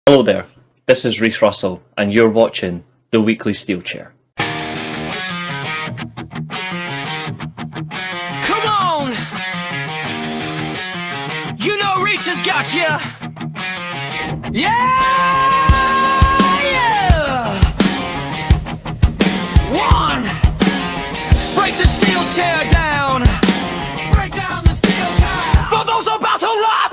Hello there, this is Reese Russell, and you're watching the Weekly Steelchair. Come on! You know Reese has got you! Yeah! One! Break the steel chair down! Break down the steel chair! For those about to lap!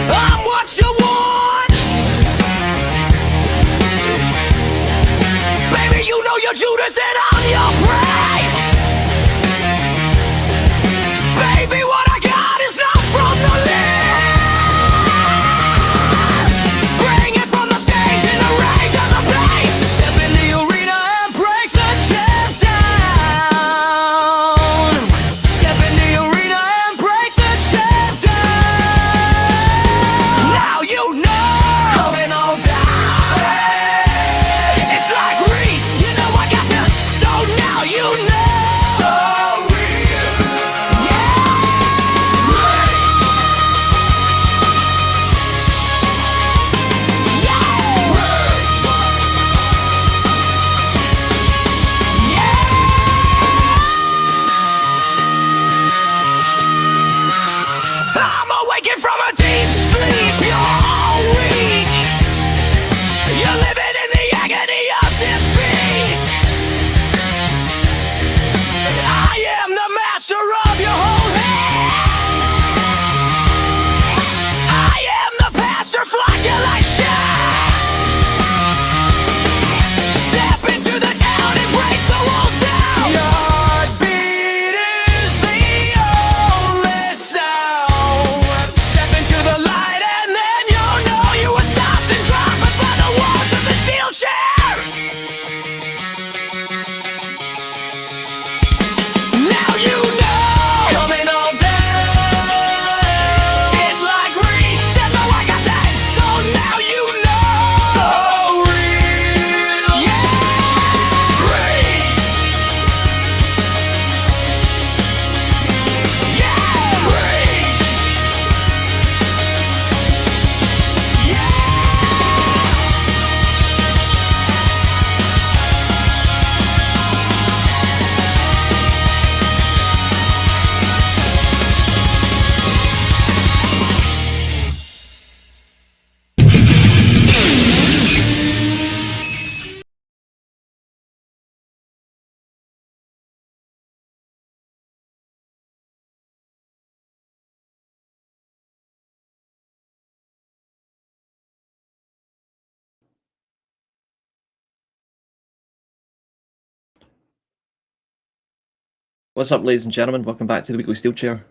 I'm what you want! Baby, you know you're Judas and I'm your praise! Baby, what I got is not from the left! Bring it from the stage in the rage of the place! Step in the arena and break the chairs down! Step in the arena and break the chairs down! Now you know! Coming on down! It's like Reese, you know I got you! So now you know! So real! Yeah! Reese! Yeah! Reese! Yeah! I'm awakened from a deep sleep, you're all weak. You're living in the agony of defeat. I am the master of your whole head. I am the pastor flagellation. Step into the town and break the walls down. Your heartbeat is the only sound. Step into the light and then you'll know you were stopped and dropped by the walls of the steel chair. Now you know. Coming on down. It's like Reese, and though I got that, so now you know. So real. Yeah. Reese. Yeah. Reese. What's up, ladies and gentlemen? Welcome back to the Weekly Steelchair.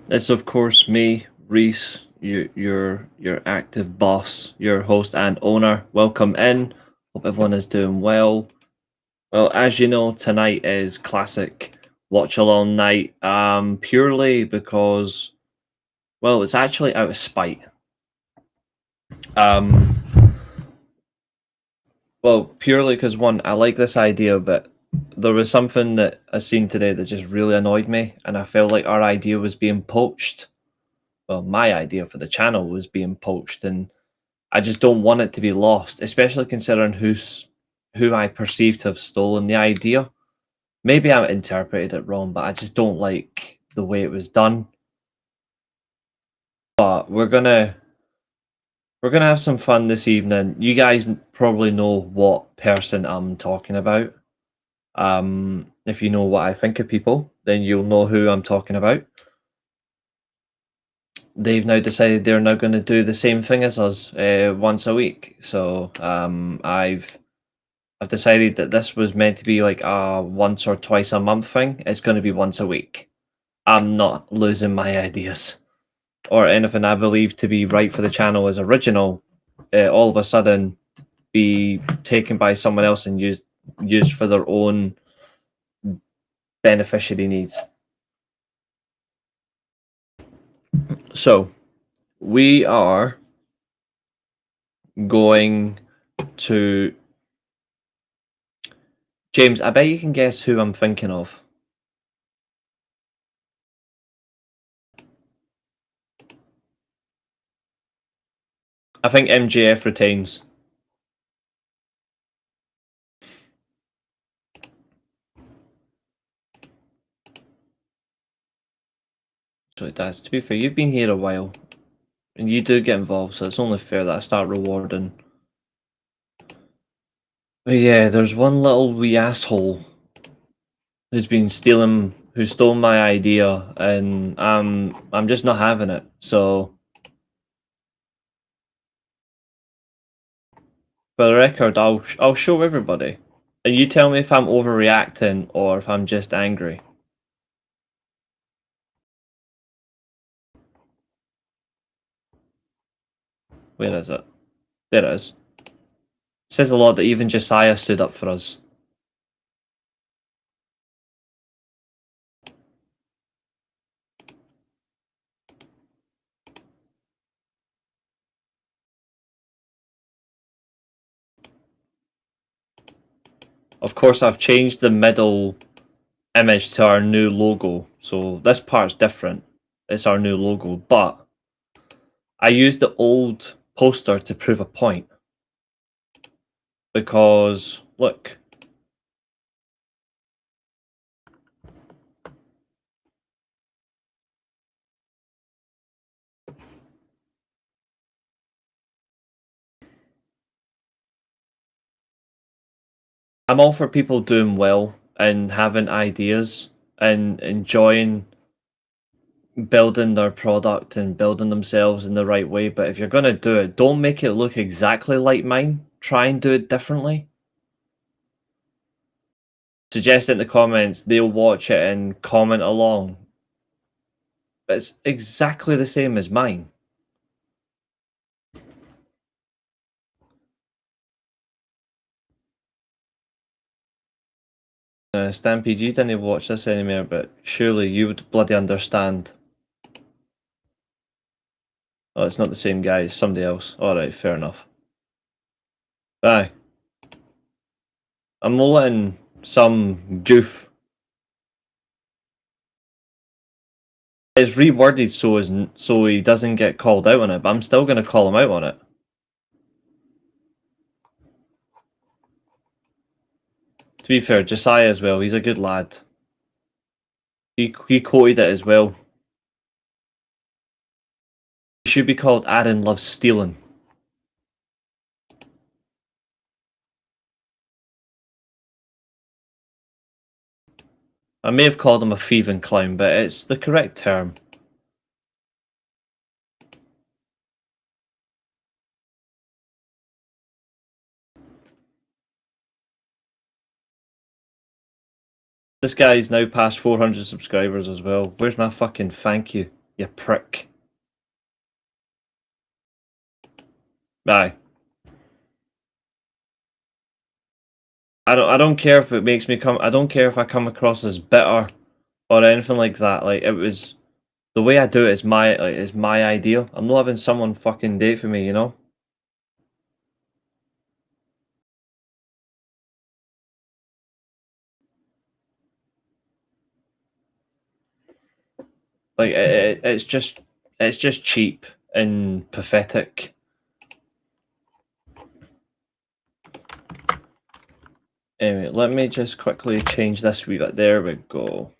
It's of course me, Reese, your active boss, your host and owner. Welcome in. Hope everyone is doing well. Well, as you know, tonight is Classic Watchalong night. Purely because, well, it's actually out of spite. Well, purely because one, I like this idea, but there was something that I seen today that just really annoyed me, and I felt like our idea was being poached. Well, my idea for the channel was being poached, and I just don't want it to be lost, especially considering who I perceive to have stolen the idea. Maybe I interpreted it wrong, but I just don't like the way it was done. But we're gonna have some fun this evening. You guys probably know what person I'm talking about. If you know what I think of people, then you'll know who I'm talking about. They've now decided they're now going to do the same thing as us once a week. So I've decided that this was meant to be like a once or twice a month thing. It's going to be once a week. I'm not losing my ideas or anything I believe to be right for the channel as original. All of a sudden, be taken by someone else and used for their own beneficiary needs. So we are going to... James, I bet you can guess who I'm thinking of. I think MJF retains. So it does. To be fair, you've been here a while. And you do get involved, so it's only fair that I start rewarding. But yeah, there's one little wee asshole who stole my idea, and I'm just not having it. So, for the record, I'll show everybody, and you tell me if I'm overreacting or if I'm just angry. Where is it? There it is. It says a lot that even Josiah stood up for us. Of course, I've changed the middle image to our new logo, so this part's different. It's our new logo, but I used the old poster to prove a point. Because, look. I'm all for people doing well and having ideas and enjoying building their product and building themselves in the right way. But if you're going to do it, don't make it look exactly like mine. Try and do it differently. Suggest in the comments, they'll watch it and comment along. But it's exactly the same as mine. Stampede, you didn't watch this anymore, but surely you would bloody understand. Oh, it's not the same guy, it's somebody else. Alright, fair enough. Aye. I'm letting some goof. It's reworded so he doesn't get called out on it, but I'm still going to call him out on it. To be fair, Josiah as well, he's a good lad. He quoted it as well. He should be called Aaron Loves Stealing. I may have called him a thieving clown, but it's the correct term. This guy's now past 400 subscribers as well. Where's my fucking thank you, you prick? Aye. I don't care if it makes me come. I don't care if I come across as bitter or anything like that. Like, it was the way I do it is my idea. I'm not having someone fucking do it for me, you know. Like, it's just cheap and pathetic. Anyway, let me just quickly change this wee bit. There we go.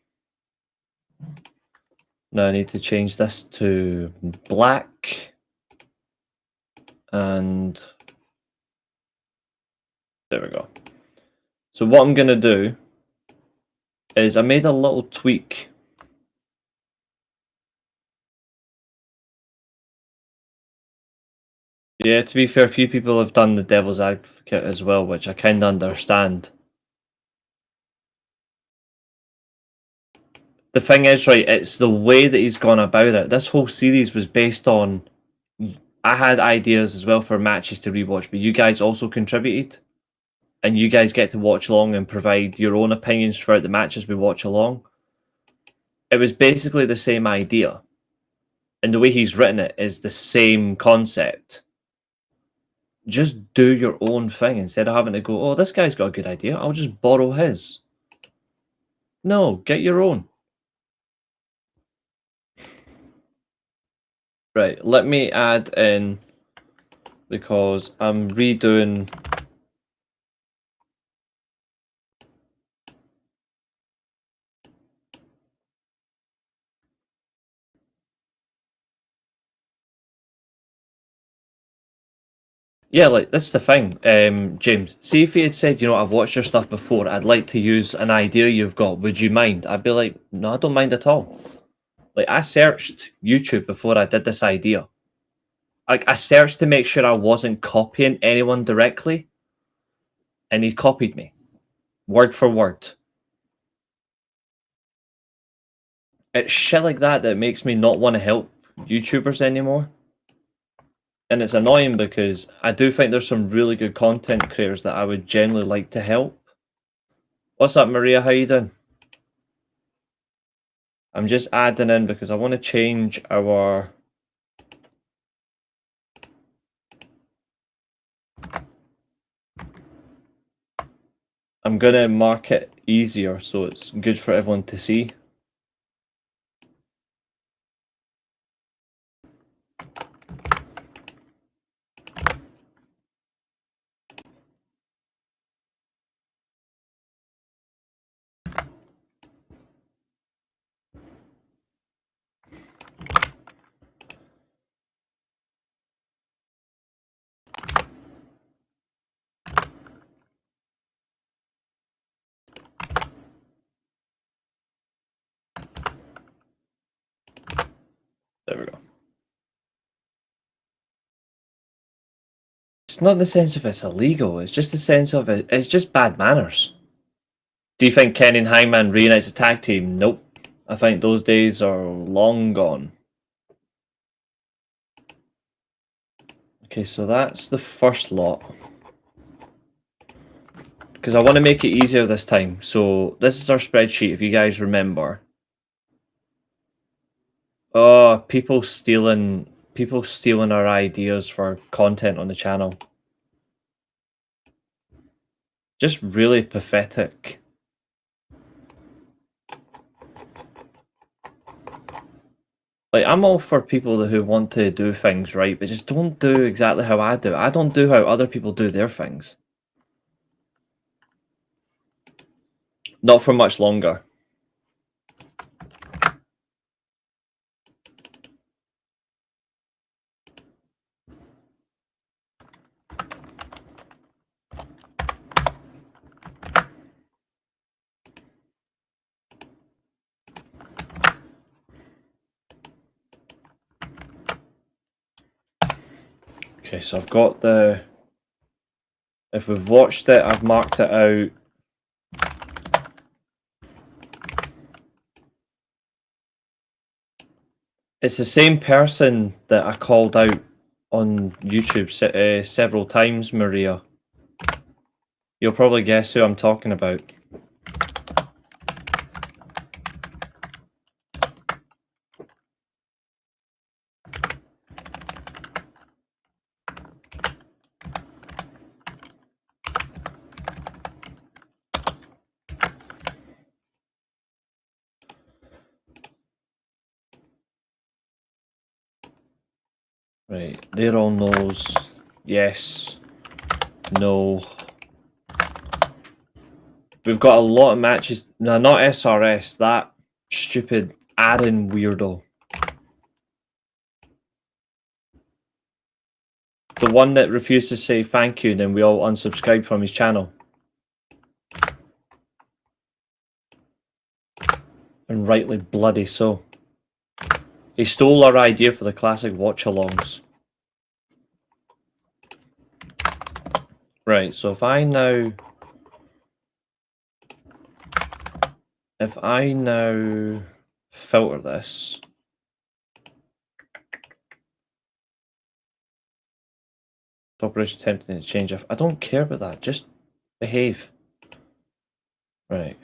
Now I need to change this to black. And there we go. So what I'm going to do is I made a little tweak. Yeah, to be fair, a few people have done the devil's advocate as well, which I kind of understand. The thing is, right, it's the way that he's gone about it. This whole series was based on... I had ideas as well for matches to rewatch, but you guys also contributed. And you guys get to watch along and provide your own opinions throughout the matches we watch along. It was basically the same idea. And the way he's written it is the same concept. Just do your own thing instead of having to go, oh, this guy's got a good idea, I'll just borrow his. No, get your own. Right, let me add in because I'm redoing. Yeah, like, that's the thing, James. See if he had said, you know, I've watched your stuff before, I'd like to use an idea you've got, would you mind? I'd be like, no, I don't mind at all. Like, I searched YouTube before I did this idea. Like, I searched to make sure I wasn't copying anyone directly, and he copied me, word for word. It's shit like that that makes me not want to help YouTubers anymore. And it's annoying because I do think there's some really good content creators that I would generally like to help. What's up, Maria? How you doing? I'm just adding in because I want to change our... I'm going to mark it easier so it's good for everyone to see. There we go. It's not the sense of it's illegal, it's just the sense of it's just bad manners. Do you think Kenny and Hangman reunites a tag team? Nope. I think those days are long gone. Okay, so that's the first lot. Because I want to make it easier this time. So this is our spreadsheet, if you guys remember. Oh, people stealing our ideas for content on the channel. Just really pathetic. Like, I'm all for people who want to do things right, but just don't do exactly how I do. I don't do how other people do their things. Not for much longer. Okay, so I've got the... If we've watched it, I've marked it out. It's the same person that I called out on YouTube several times, Maria. You'll probably guess who I'm talking about. Right, they're all no's. Yes. No. We've got a lot of matches. No, not SRS. That stupid Aaron weirdo. The one that refused to say thank you and then we all unsubscribed from his channel. And rightly bloody so. He stole our idea for the classic watch-alongs. Right, so if I now filter this, operation tempting to change. I don't care about that, just behave. Right.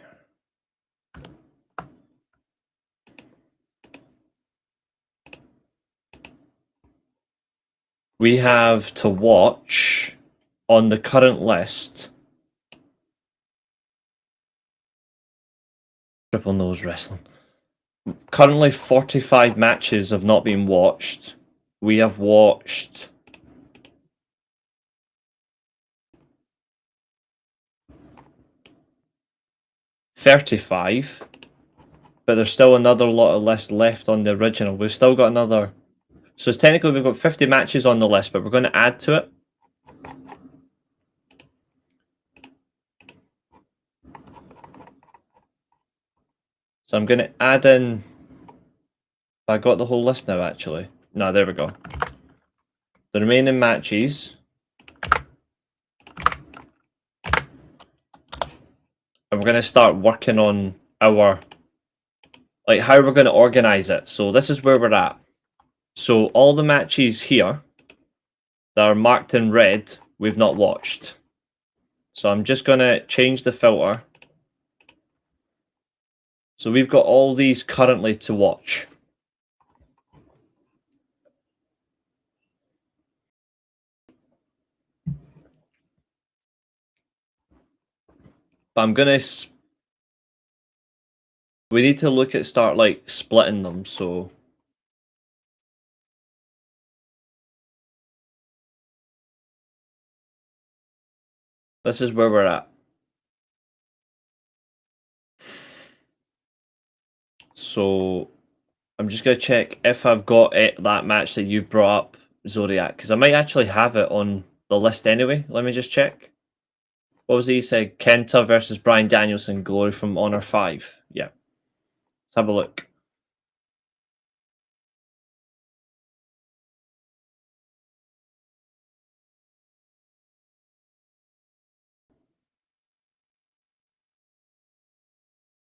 We have to watch on the current list Triple Nose Wrestling. Currently 45 matches have not been watched. We have watched 35, but there's still another lot of lists left on the original. We've still got another, so technically we've got 50 matches on the list, but we're going to add to it. So I'm going to add in, I got the whole list now actually. No, there we go. The remaining matches. And we're going to start working on our, like, how we're going to organize it. So this is where we're at. So all the matches here that are marked in red, we've not watched. So I'm just going to change the filter. So we've got all these currently to watch. But I'm going to... We need to look at start, like, splitting them, so... This is where we're at. So... I'm just going to check if I've got that match that you brought up, Zodiac, because I might actually have it on the list anyway. Let me just check. What was it you said? Kenta versus Bryan Danielson, Glory from Honor 5. Yeah. Let's have a look.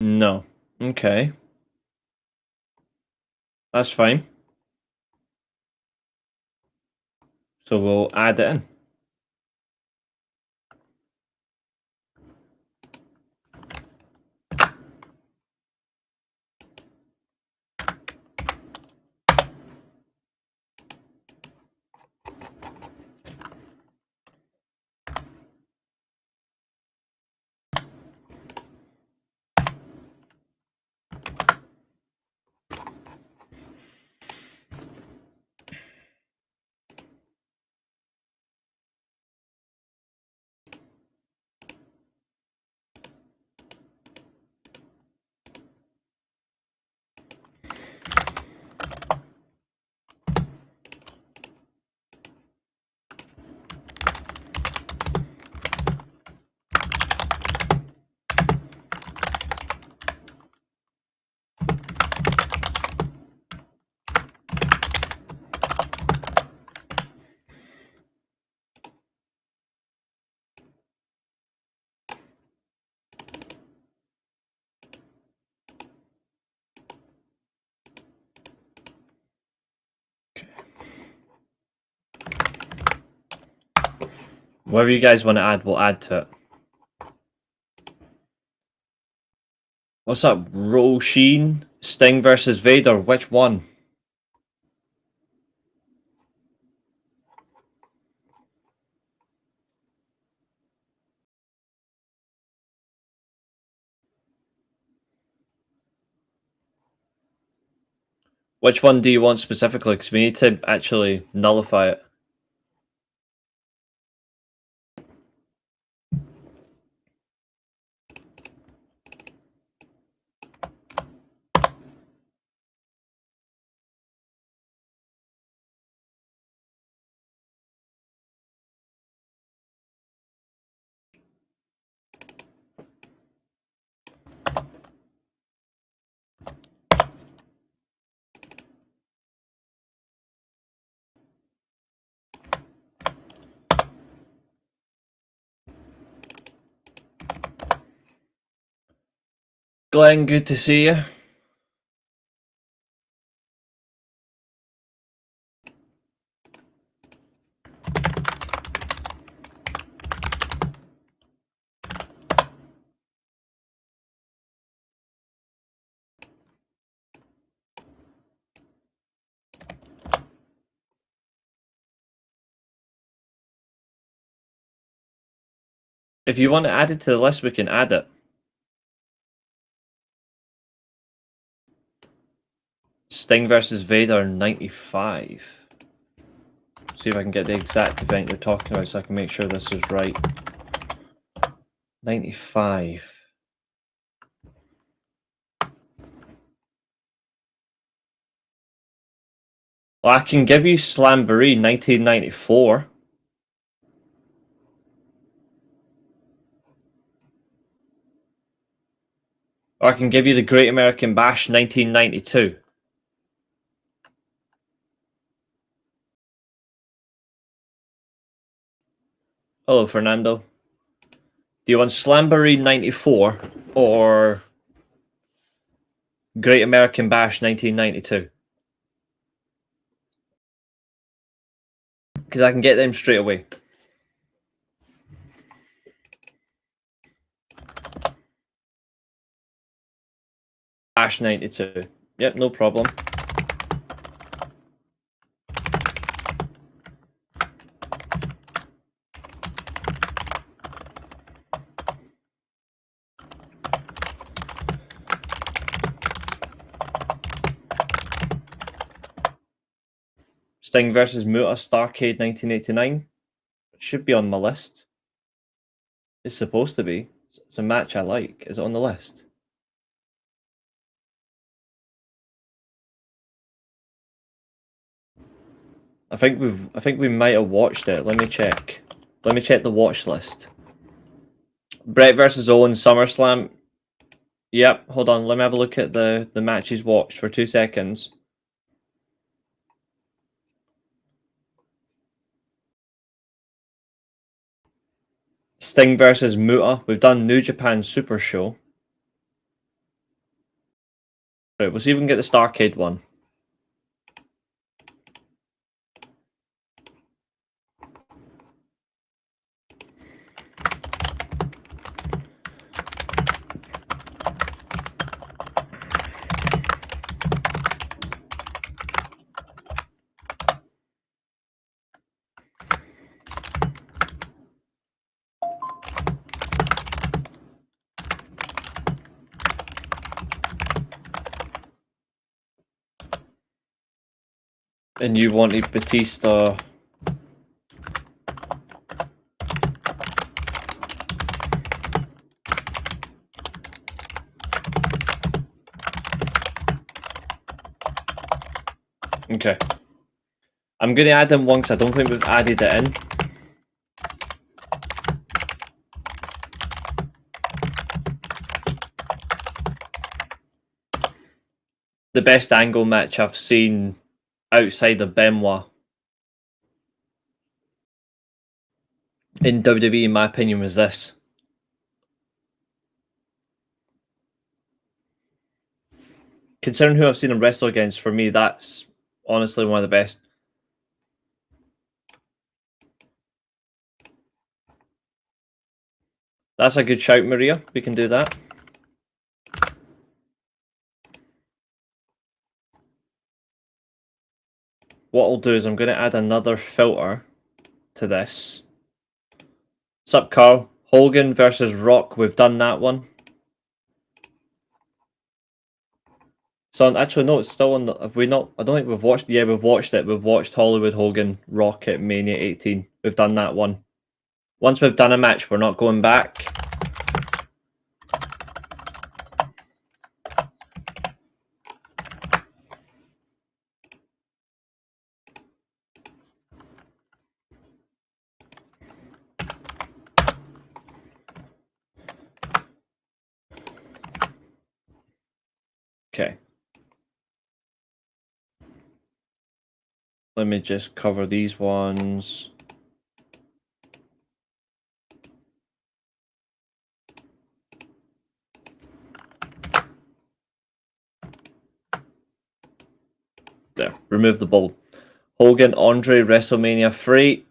No. Okay. That's fine. So we'll add it in. Whatever you guys want to add, we'll add to it. What's up? Roshin? Sting versus Vader. Which one? Which one do you want specifically? Because we need to actually nullify it. Glenn, good to see you. If you want to add it to the list, we can add it. Sting versus Vader 95. See if I can get the exact event you're talking about so I can make sure this is right. 95. Well, I can give you Slamboree 1994. Or I can give you the Great American Bash 1992. Hello, Fernando. Do you want Slamboree 94 or Great American Bash 1992? Because I can get them straight away. Bash 92. Yep, no problem. Sting versus Muta Starcade 1989. It should be on my list. It's supposed to be. It's a match I like. Is it on the list? I think we might have watched it. Let me check. Let me check the watch list. Brett versus Owen SummerSlam. Yep, hold on. Let me have a look at the matches watched for 2 seconds. Sting versus Muta. We've done New Japan Super Show. Right, we'll see if we can get the Starcade one. And you wanted Batista. Okay. I'm going to add in one because I don't think we've added it in. The best angle match I've seen outside of Benoit in WWE, in my opinion, was this. Considering who I've seen him wrestle against, for me, that's honestly one of the best. That's a good shout, Maria. We can do that. What I'll do is I'm going to add another filter to this. Sup, Carl? Hogan versus Rock. We've done that one. So actually, no, it's still on the. Have we not? I don't think we've watched. Yeah, we've watched it. We've watched Hollywood Hogan Rock at Mania 18. We've done that one. Once we've done a match, we're not going back. Okay. Let me just cover these ones. There, remove the ball. Hogan, Andre, WrestleMania 3.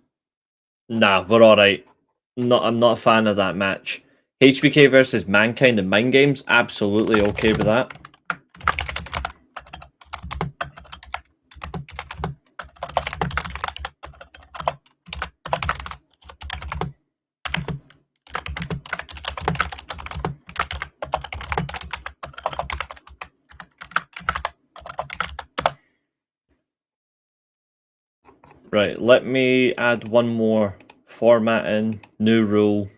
Nah, we're alright. I'm not a fan of that match. HBK versus Mankind in Mind Games. Absolutely okay with that. Right, let me add one more format in. New rule.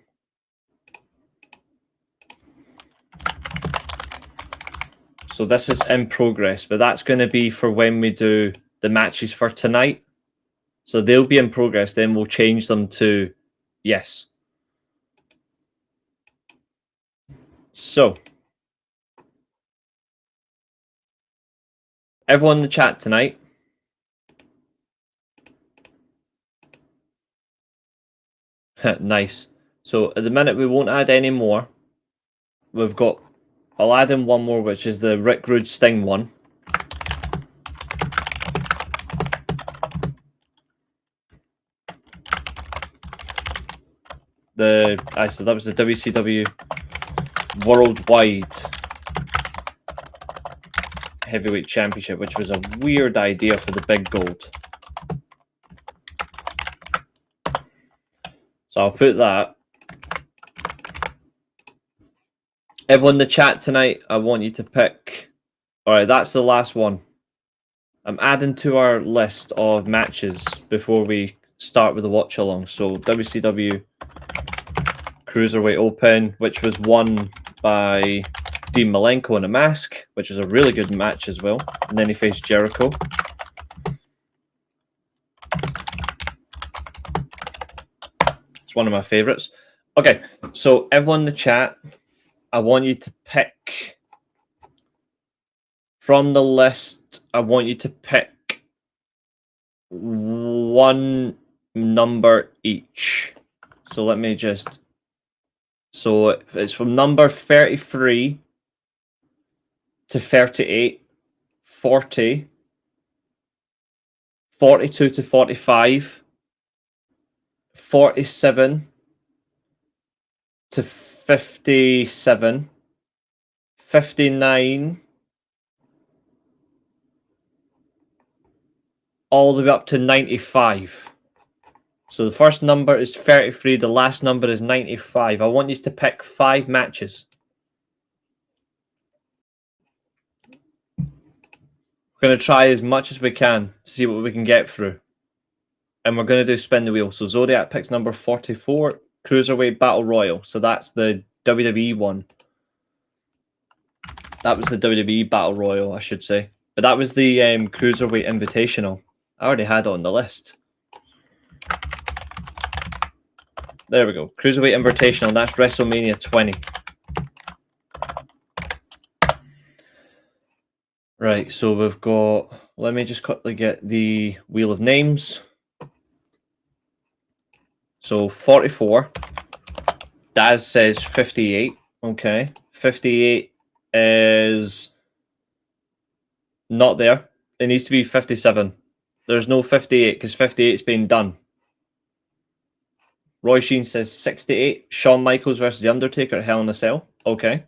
So this is in progress, but that's going to be for when we do the matches for tonight. So they'll be in progress. Then we'll change them to yes. So everyone in the chat tonight. Nice. So at the minute we won't add any more. We've got, I'll add in one more, which is the Rick Rude Sting one. So that was the WCW Worldwide Heavyweight Championship, which was a weird idea for the big gold. So I'll put that. Everyone in the chat tonight, I want you to pick. Alright, that's the last one. I'm adding to our list of matches before we start with the watch along. So WCW Cruiserweight Open, which was won by Dean Malenko in a mask, which was a really good match as well. And then he faced Jericho. It's one of my favorites. Okay, so everyone in the chat, I want you to pick from the list. I want you to pick one number each. So let me just. So it's from number 33 to 38, 40, 42 to 45, 47 to 57, 59, all the way up to 95. So the first number is 33, the last number is 95. I want you to pick 5 matches. We're going to try as much as we can to see what we can get through. And we're going to do spin the wheel. So Zodiac picks number 44, Cruiserweight Battle Royal. So that's the WWE one. That was the WWE Battle Royal, I should say. But that was the Cruiserweight Invitational. I already had it on the list. There we go. Cruiserweight Invitational. That's WrestleMania 20. Right, so we've got... Let me just quickly get the Wheel of Names. So 44. Daz says 58. Okay. 58 is not there. It needs to be 57. There's no 58 because 58's been done. Roy Sheen says 68. Shawn Michaels versus The Undertaker at Hell in a Cell. Okay.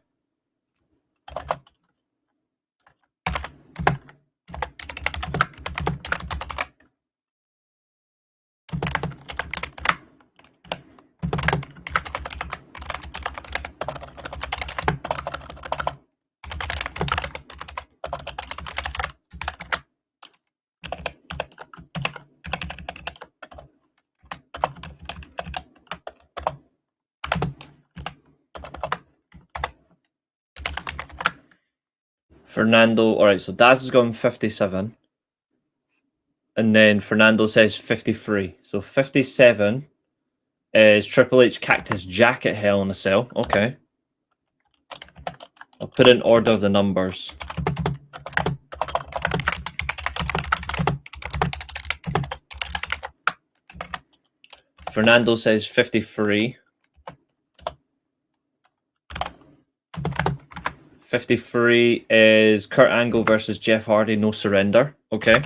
Fernando, all right, so Daz has gone 57. And then Fernando says 53. So 57 is Triple H Cactus Jack at Hell in a Cell. Okay. I'll put in order of the numbers. Fernando says 53. 53 is Kurt Angle versus Jeff Hardy, No Surrender. Okay.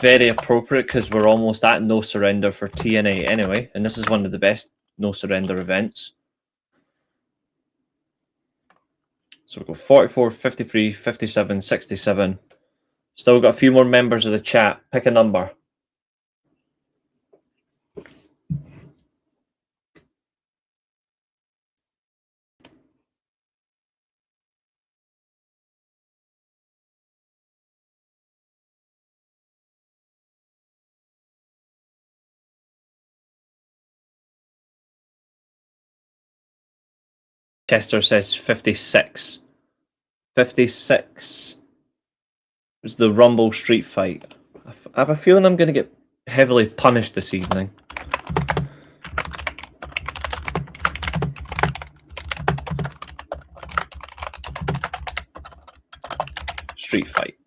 Very appropriate because we're almost at No Surrender for TNA anyway. And this is one of the best No Surrender events. So we've got 44, 53, 57, 67. Still got a few more members of the chat. Pick a number. Chester says 56. 56 was the Rumble Street Fight. I have a feeling I'm going to get heavily punished this evening. Street Fight.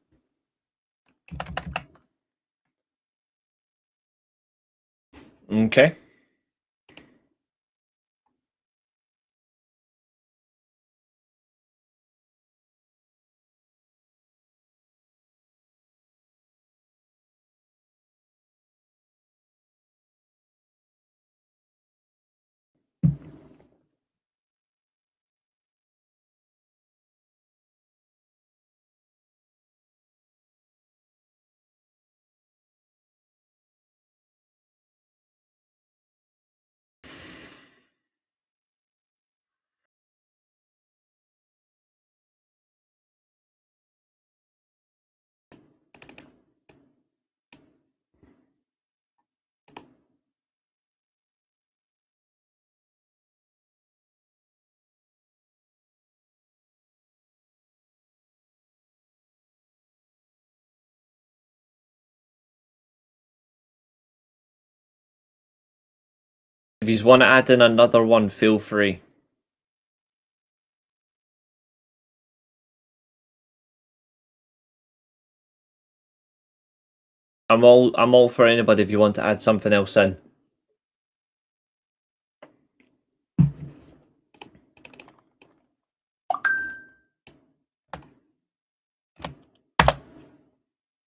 Okay. If you want to add in another one, feel free. I'm all for anybody if you want to add something else in.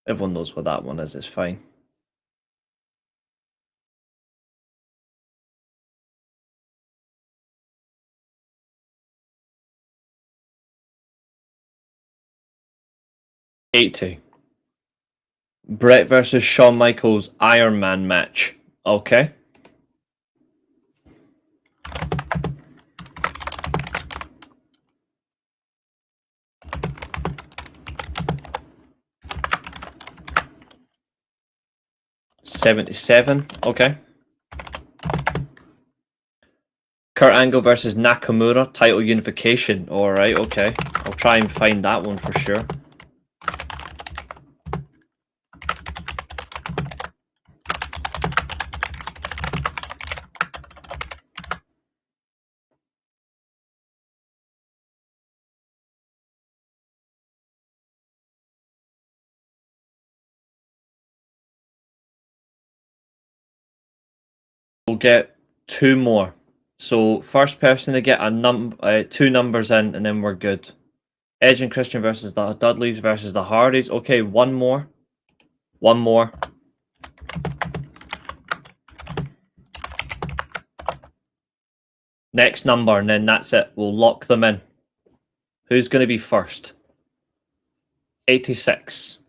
Everyone knows what that one is, it's fine. $80. Brett versus Shawn Michaels Iron Man match. Okay. $77. Okay. Kurt Angle versus Nakamura title unification. Alright, okay. I'll try and find that one for sure. We'll get two more. So first person to get a two numbers in, and then we're good. Edge and Christian versus the Dudleys versus the Hardys. Okay, one more. One more. Next number, and then that's it. We'll lock them in. Who's going to be first? 86.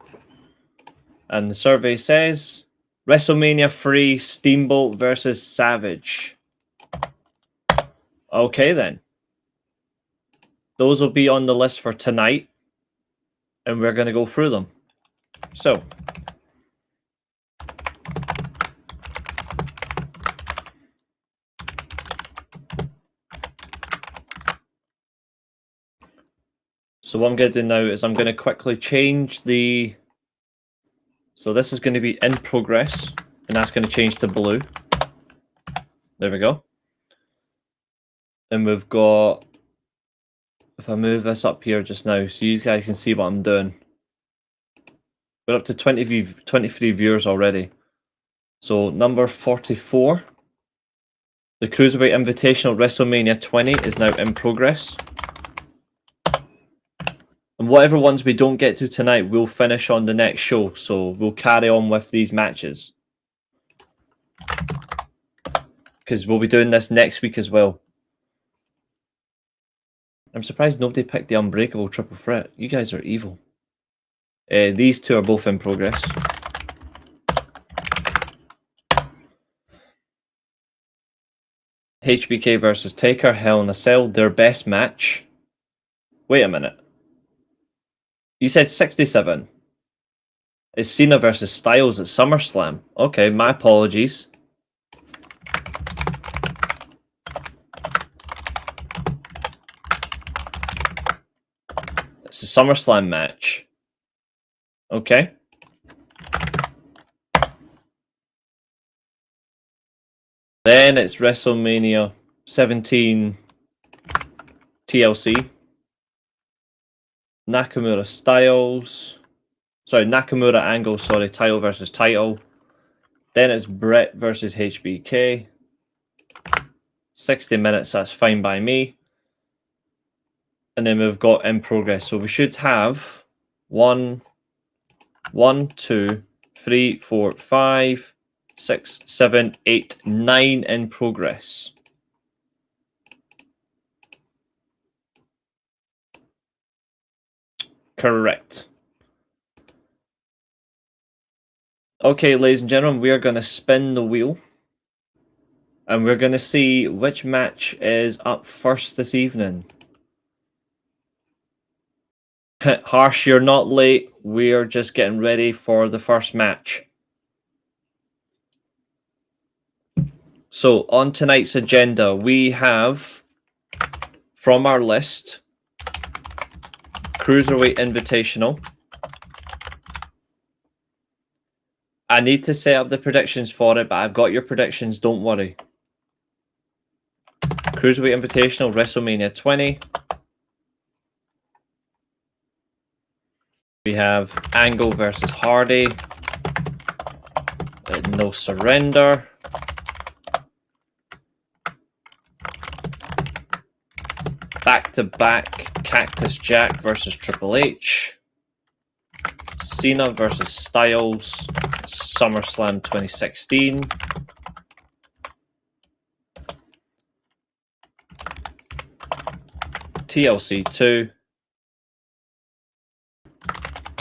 And the survey says WrestleMania 3 Steamboat versus Savage. Okay then. Those will be on the list for tonight. And we're going to go through them. So. So what I'm going to do now is I'm going to quickly change the... So this is going to be in progress. And that's going to change to blue. There we go. And we've got... If I move this up here just now, so you guys can see what I'm doing. We're up to 23 viewers already. So number 44. The Cruiserweight Invitational WrestleMania 20 is now in progress. And whatever ones we don't get to tonight, we'll finish on the next show. So we'll carry on with these matches. Because we'll be doing this next week as well. I'm surprised nobody picked the Unbreakable Triple Threat. You guys are evil. These two are both in progress. HBK versus Taker, Hell in a Cell, their best match. Wait a minute. You said 67. It's Cena versus Styles at SummerSlam. Okay, my apologies. It's a SummerSlam match. Okay. Then it's WrestleMania 17 TLC. Nakamura Angle, title versus title. Then it's Brett versus HBK. 60 minutes, that's fine by me. And then we've got in progress. So we should have 1, 2, 3, 4, 5, 6, 7, 8, 9 in progress. Correct. Okay, ladies and gentlemen, we are going to spin the wheel. And we're going to see which match is up first this evening. Harsh, you're not late. We're just getting ready for the first match. So, on tonight's agenda, we have, from our list, Cruiserweight Invitational. I need to set up the predictions for it, but I've got your predictions, don't worry. Cruiserweight Invitational, WrestleMania 20. We have Angle versus Hardy. No Surrender. Back-to-back Cactus Jack versus Triple H. Cena versus Styles. SummerSlam 2016. TLC 2.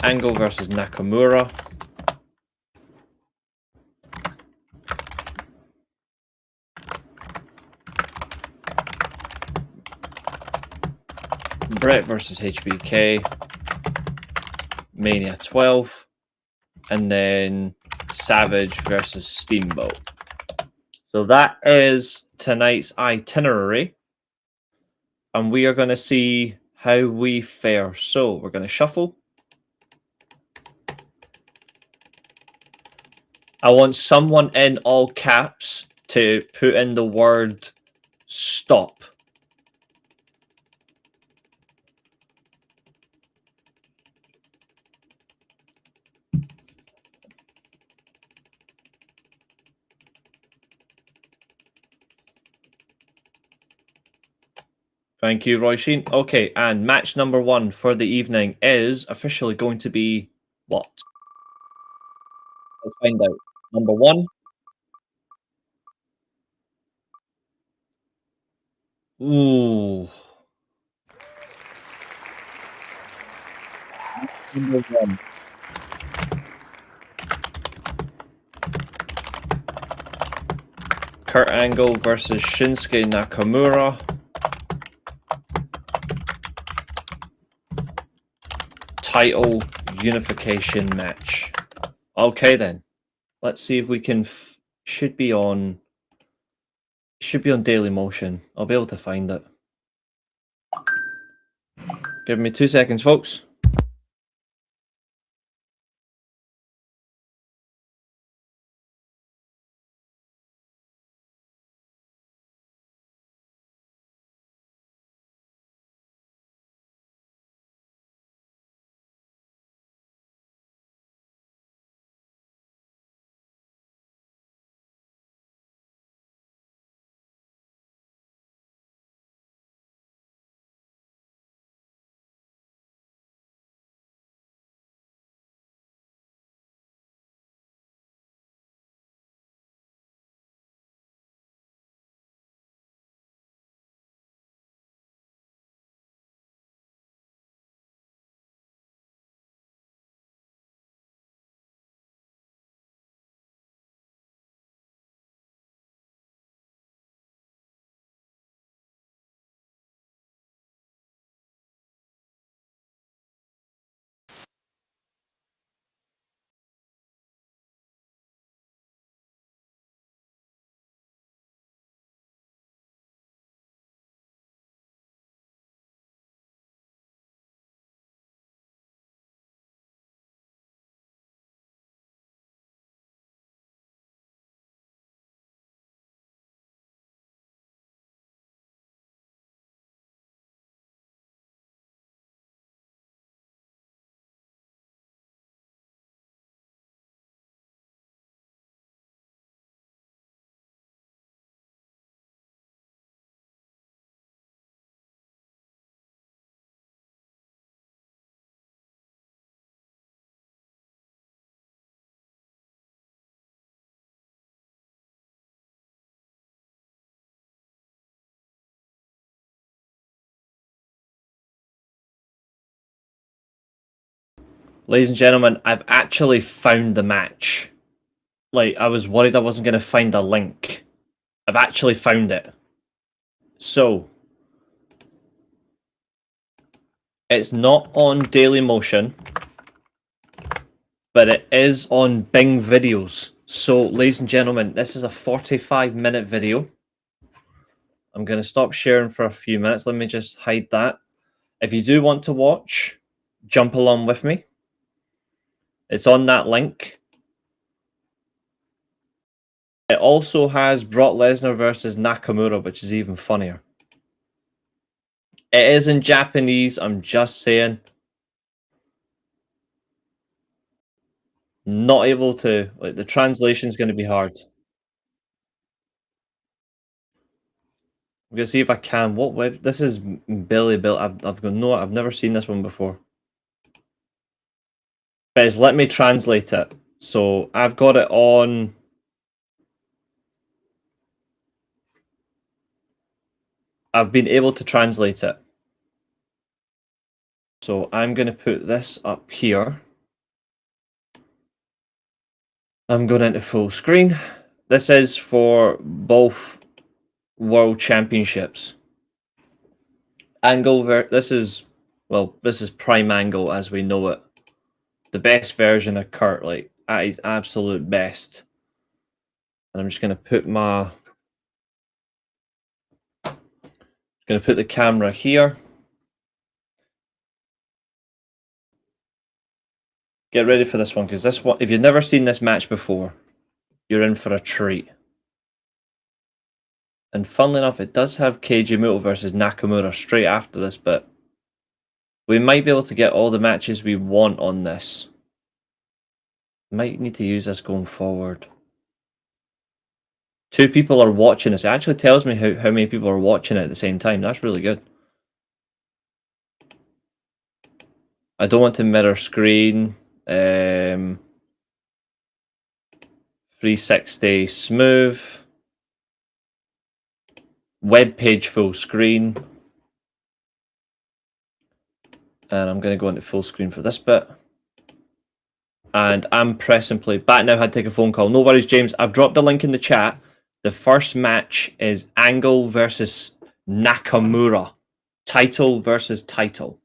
Angle versus Nakamura. Brett versus HBK. Mania 12. And then Savage versus Steamboat. So that is tonight's itinerary. And we are going to see how we fare. So we're going to shuffle. I want someone in all caps to put in the word stop. Thank you, Roy Sheen. Okay, and match number 1 for the evening is officially going to be what? Let's find out. Number 1. Ooh. Number 1. Kurt Angle versus Shinsuke Nakamura. Title unification match. Okay then. Let's see if we can should be on Daily Motion. I'll be able to find it. Give me 2 seconds, folks. Ladies and gentlemen, I've actually found the match. Like, I was worried I wasn't going to find a link. I've actually found it. So, it's not on Dailymotion, but it is on Bing Videos. So, ladies and gentlemen, this is a 45-minute video. I'm going to stop sharing for a few minutes. Let me just hide that. If you do want to watch, jump along with me. It's on that link. It also has Brock Lesnar versus Nakamura, which is even funnier. It is in Japanese, I'm just saying. Not able to, like, the translation's going to be hard. I'm going to see if I can. What web? This is Billy Bill. I've got no, I've never seen this one before. Bez, let me translate it. So I've got it on. I've been able to translate it. So I'm going to put this up here. I'm going into full screen. This is for both World Championships. Angle, this is Prime Angle as we know it. The best version of Kurt, like, at his absolute best. And I'm just going to put the camera here. Get ready for this one, because this one, if you've never seen this match before, you're in for a treat. And funnily enough, it does have Keiji Muto versus Nakamura straight after this, but we might be able to get all the matches we want on this. Might need to use this going forward. 2 people are watching this. It actually tells me how many people are watching it at the same time. That's really good. I don't want to mirror screen. 360 smooth. Web page full screen. And I'm going to go into full screen for this bit. And I'm pressing play. Bat now had to take a phone call. No worries, James. I've dropped the link in the chat. The first match is Angle versus Nakamura. Title versus title.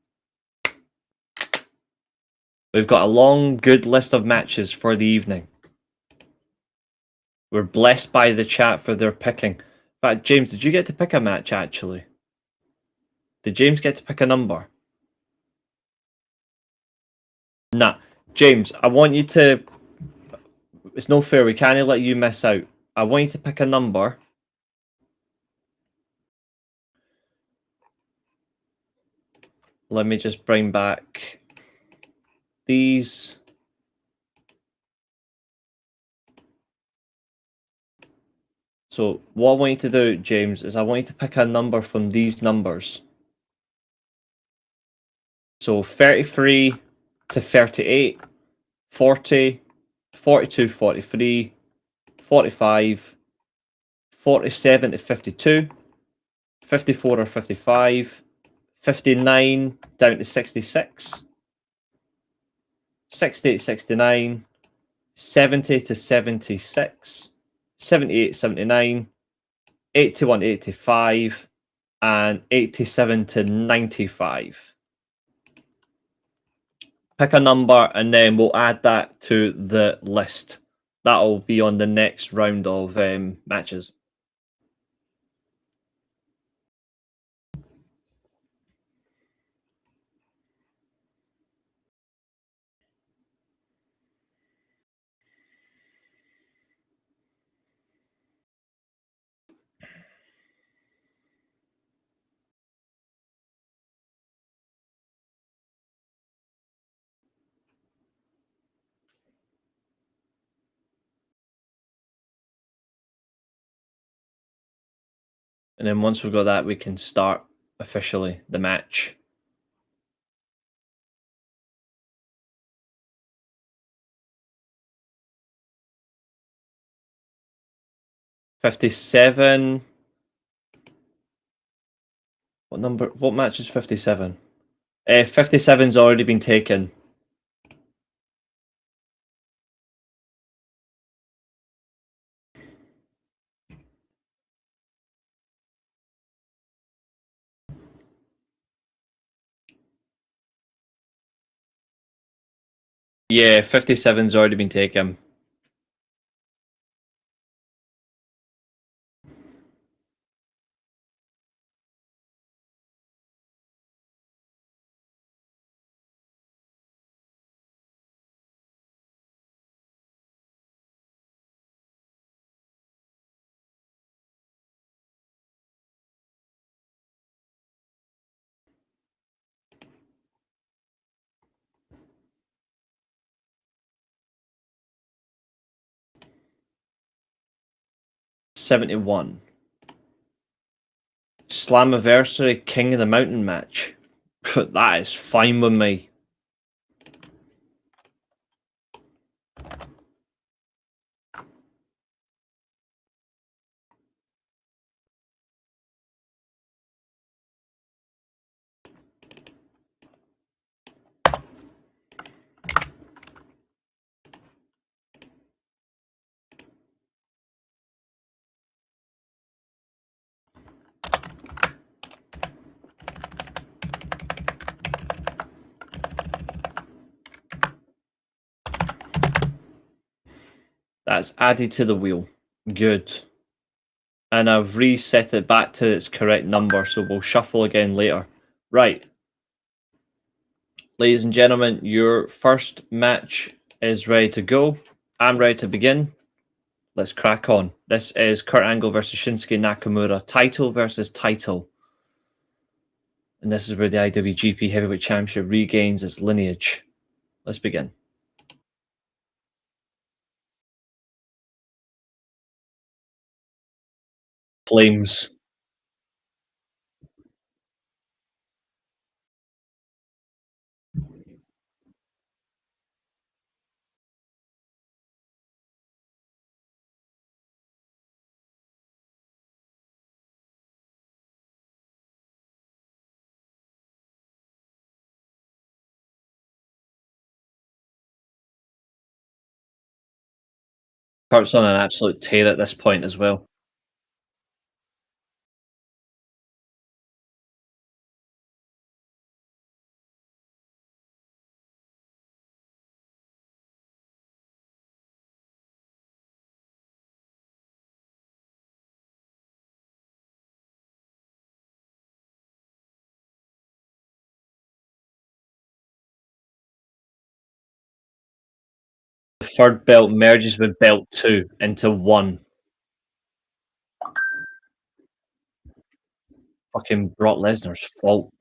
We've got a long, good list of matches for the evening. We're blessed by the chat for their picking. In fact, James, did you get to pick a match, actually? Did James get to pick a number? Nah. James, I want you to... It's no fair. We can't let you miss out. I want you to pick a number. Let me just bring back these. So what I want you to do, James, is I want you to pick a number from these numbers. So 33 to 38, 40, 42, 43, 45, 47 to 52, 54 or 55, 59 down to 66, 68, 69, 70 to 76, 78, 79, 81, 85, and 87 to 95. Pick a number and then we'll add that to the list. That'll be on the next round of matches. And then once we've got that, we can start officially the match. $57. What number? What match is 57? 57's already been taken. Yeah, 57's already been taken. $71. Slammiversary King of the Mountain match. That is fine with me. That's added to the wheel. Good. And I've reset it back to its correct number, so we'll shuffle again later. Right. Ladies and gentlemen, your first match is ready to go. I'm ready to begin. Let's crack on. This is Kurt Angle versus Shinsuke Nakamura. Title versus title. And this is where the IWGP Heavyweight Championship regains its lineage. Let's begin. Flames. Kurt's on an absolute tear at this point as well. The third belt merges with belt 2 into one. Fucking Brock Lesnar's fault.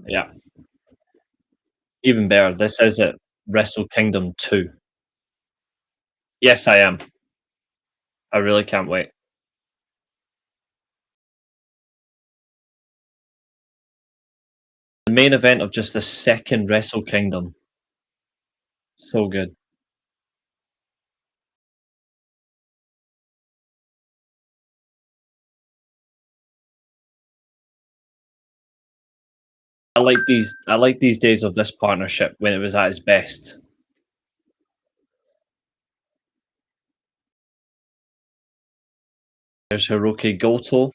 Yeah. Even better. This is it. Wrestle Kingdom 2. Yes, I am. I really can't wait. The main event of just the second Wrestle Kingdom. So good. I like these days of this partnership when it was at its best. There's Hiroki Goto.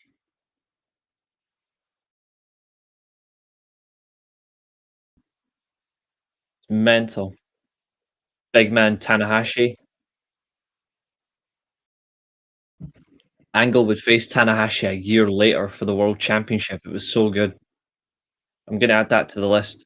It's mental. Big man Tanahashi. Angle would face Tanahashi a year later for the World Championship. It was so good. I'm gonna add that to the list.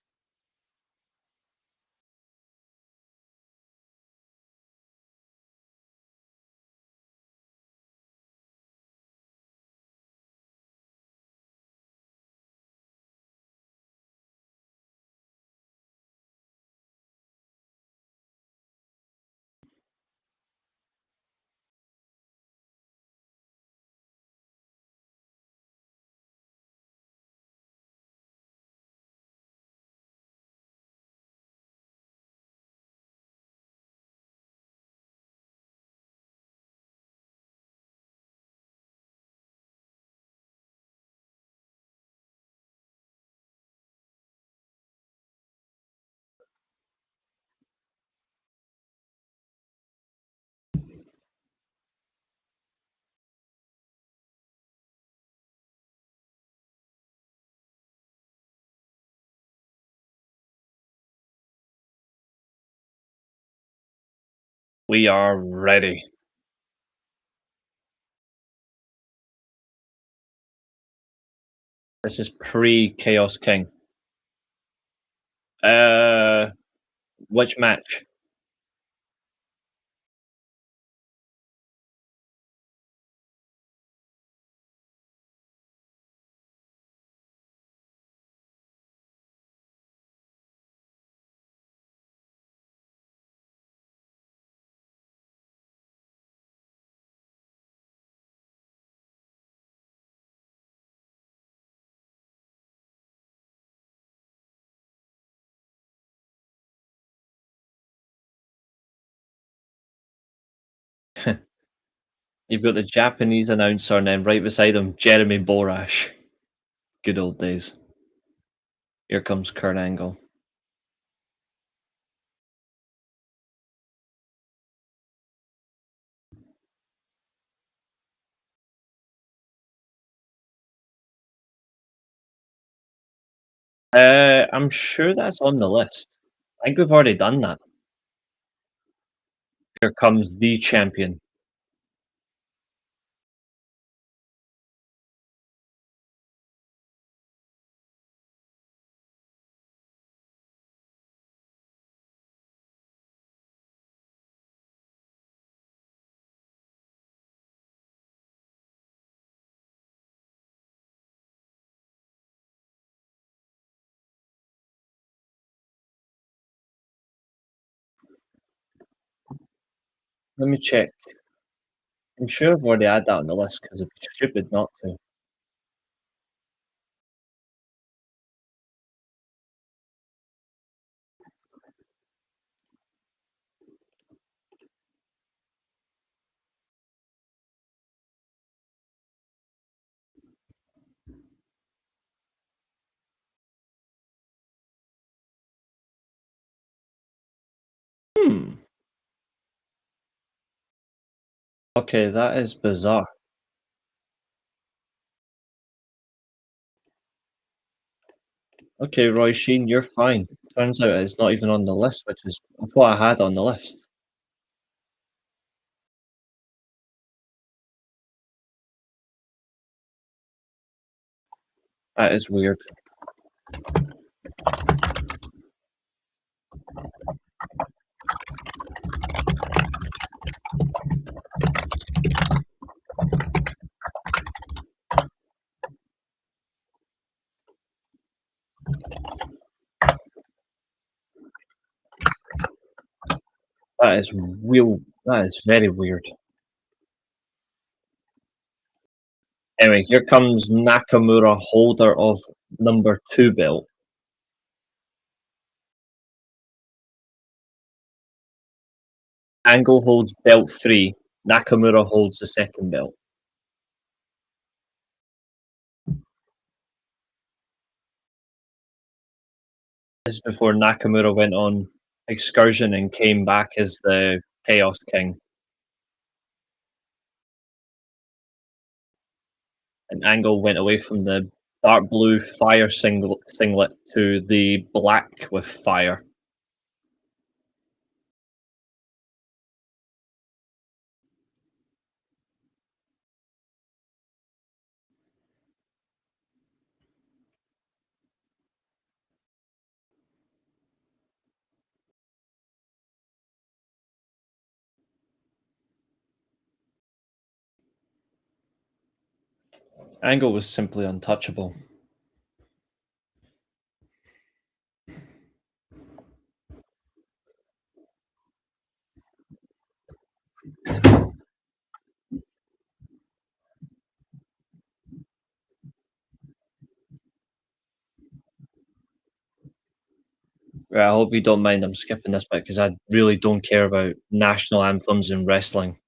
We are ready. This is pre Chaos King. Uh, which match? You've got the Japanese announcer, and then right beside him, Jeremy Borash. Good old days. Here comes Kurt Angle. I'm sure that's on the list. I think we've already done that. Here comes the champion. Let me check. I'm sure I've already had that on the list because it'd be stupid not to. Hmm. Okay, that is bizarre. Okay, Roy Sheen, you're fine. Turns out it's not even on the list, which is what I had on the list. That is weird. That is real. That is very weird. Anyway, here comes Nakamura, holder of number 2 belt. Angle holds belt 3. Nakamura holds the second belt. This is before Nakamura went on excursion and came back as the Chaos King. And Angle went away from the dark blue fire singlet to the black with fire. Angle was simply untouchable. Right, I hope you don't mind I'm skipping this bit because I really don't care about national anthems in wrestling.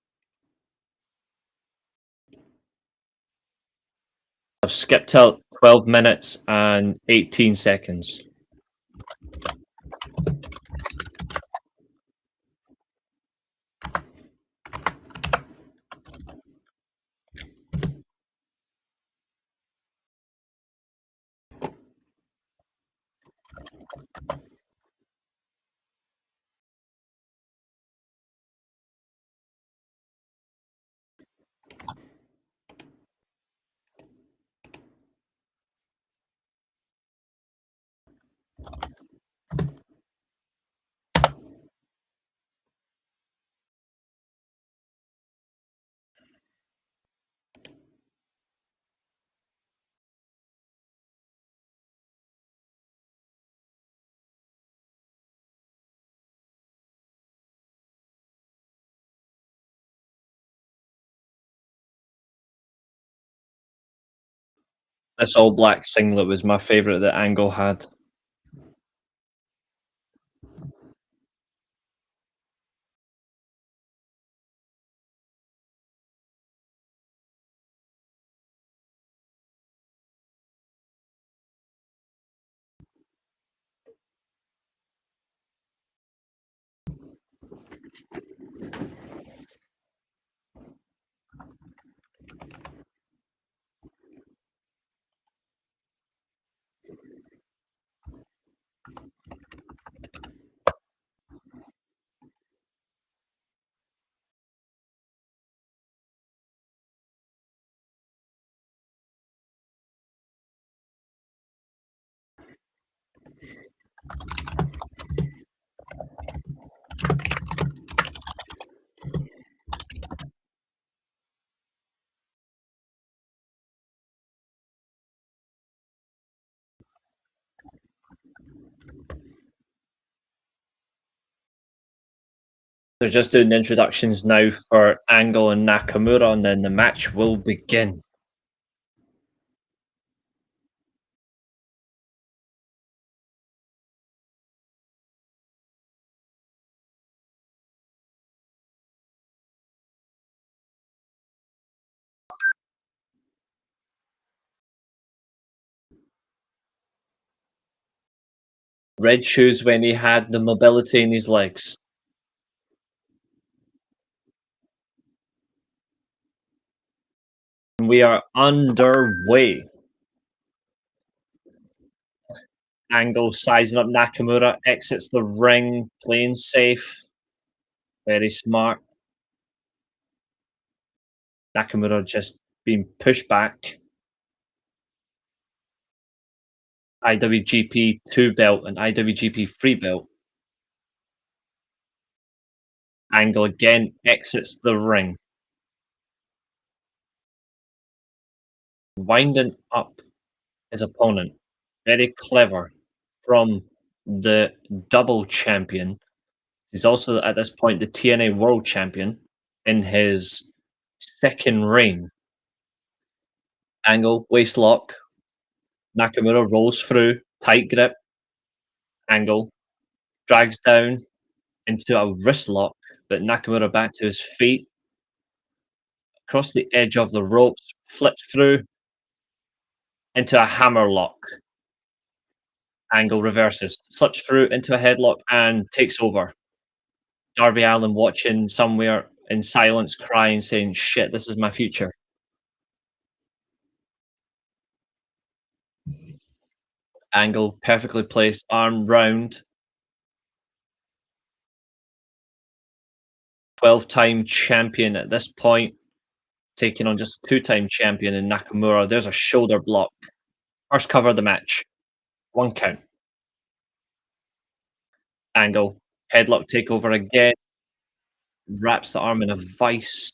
I've skipped out 12 minutes and 18 seconds. This all black singlet was my favourite that Angle had. They're just doing the introductions now for Angle and Nakamura, and then the match will begin. Red shoes when he had the mobility in his legs. We are underway. Angle sizing up Nakamura, exits the ring, playing safe. Very smart. Nakamura just being pushed back. IWGP 2 belt and IWGP 3 belt. Angle again exits the ring. Winding up his opponent. Very clever from the double champion. He's also at this point the TNA World Champion in his second reign. Angle, waist lock. Nakamura rolls through, tight grip. Angle drags down into a wrist lock, but Nakamura back to his feet. Across the edge of the ropes, flips through into a hammer lock. Angle reverses, slips through into a headlock and takes over. Darby Allin watching somewhere in silence, crying, saying, "Shit, this is my future." Angle perfectly placed, arm round. 12-time champion at this point, taking on just two-time champion in Nakamura. There's a shoulder block. First cover of the match. 1 count. Angle. Headlock takeover again. Wraps the arm in a vice.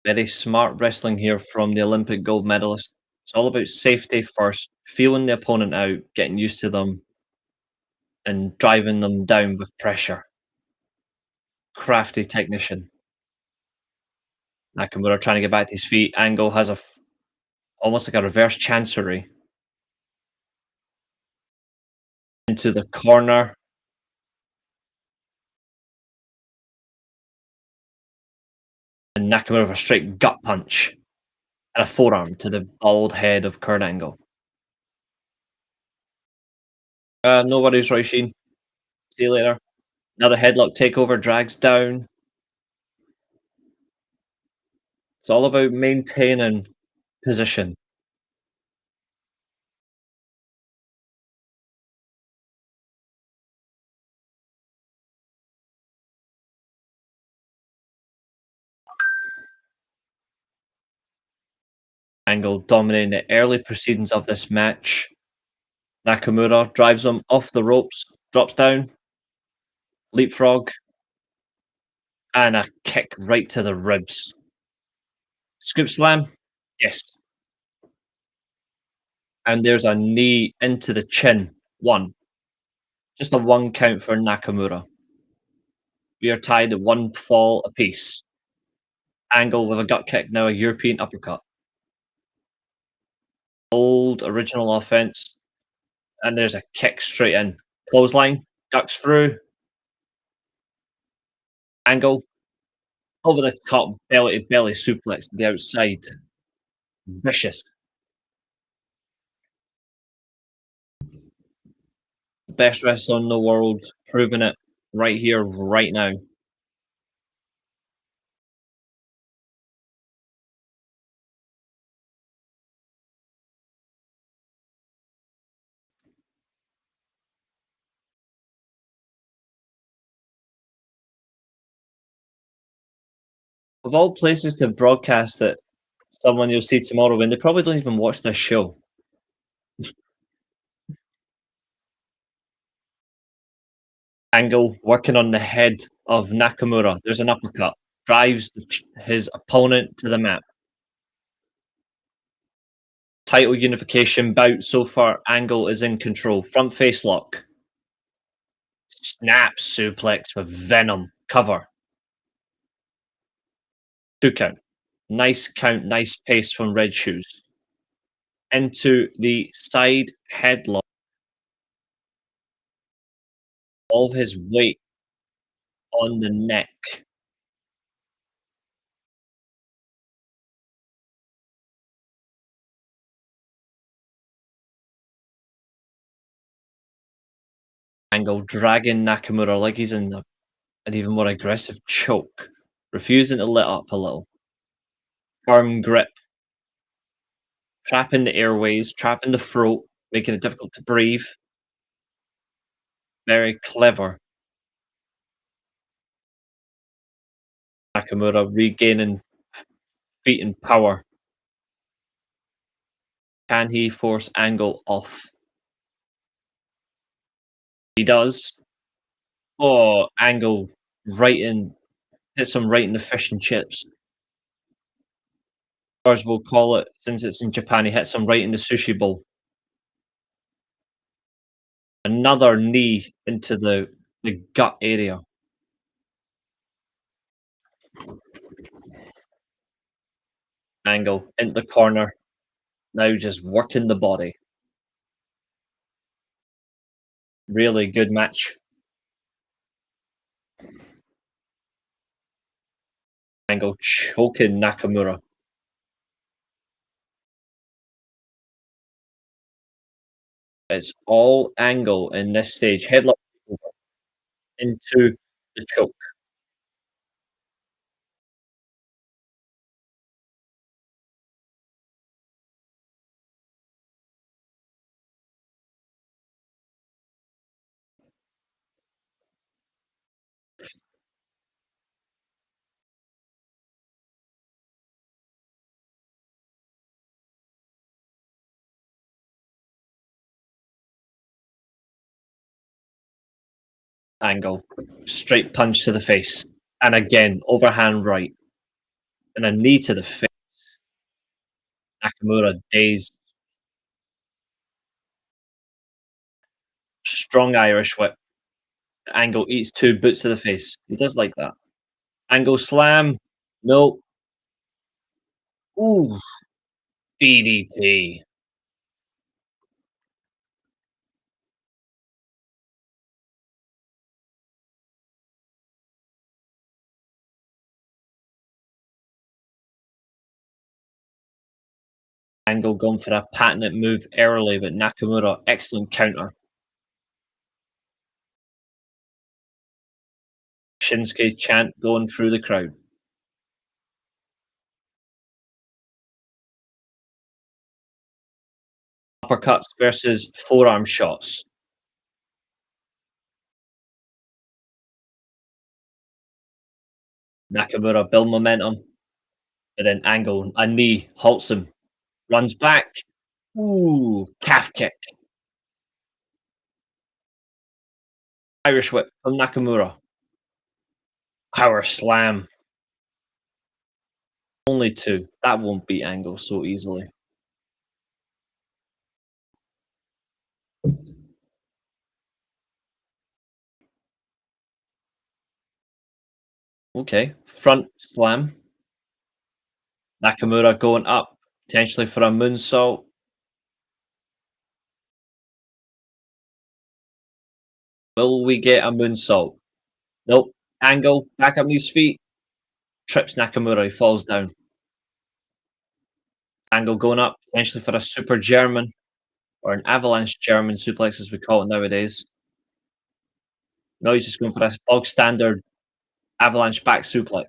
Very smart wrestling here from the Olympic gold medalist. It's all about safety first, feeling the opponent out, getting used to them, and driving them down with pressure. Crafty technician. Nakamura trying to get back to his feet. Angle has almost like a reverse chancery into the corner. And Nakamura with a straight gut punch and a forearm to the bald head of Kurt Angle. No worries, Roy Sheen. See you later. Another headlock takeover, drags down. It's all about maintaining position. Angle dominating the early proceedings of this match. Nakamura drives him off the ropes, drops down, leapfrog, and a kick right to the ribs. Scoop slam, yes. And there's a knee into the chin. 1. Just a 1 count for Nakamura. We are tied at 1 fall apiece. Angle with a gut kick, now a European uppercut. Old original offense. And there's a kick straight in. Clothesline, ducks through. Angle. Over the top, belly to belly suplex to the outside. Vicious. The best wrestler in the world, proving it right here, right now. Of all places to broadcast it, someone you'll see tomorrow when they probably don't even watch this show. Angle working on the head of Nakamura. There's an uppercut. Drives his opponent to the mat. Title unification bout so far. Angle is in control. Front face lock. Snap suplex with venom. Cover. 2 count. Nice count, nice pace from Red Shoes. Into the side headlock. All of his weight on the neck. Angle dragging Nakamura like he's in an even more aggressive choke. Refusing to let up a little. Firm grip. Trapping the airways, trapping the throat, making it difficult to breathe. Very clever. Nakamura regaining feet and power. Can he force Angle off? He does. Oh, Angle hits him right in the fish and chips. Or as we'll call it, since it's in Japan, he hits him right in the sushi bowl. Another knee into the gut area. Angle into the corner. Now just working the body. Really good match. Angle choking Nakamura. It's all angle in this stage. Headlock over into the choke. Angle. Straight punch to the face. And again, overhand right. And a knee to the face. Nakamura dazed. Strong Irish whip. Angle eats two boots to the face. He does like that. Angle slam. No. Ooh. DDT. Angle going for a patented move early, but Nakamura, excellent counter. Shinsuke chant going through the crowd. Uppercuts versus forearm shots. Nakamura build momentum, but then Angle, a knee, halts him. Runs back. Ooh, calf kick. Irish whip from Nakamura. Power slam. Only two. That won't beat Angle so easily. Okay. Front slam. Nakamura going up, potentially for a moonsault. Will we get a moonsault? Nope. Angle, back up on his feet. Trips Nakamura, he falls down. Angle going up, potentially for a super German. Or an avalanche German suplex, as we call it nowadays. No, he's just going for a bog standard avalanche back suplex.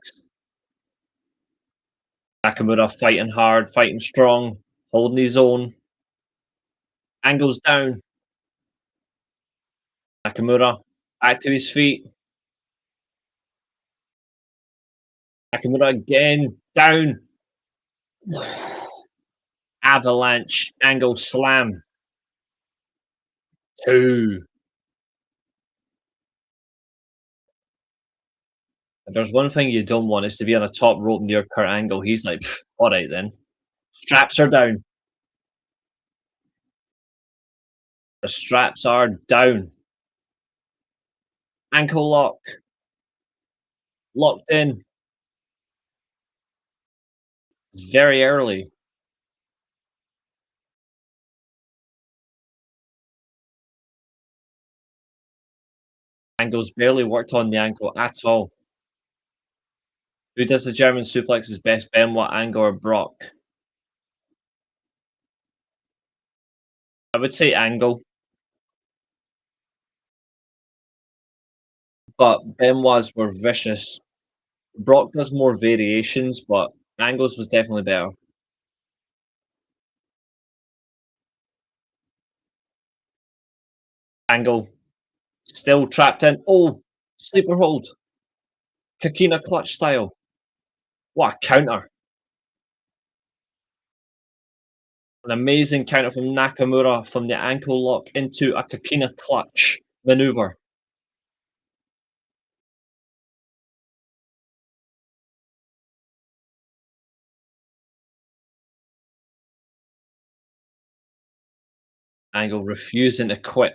Nakamura fighting hard, fighting strong, holding his own. Angle's down. Nakamura back to his feet. Nakamura again, down. Avalanche, Angle slam. Two. If there's one thing you don't want is to be on a top rope near Kurt Angle. He's like, all right then. Straps are down. The straps are down. Ankle lock. Locked in. Very early. Angle's barely worked on the ankle at all. Who does the German suplexes best, Benoit, Angle, or Brock? I would say Angle. But Benoit's were vicious. Brock does more variations, but Angle's was definitely better. Angle. Still trapped in. Oh, sleeper hold. Kakina clutch style. What a counter. An amazing counter from Nakamura from the ankle lock into a Kakina clutch maneuver. Angle refusing to quit.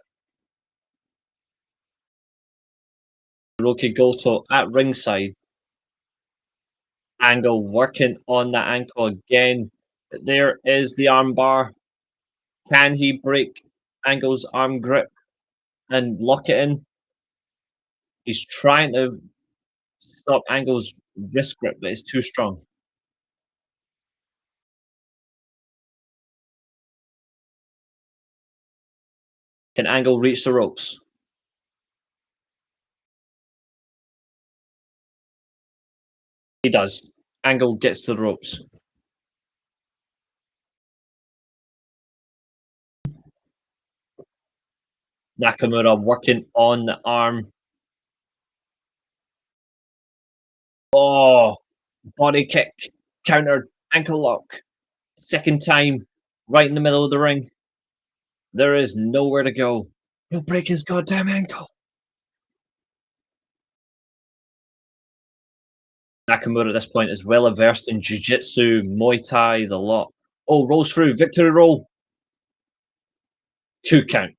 Hiroki Goto at ringside. Angle working on that ankle again. There is the armbar. Can he break Angle's arm grip and lock it in? He's trying to stop Angle's wrist grip, but it's too strong. Can Angle reach the ropes? He does. Angle gets to the ropes. Nakamura working on the arm. Oh, body kick, counter, ankle lock. Second time, right in the middle of the ring. There is nowhere to go. He'll break his goddamn ankle. Nakamura at this point is well versed in jiu-jitsu, Muay Thai, the lot. Oh, rolls through, victory roll. 2 count.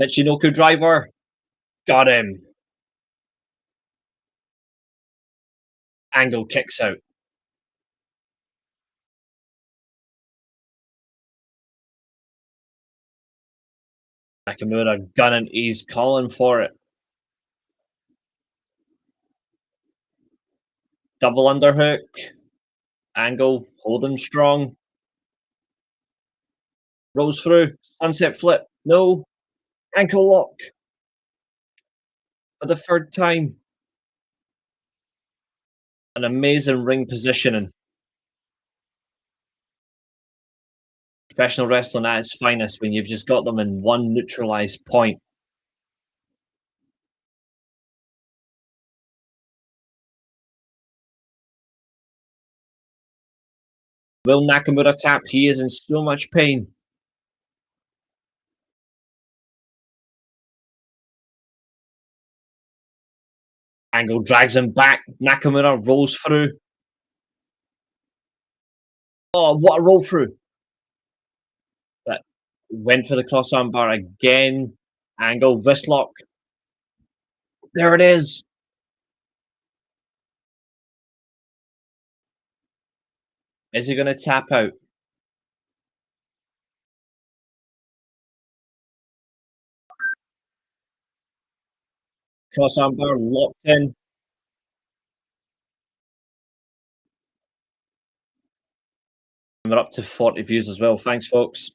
Michinoku driver. Got him. Angle kicks out. Nakamura gunning, he's calling for it. Double underhook. Angle, hold him strong. Rolls through. Sunset flip. No. Ankle lock. For the third time. An amazing ring positioning. Professional wrestling at its finest when you've just got them in one neutralized point. Will Nakamura tap? He is in so much pain. Angle drags him back. Nakamura rolls through. Oh, what a roll through. But went for the crossarm bar again. Angle, wrist lock. There it is. Is he going to tap out? Crossarm bar locked in. We're up to 40 views as well. Thanks, folks.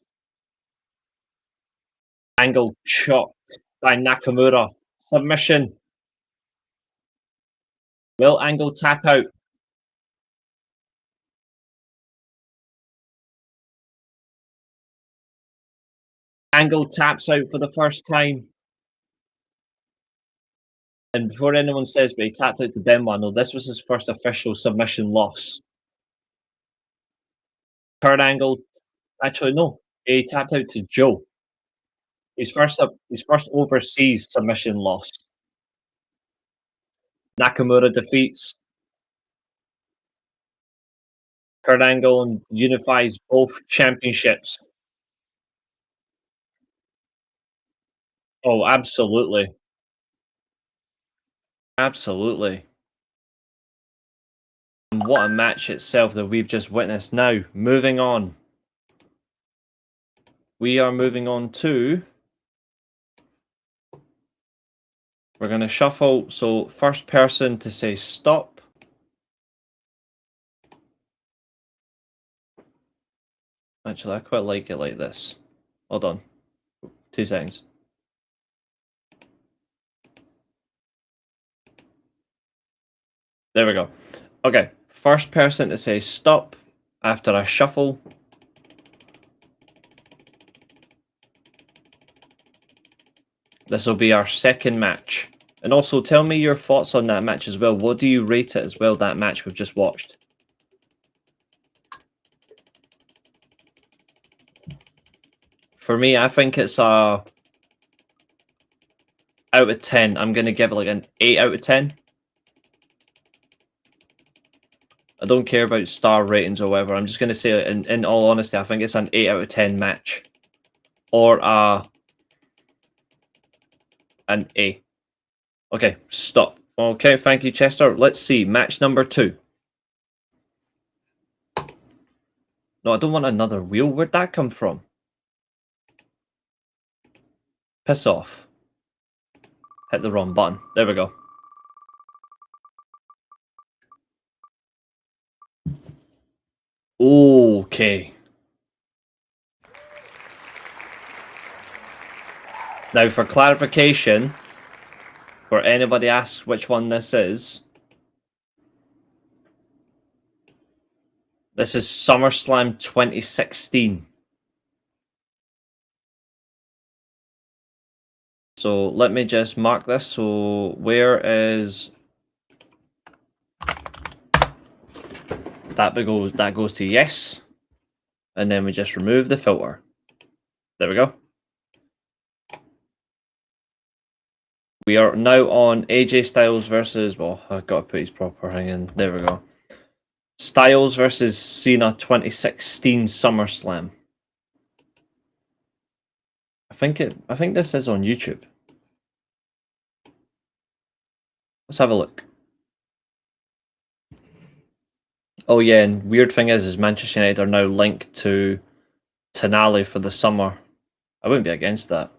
Angle chopped by Nakamura. Submission. Will Angle tap out? Angle taps out for the first time. And before anyone says, but he tapped out to Benoit, no, this was his first official submission loss. Kurt Angle, actually, no, he tapped out to Joe. His first overseas submission loss. Nakamura defeats Kurt Angle and unifies both championships. Oh, absolutely. Absolutely. And what a match itself that we've just witnessed. Now, moving on. We are moving on to... We're going to shuffle. So, first person to say stop. Actually, I quite like it like this. Hold on. 2 seconds. There we go. Okay. First person to say stop after I shuffle. This will be our second match. And also, tell me your thoughts on that match as well. What do you rate it as well, that match we've just watched? For me, I think it's a... out of 10. I'm going to give it like an 8 out of 10. I don't care about star ratings or whatever. I'm just going to say, in all honesty, I think it's an 8 out of 10 match. Or an A. Okay, stop. Okay, thank you, Chester. Let's see. Match number 2. No, I don't want another wheel. Where'd that come from? Piss off. Hit the wrong button. There we go. Okay. Now, for clarification, for anybody asks which one this is SummerSlam 2016. So let me just mark this. So where is that? That goes to yes, and then we just remove the filter. There we go. We are now on AJ Styles versus. Well, I've got to put his proper thing in. There we go. Styles versus Cena 2016 SummerSlam. I think this is on YouTube. Let's have a look. Oh yeah, and weird thing is Manchester United are now linked to Tonali for the summer. I wouldn't be against that.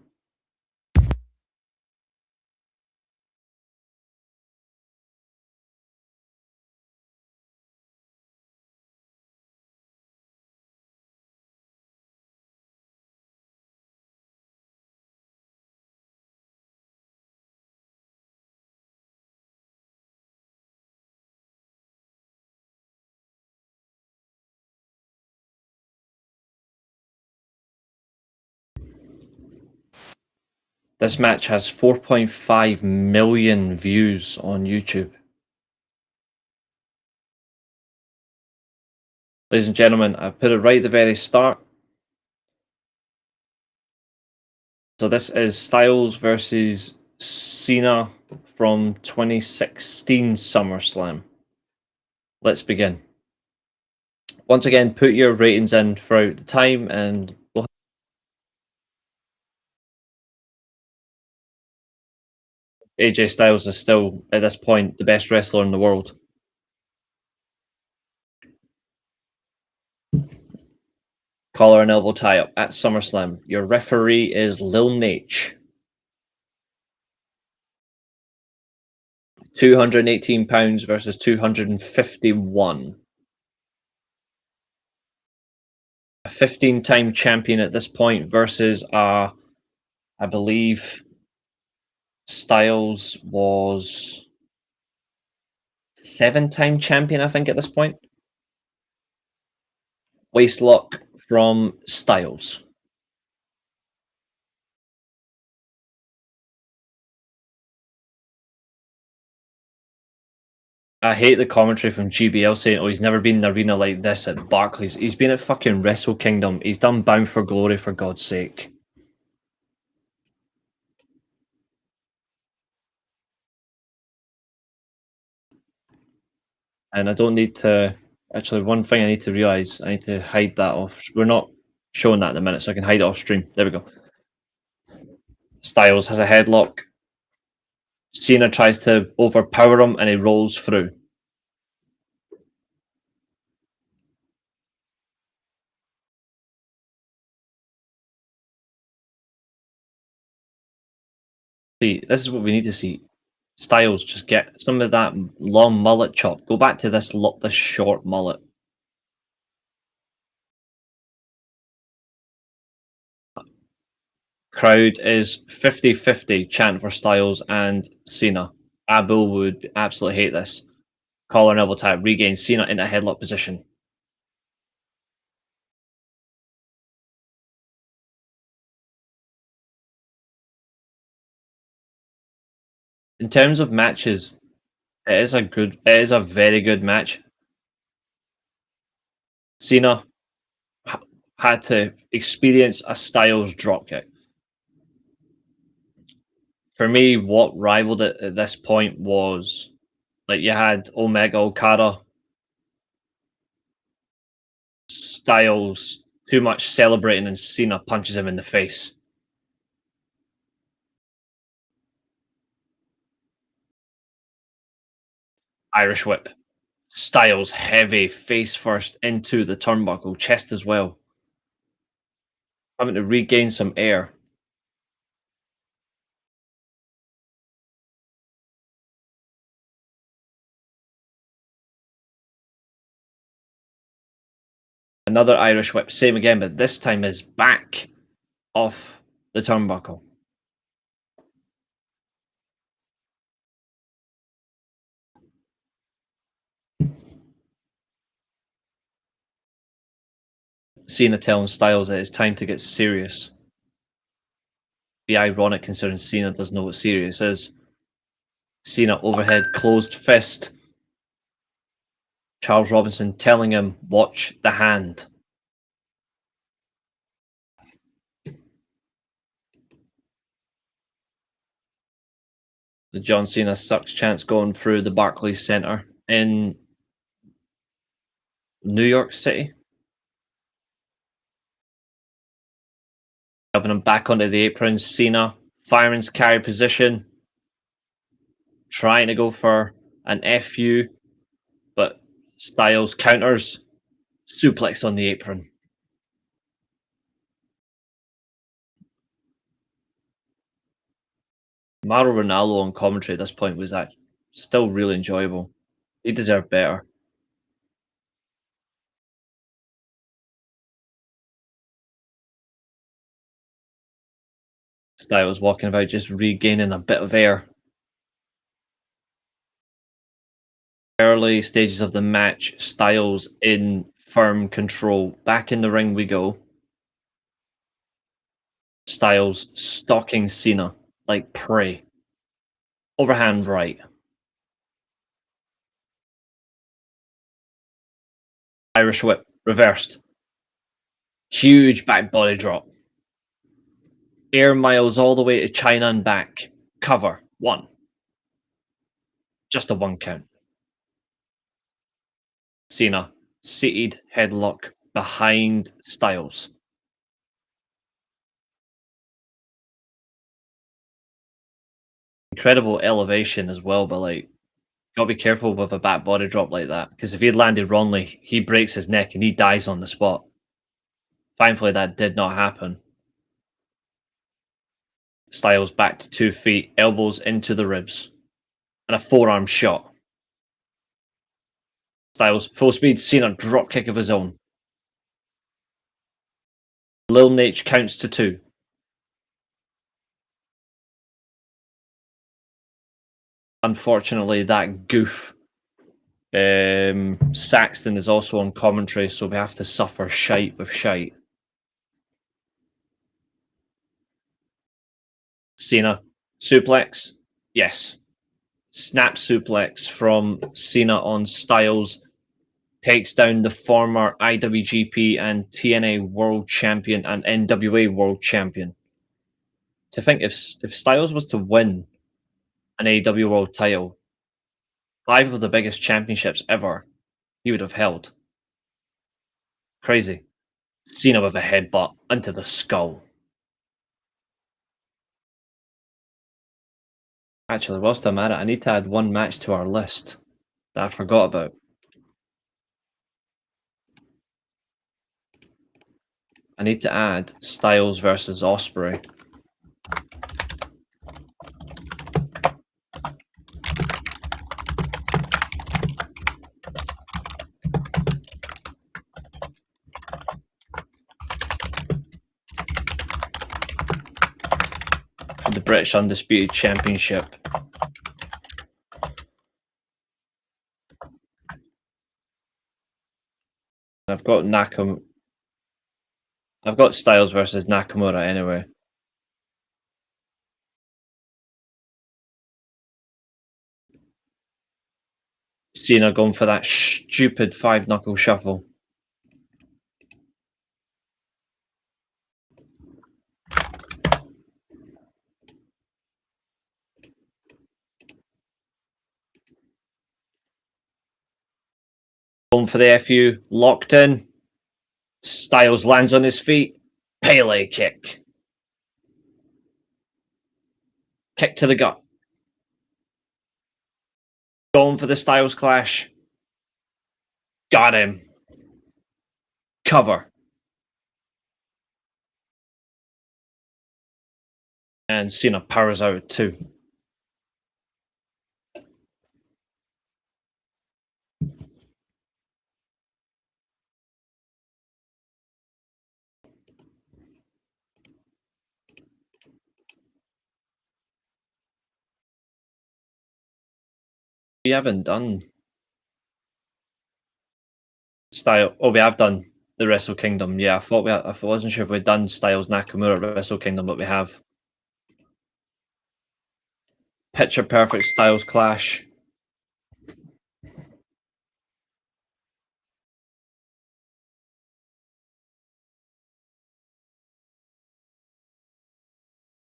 This match has 4.5 million views on YouTube. Ladies and gentlemen, I've put it right at the very start. So this is Styles versus Cena from 2016 SummerSlam. Let's begin. Once again, put your ratings in throughout the time, and we'll... AJ Styles is still, at this point, the best wrestler in the world. Collar and elbow tie-up at SummerSlam. Your referee is Lil Nate. £218 versus 251. A 15-time champion at this point versus I believe Styles was 7-time champion, I think, at this point. Waist lock from Styles. I hate the commentary from GBL saying, oh, he's never been in an arena like this at Barclays. He's been at fucking Wrestle Kingdom. He's done Bound for Glory, for God's sake. And I don't need to... Actually, one thing I need to realise, I need to hide that off. We're not showing that in a minute, so I can hide it off stream. There we go. Styles has a headlock. Cena tries to overpower him, and he rolls through. See, this is what we need to see. Styles just get some of that long mullet chop. Go back to this short mullet. Crowd is 50-50 chant for Styles and Cena. Abu would absolutely hate this. Collar and elbow tap, regain Cena in a headlock position. In terms of matches, it is a very good match. Cena had to experience a Styles dropkick. For me, what rivaled it at this point was, like, you had Omega Okada, Styles too much celebrating, and Cena punches him in the face. Irish whip. Styles heavy, face first into the turnbuckle, chest as well. Having to regain some air. Another Irish whip, same again, but this time is back off the turnbuckle. Cena telling Styles that it's time to get serious. Be ironic considering Cena doesn't know what serious is. Cena overhead closed fist. Charles Robinson telling him, watch the hand. The John Cena sucks chance going through the Barclays Center in New York City. Having him back onto the apron. Cena firing his carry position. Trying to go for an FU, but Styles counters. Suplex on the apron. Mauro Ranallo on commentary at this point was still really enjoyable. He deserved better. Styles walking about just regaining a bit of air. Early stages of the match, Styles in firm control. Back in the ring we go. Styles stalking Cena like prey. Overhand right. Irish whip reversed. Huge back body drop. Air miles all the way to China and back. Cover. 1. Just a 1 count. Cena. Seated headlock behind Styles. Incredible elevation as well, but like, gotta be careful with a back body drop like that, because if he had landed wrongly, he breaks his neck and he dies on the spot. Thankfully, that did not happen. Styles back to 2 feet, elbows into the ribs, and a forearm shot. Styles full speed, Cena drop kick of his own. Lil Nate counts to 2. Unfortunately, that goof. Saxton is also on commentary, so we have to suffer shite with shite. Cena suplex, yes. Snap suplex from Cena on Styles. Takes down the former IWGP and TNA World Champion and NWA World Champion. To think if Styles was to win an AEW World title, 5 of the biggest championships ever, he would have held. Crazy. Cena with a headbutt into the skull. Actually, whilst I'm at it, I need to add one match to our list that I forgot about. I need to add Styles versus Ospreay. For the British Undisputed Championship. I've got I've got Styles versus Nakamura anyway. Cena going for that stupid 5-knuckle shuffle. Going for the FU, locked in. Styles lands on his feet. Pele kick. Kick to the gut. Going for the Styles clash. Got him. Cover. And Cena powers out too. We haven't done Style. Oh, we have done The Wrestle Kingdom. Yeah, I wasn't sure if we'd done Styles Nakamura at Wrestle Kingdom, but we have. Picture perfect Styles Clash.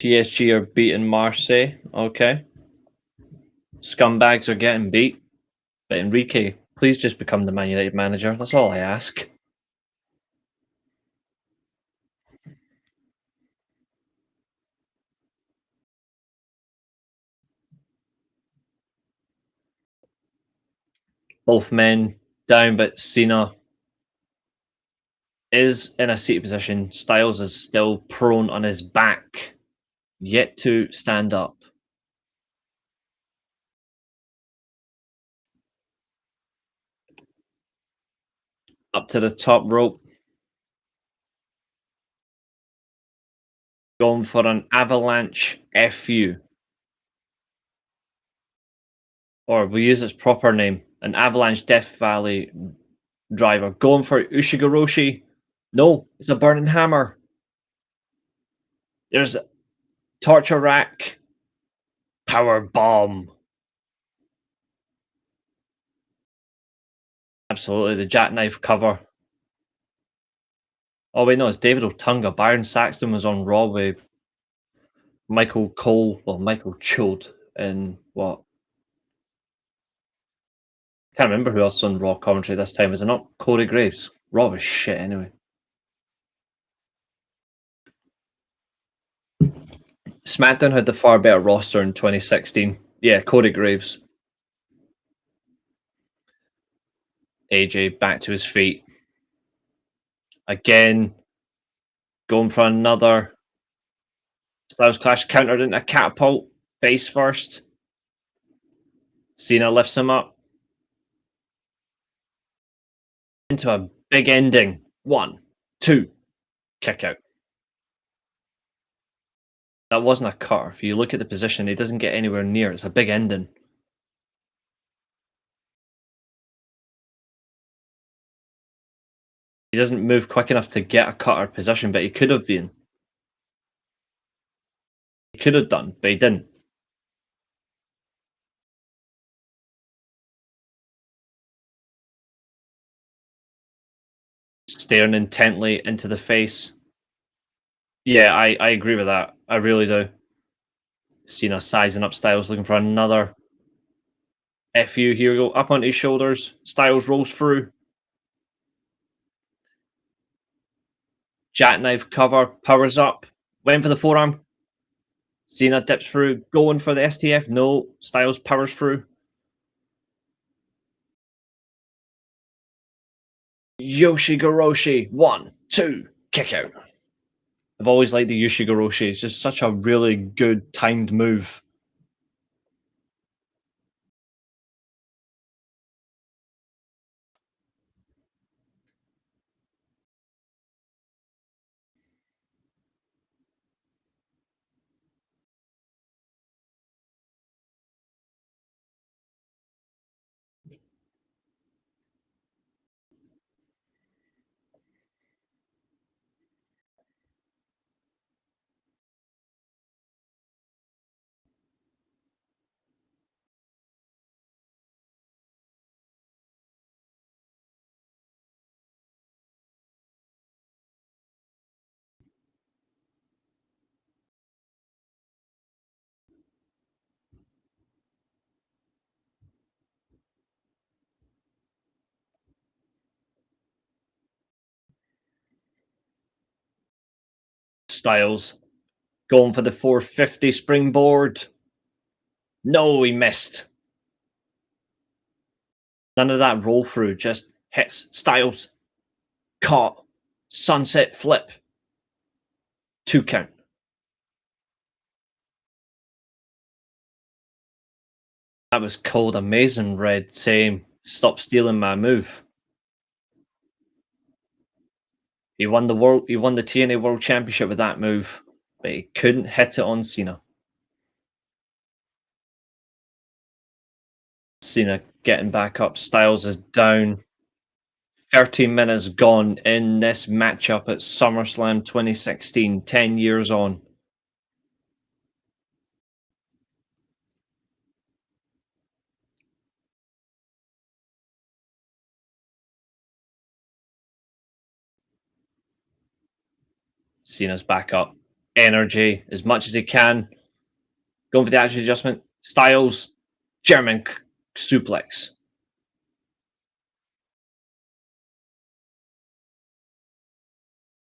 PSG are beating Marseille. Okay. Scumbags are getting beat. But Enrique, please just become the Man United manager. That's all I ask. Both men down, but Cena is in a seated position. Styles is still prone on his back, yet to stand up. Up to the top rope. Going for an avalanche FU. Or we use its proper name, an avalanche Death Valley driver. Going for Ushigoroshi. No, it's a burning hammer. There's torture rack. Power bomb. Absolutely, the jackknife cover. Oh wait, no, it's David Otunga. Byron Saxton was on Raw with Michael Cole. Well, Michael Chode in what? Can't remember who else on Raw commentary this time. Is it not Corey Graves? Raw was shit anyway. SmackDown had the far better roster in 2016. Yeah, Corey Graves. AJ back to his feet. Again, going for another Styles Clash countered into a catapult. Face first. Cena lifts him up. Into a big ending. 1, 2, kick out. That wasn't a cutter. If you look at the position, he doesn't get anywhere near. It's a big ending. He doesn't move quick enough to get a cutter position, but he could have been. He could have done, but he didn't. Staring intently into the face. Yeah, I agree with that. I really do. Cena sizing up Styles, looking for another FU. Here we go. Up on his shoulders. Styles rolls through. Jackknife cover. Powers up. Went for the forearm. Cena dips through. Going for the STF. No. Styles powers through. Yoshigoroshi. 1, 2. Kick out. I've always liked the Yoshigoroshi. It's just such a really good timed move. Styles going for the 450 springboard. No, he missed. None of that roll through, just hits. Styles caught. Sunset flip. 2 count. That was cold. Amazing Red saying, "Stop stealing my move." He won the world. He won the TNA World Championship with that move, but he couldn't hit it on Cena. Cena getting back up. Styles is down. 13 minutes gone in this matchup at SummerSlam 2016, 10 years on. Cena's back up. Energy as much as he can. Going for the action adjustment. Styles. German suplex.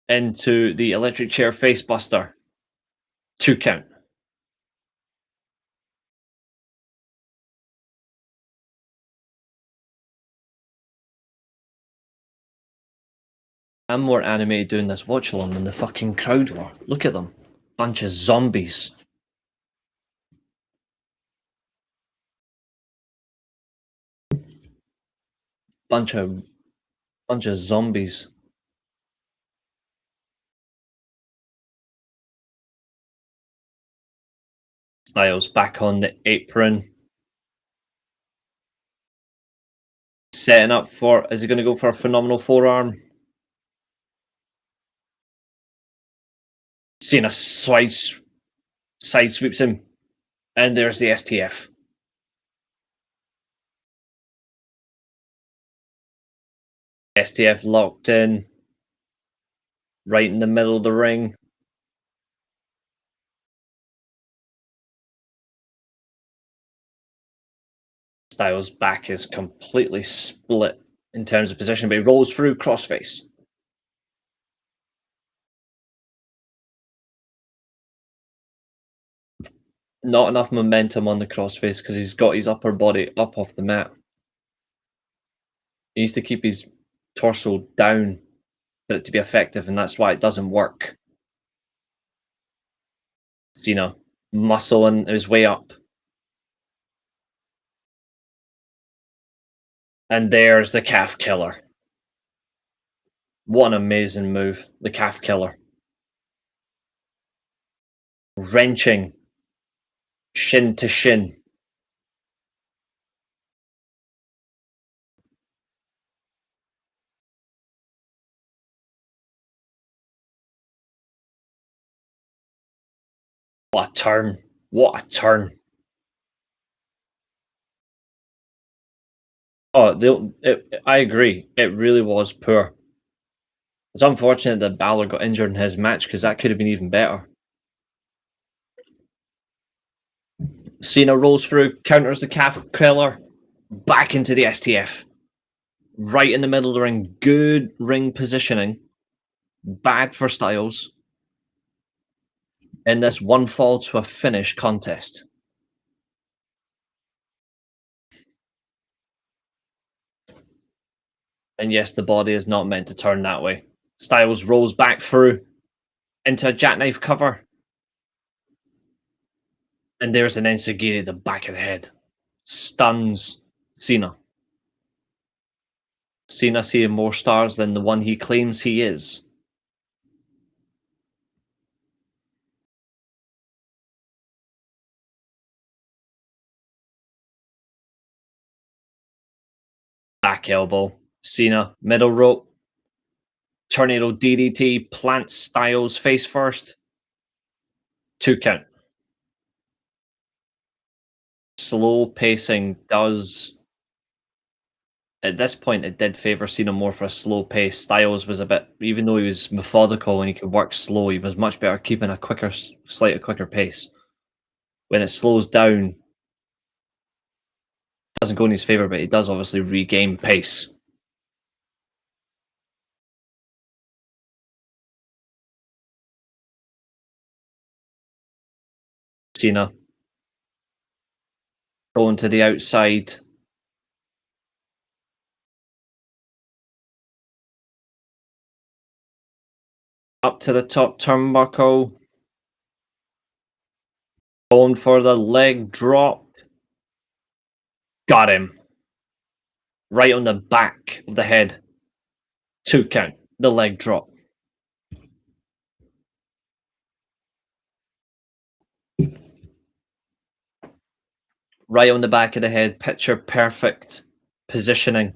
Into the electric chair face buster. 2 count. I'm more animated doing this watch along than the fucking crowd were. Look at them. Bunch of zombies. Bunch of zombies. Styles back on the apron. Setting up for, is he going to go for a phenomenal forearm? Cena side sweeps him. And there's the STF. STF locked in. Right in the middle of the ring. Styles' back is completely split in terms of position, but he rolls through crossface. Not enough momentum on the crossface because he's got his upper body up off the mat. He needs to keep his torso down for it to be effective, and that's why it doesn't work. Cena muscling his way up. And there's the calf killer. What an amazing move, the calf killer. Wrenching. Shin to shin. What a turn. What a turn. Oh, I agree. It really was poor. It's unfortunate that Balor got injured in his match because that could have been even better. Cena rolls through, counters the calf killer, back into the STF. Right in the middle of the ring. Good ring positioning. Bad for Styles. In this one fall to a finish contest. And yes, the body is not meant to turn that way. Styles rolls back through into a jackknife cover. And there's an Enziguri, the back of the head. Stuns Cena. Cena seeing more stars than the one he claims he is. Back elbow. Cena, middle rope. Tornado DDT, plants Styles face first. 2 count. Slow pacing does... At this point, it did favour Cena more for a slow pace. Styles was a bit... Even though he was methodical and he could work slow, he was much better keeping a quicker, slightly quicker pace. When it slows down, it doesn't go in his favour, but he does obviously regain pace. Cena going to the outside. Up to the top turnbuckle. Going for the leg drop. Got him. Right on the back of the head. 2 count. The leg drop. Right on the back of the head. Picture perfect positioning.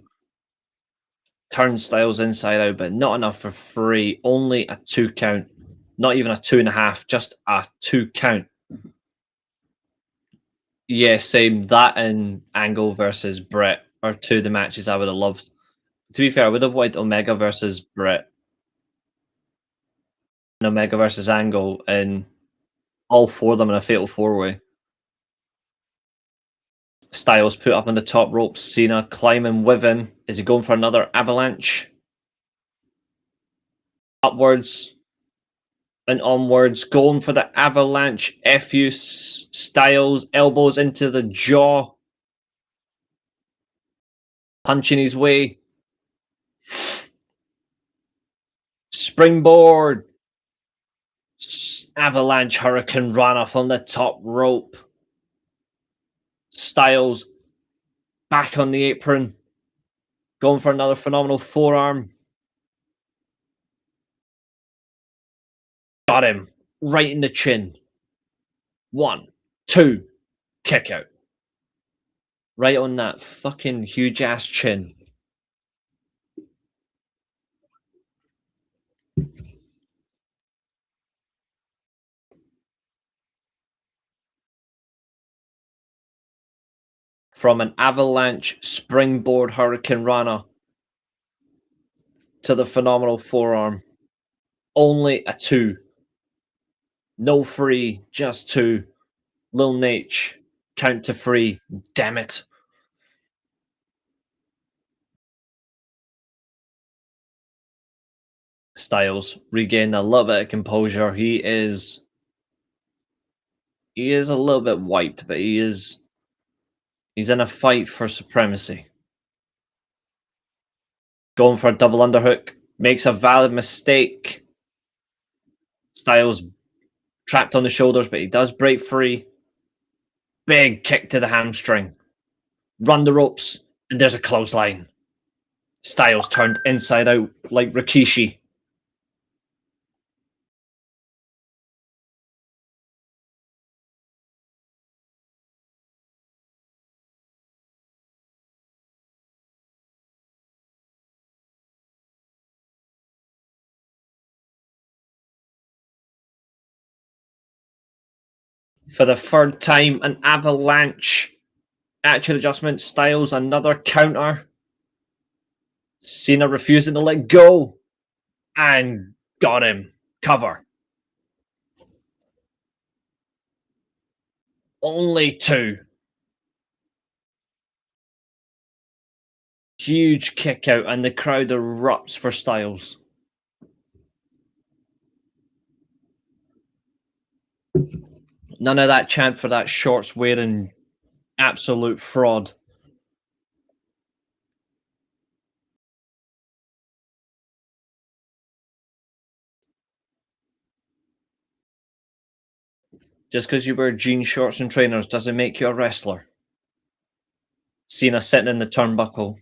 Turnstiles inside out, but not enough for free. Only a 2 count. Not even a 2.5, just a 2 count. Yeah, same. That and Angle versus Brett are two of the matches I would have loved. To be fair, I would have wanted Omega versus Brett and Omega versus Angle, and all four of them in a fatal four-way. Styles put up on the top rope. Cena climbing with him. Is he going for another avalanche? Upwards and onwards. Going for the avalanche. FU Styles. Elbows into the jaw. Punching his way. Springboard. Avalanche Hurricane Rana from the top rope. Styles back on the apron. Going for another phenomenal forearm. Got him. Right in the chin. 1, 2. Kick out. Right on that fucking huge ass chin. From an avalanche springboard Hurricane Rana to the phenomenal forearm. Only a 2. No free, just 2. Lil Nate, count to 3. Damn it. Styles regained a little bit of composure. He is a little bit wiped, but he's in a fight for supremacy. Going for a double underhook. Makes a valid mistake. Styles trapped on the shoulders, but he does break free. Big kick to the hamstring. Run the ropes, and there's a clothesline. Styles turned inside out like Rikishi. For the third time, an avalanche. Attitude adjustment. Styles, another counter. Cena refusing to let go. And got him. Cover. Only 2. Huge kick out, and the crowd erupts for Styles. None of that chant for that shorts wearing absolute fraud. Just because you wear jean shorts and trainers doesn't make you a wrestler. Cena sitting in the turnbuckle.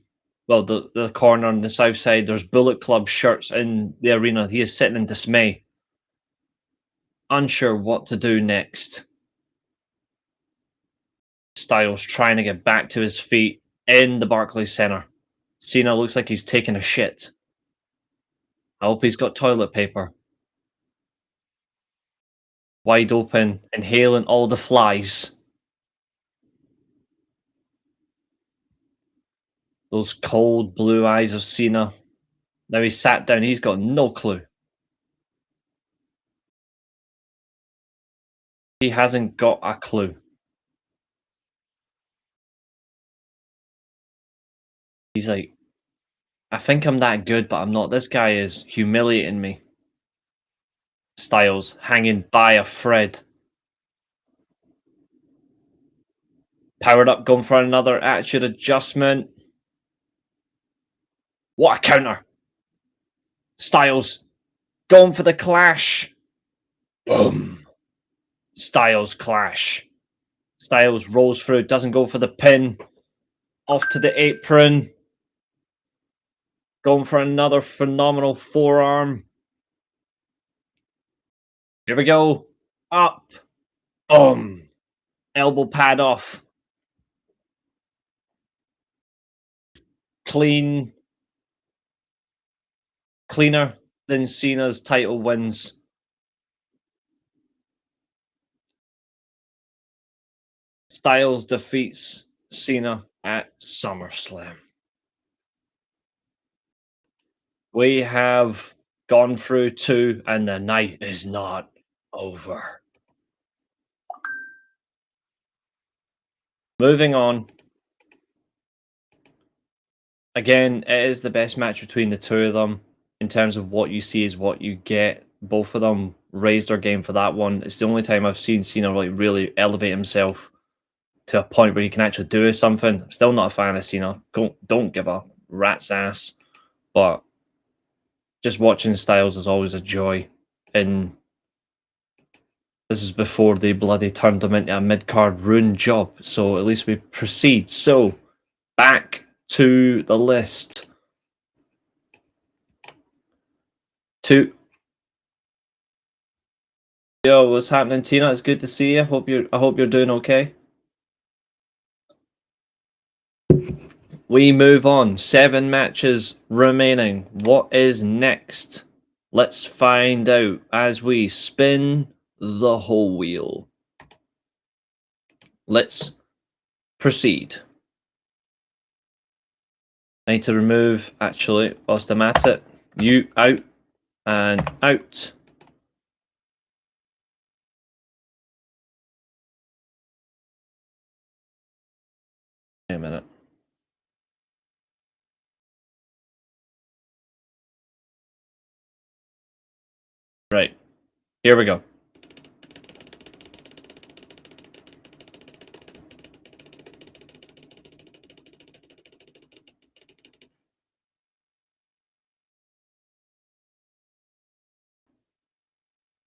Well, the corner on the south side. There's Bullet Club shirts in the arena. He is sitting in dismay. Unsure what to do next. Styles trying to get back to his feet in the Barclays Center. Cena looks like he's taking a shit. I hope he's got toilet paper. Wide open, inhaling all the flies. Those cold blue eyes of Cena. Now he's sat down, he's got no clue. He hasn't got a clue. He's like, I think I'm that good, but I'm not. This guy is humiliating me. Styles hanging by a thread. Powered up, going for another attitude adjustment. What a counter. Styles going for the clash. Boom. Styles clash. Styles rolls through, doesn't go for the pin. Off to the apron. Going for another phenomenal forearm. Here we go. Up. Boom. Elbow pad off. Clean. cleaner than Cena's title wins. Styles defeats Cena at SummerSlam. We have gone through 2, and the night is not over. Moving on. Again, it is the best match between the two of them. In terms of what you see is what you get. Both of them raised their game for that one. It's the only time I've seen Cena really elevate himself to a point where he can actually do something. I'm still not a fan of Cena. Don't give a rat's ass. But just watching Styles is always a joy. And this is before they bloody turned him into a mid-card ruin job. So at least we proceed. So, back to the list. Yo, what's happening, Tina? It's good to see you. I hope you're doing okay. We move on. 7 matches remaining. What is next? Let's find out as we spin the whole wheel. Let's proceed. I need to remove, actually, whilst I'm at it, you out and out. Wait a minute. Right. Here we go.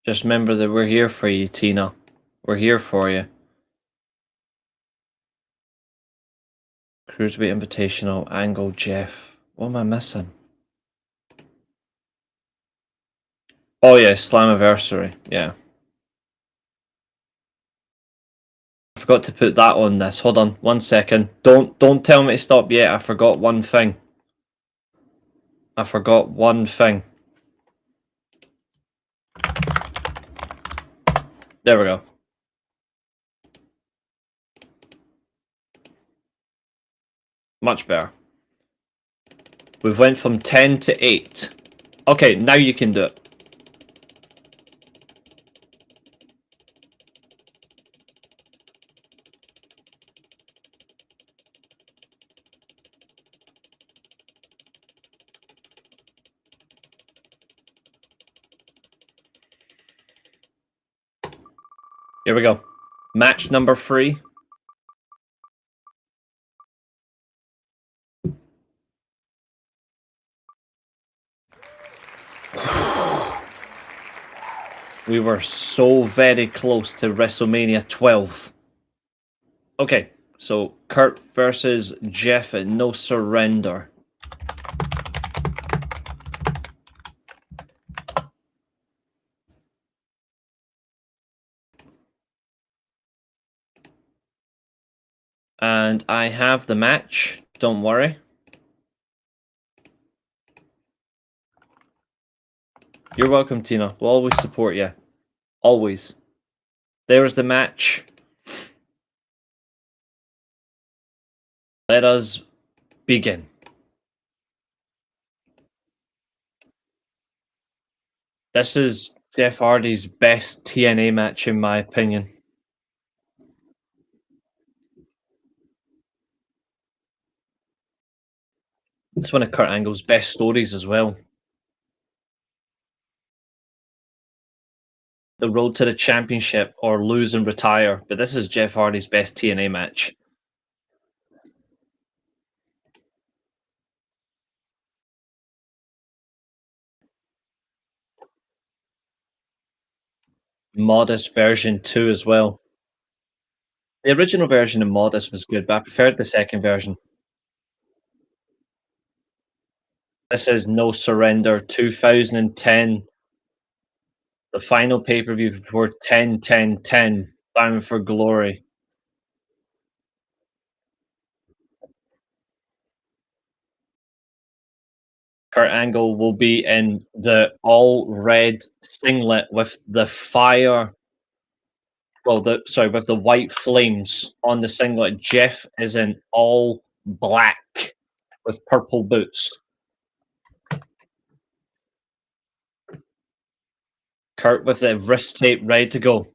Just remember that we're here for you, Tina. We're here for you. Cruiserweight Invitational, Angle, Jeff. What am I missing? Oh yeah, Slammiversary. Yeah. I forgot to put that on this. Hold on, 1 second. Don't tell me to stop yet. I forgot one thing. There we go. Much better. We've went from 10 to 8. Okay, now you can do it. Here we go. Match number 3. We were so very close to WrestleMania 12. Okay, so Kurt versus Jeff at No Surrender. And I have the match, don't worry. You're welcome, Tina. We'll always support you. Always. There's the match. Let us begin. This is Jeff Hardy's best TNA match, in my opinion. It's one of Kurt Angle's best stories as well. The road to the championship or lose and retire, but this is Jeff Hardy's best TNA match. Modest version 2 as well. The original version of Modest was good, but I preferred the second version. This is No Surrender 2010. The final pay-per-view before 10-10-10, Bound for Glory. Kurt Angle will be in the all red singlet with the fire. Well, with the white flames on the singlet. Jeff is in all black with purple boots. Kurt with the wrist tape ready to go.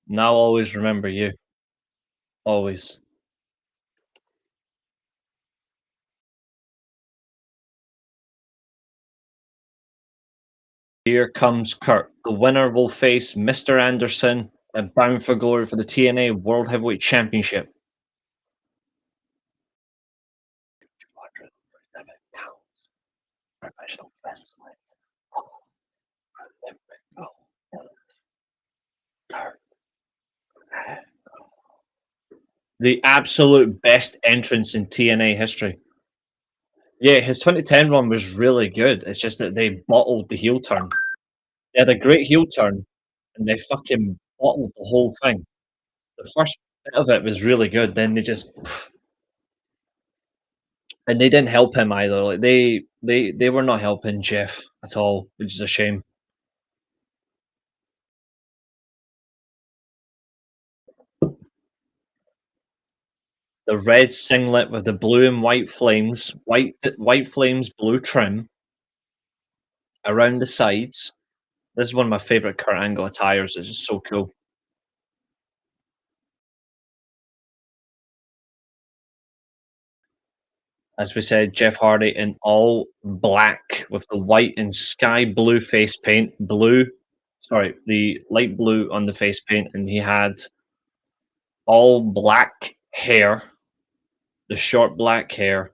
Now always remember you. Always. Here comes Kurt. The winner will face Mr. Anderson and Bound for Glory for the TNA World Heavyweight Championship. 207 pounds. Professional wrestling. The absolute best entrance in TNA history. Yeah, his 2010 run was really good. It's just that they bottled the heel turn. They had a great heel turn, and they fucking bottled the whole thing. The first bit of it was really good. Then they just, and they didn't help him either. Like they were not helping Jeff at all, which is a shame. The red singlet with the blue and white flames, white flames, blue trim around the sides. This is one of my favorite Kurt Angle attires. It's just so cool. As we said, Jeff Hardy in all black with the white and sky blue face paint. The light blue on the face paint, and he had all black hair, the short black hair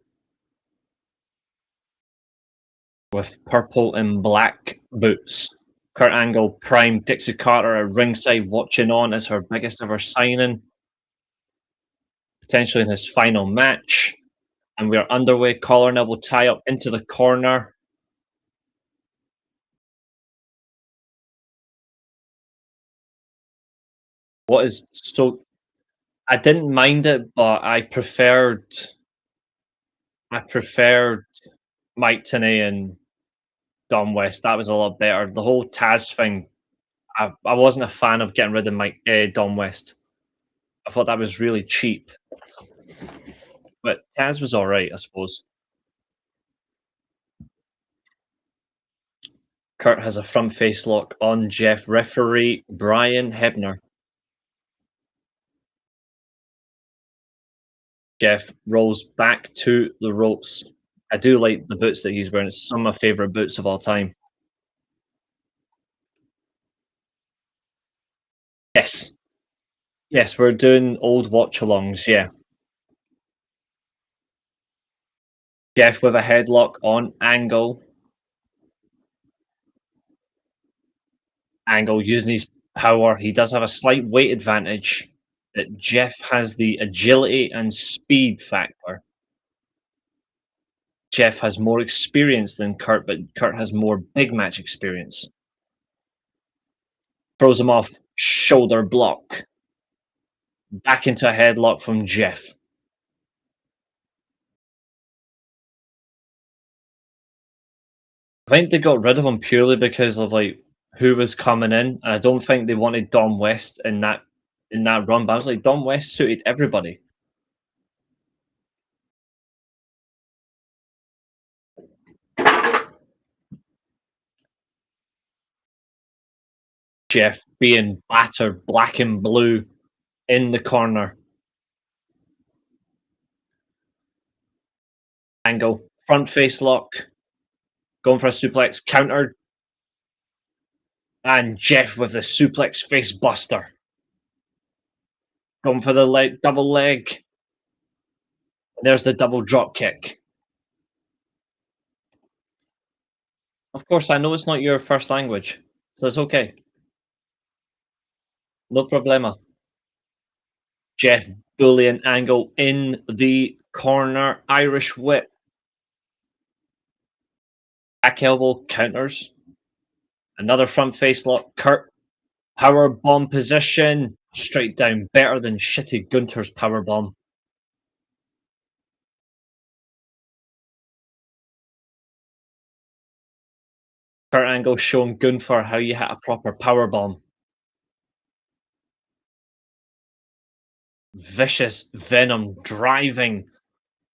with purple and black boots. Kurt Angle primed Dixie Carter at ringside watching on as her biggest ever signing, potentially in his final match. And we are underway. Collar and elbow tie up into the corner. What is so? I didn't mind it, but I preferred Mike Tenay and Dom West. That was a lot better. The whole Taz thing, I wasn't a fan of getting rid of Dom West. I thought that was really cheap. But Taz was alright, I suppose. Kurt has a front face lock on Jeff. Referee Brian Hebner. Jeff rolls back to the ropes. I do like the boots that he's wearing. It's some of my favourite boots of all time. Yes. Yes, we're doing old watch-alongs, yeah. Jeff with a headlock on Angle. Angle using his power. He does have a slight weight advantage, but Jeff has the agility and speed factor. Jeff has more experience than Kurt, but Kurt has more big match experience. Throws him off, shoulder block. Back into a headlock from Jeff. I think they got rid of him purely because of like who was coming in. I don't think they wanted Dom West in that run. But I was like, Dom West suited everybody. Jeff being battered black and blue in the corner. Angle, front face lock, going for a suplex, countered. And Jeff with the suplex face buster. Going for the double leg. There's the double drop kick. Of course, I know it's not your first language, so it's okay. No problema. Jeff bullying Angle in the corner. Irish whip. Back elbow counters. Another front face lock. Kurt. Power bomb position. Straight down. Better than shitty Gunter's power bomb. Kurt Angle showing Gunther how you hit a proper power bomb. Vicious Venom driving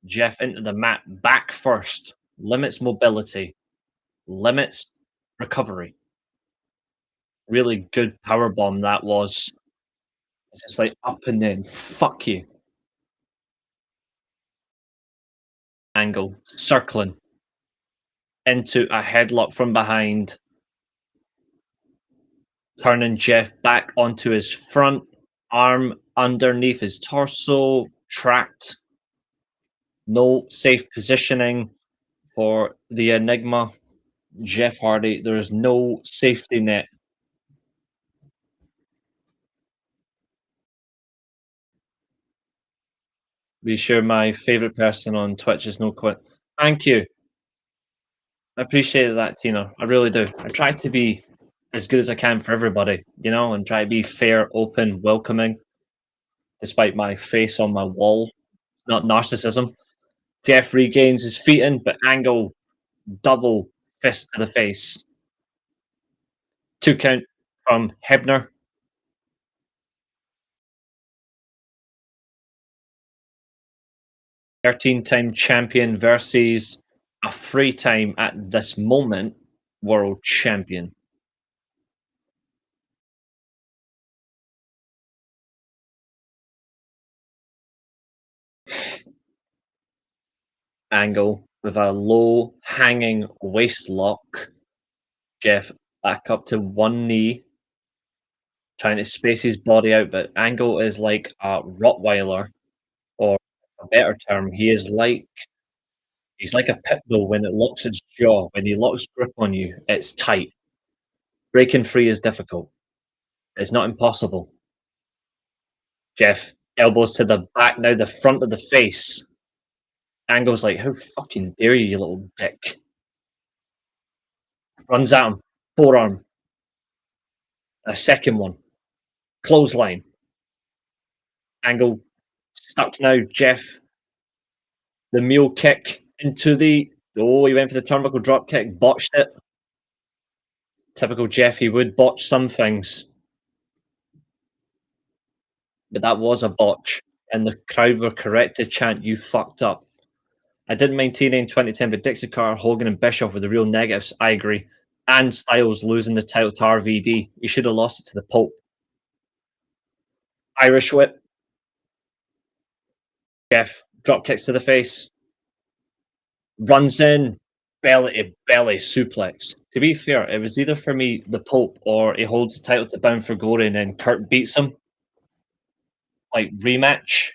Jeff into the mat back first. Limits mobility. Limits recovery. Really good power bomb that was. It's just like up and then fuck you. Angle circling into a headlock from behind, turning Jeff back onto his front, arm underneath his torso, trapped. No safe positioning for the Enigma. Jeff Hardy, there is no safety net. Be sure my favorite person on Twitch is No Quit. Thank you. I appreciate that, Tina. I really do. I try to be as good as I can for everybody, you know, and try to be fair, open, welcoming, despite my face on my wall. Not narcissism. Jeff regains his feet in, but Angle double fist to the face. 2 count from Hebner. 13-time champion versus a 3-time at this moment world champion. Angle with a low hanging waist lock. Jeff back up to one knee, trying to space his body out, but Angle is like a Rottweiler, or a better term, he's like a pit bull when it locks its jaw. When he locks grip on you, it's tight. Breaking free is difficult. It's not impossible. Jeff, elbows to the back, now the front of the face. Angle's like, how fucking dare you, you little dick. Runs at him. Forearm. A second one. Clothesline. Angle stuck now. Jeff. The mule kick into the... Oh, he went for the turnbuckle drop kick. Botched it. Typical Jeff, he would botch some things. But that was a botch. And the crowd were correct to chant, you fucked up. I didn't mind TNA in 2010, but Dixie Carter, Hogan, and Bischoff were the real negatives. I agree. And Styles losing the title to RVD. He should have lost it to the Pope. Irish whip. Jeff drop kicks to the face. Runs in. Belly to belly suplex. To be fair, it was either for me the Pope or he holds the title to Bound for Glory and then Kurt beats him. Like rematch.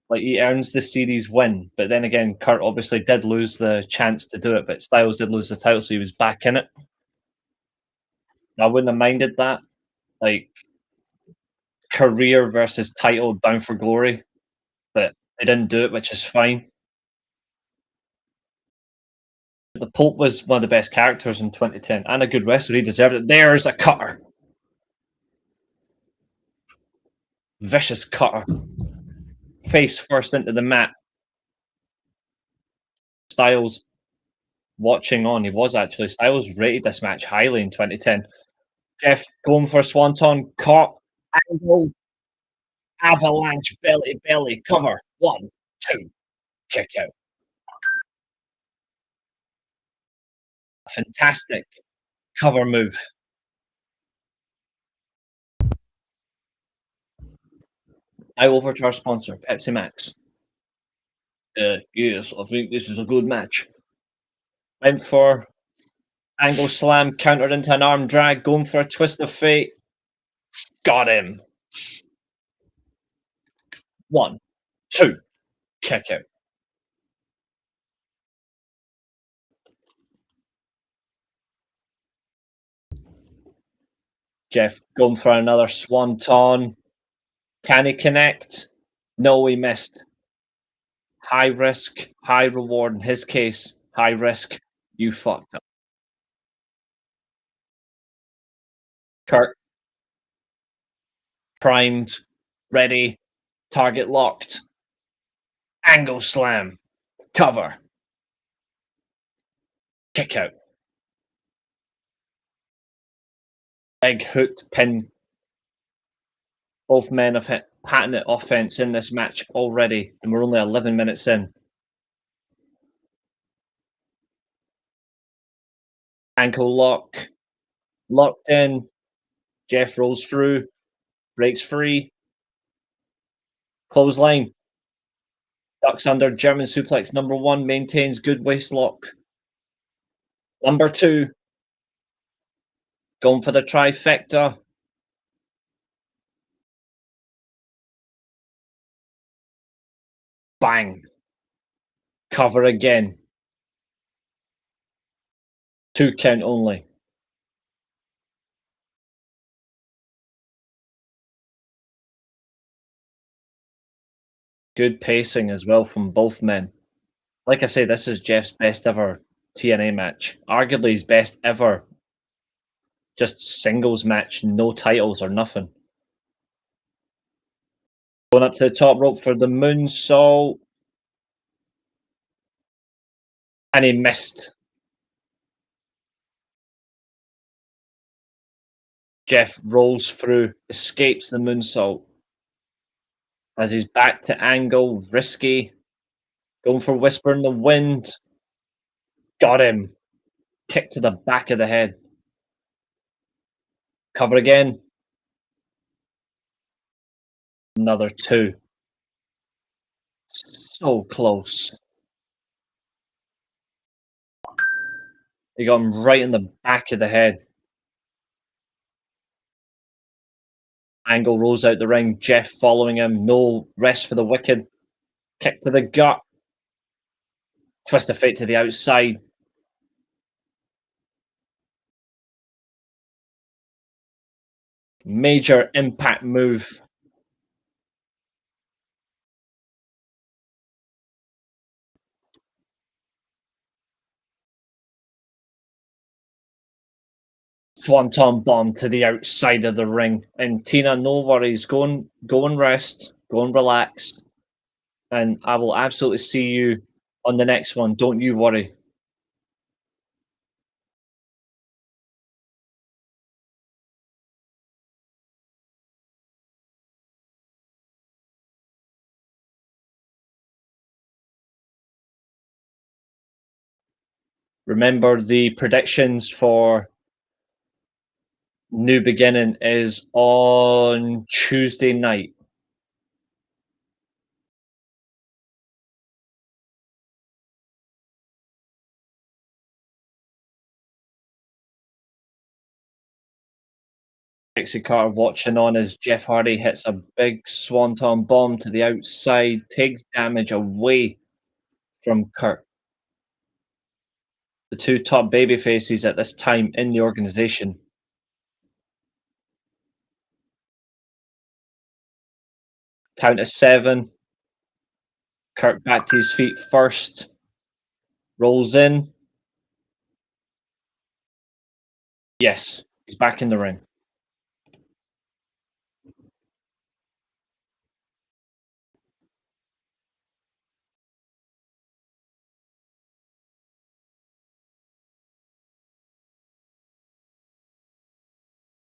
Like he earns the series win, but then again, Kurt obviously did lose the chance to do it, but Styles did lose the title, so he was back in it. I wouldn't have minded that. Like career versus title Bound for Glory, but they didn't do it, which is fine. The Pope was one of the best characters in 2010 and a good wrestler. He deserved it. There's a cutter. Vicious cutter. Face first into the mat. Styles watching on. He was actually. Styles rated this match highly in 2010. Jeff going for Swanton. Caught. Angle. Avalanche belly belly cover. 1, 2. Kick out. A fantastic cover move. I over to our sponsor, Pepsi Max. Yes, I think this is a good match. Went for angle slam, countered into an arm drag, going for a twist of fate. Got him. 1, 2. Kick out. Jeff going for another swanton. Can he connect? No, he missed. High risk, high reward. In his case, high risk. You fucked up. Kurt. Primed. Ready. Target locked. Angle slam. Cover. Kick out. Big hooked pin. Both men have hit patented offense in this match already, and we're only 11 minutes in. Ankle lock. Locked in. Jeff rolls through. Breaks free. Clothesline. Ducks under. German suplex. Number 1 maintains good waist lock. Number 2. Going for the trifecta. Bang. Cover again. 2 count only. Good pacing as well from both men. Like I say, this is Jeff's best ever TNA match. Arguably his best ever just singles match, no titles or nothing. Going up to the top rope for the moonsault. And he missed. Jeff rolls through, escapes the moonsault. As he's back to angle, risky. Going for Whisper in the Wind. Got him. Kick to the back of the head. Cover again. Another 2. So close. He got him right in the back of the head. Angle rolls out the ring. Jeff following him. No rest for the wicked. Kick to the gut. Twist of fate to the outside. Major impact move. Swanton bomb to the outside of the ring. And Tina, no worries. Go and rest. Go and relax. And I will absolutely see you on the next one. Don't you worry. Remember, the predictions for New Beginning is on Tuesday night. Dixie Carter watching on as Jeff Hardy hits a big swanton bomb to the outside, takes damage away from Kurt. The 2 top baby faces at this time in the organization. Count of 7. Kurt back to his feet first. Rolls in. Yes, he's back in the ring.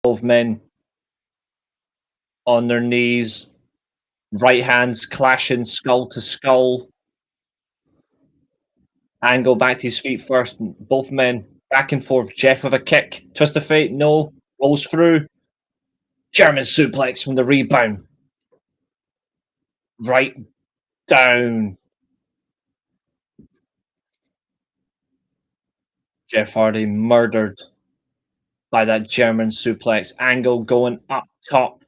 Both men on their knees. Right hands clashing skull to skull. Angle back to his feet first. Both men back and forth. Jeff with a kick. Twist of fate. No. Rolls through. German suplex from the rebound. Right down. Jeff Hardy murdered by that German suplex. Angle going up top.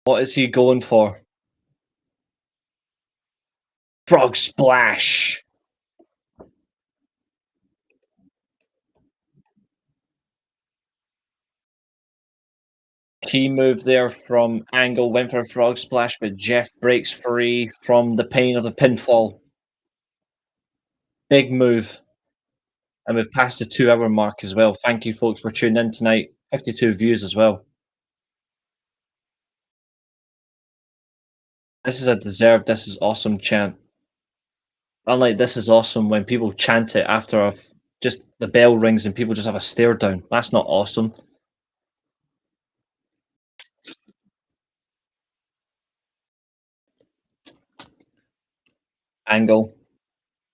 What is he going for? Frog splash. Key move there from Angle. Went for a frog splash, but Jeff breaks free from the pain of the pinfall. Big move. And we've passed the 2-hour mark as well. Thank you, folks, for tuning in tonight. 52 views as well. This is a deserved "This is awesome" chant. Unlike "This is awesome" when people chant it after a just the bell rings and people just have a stare down. That's not awesome. Angle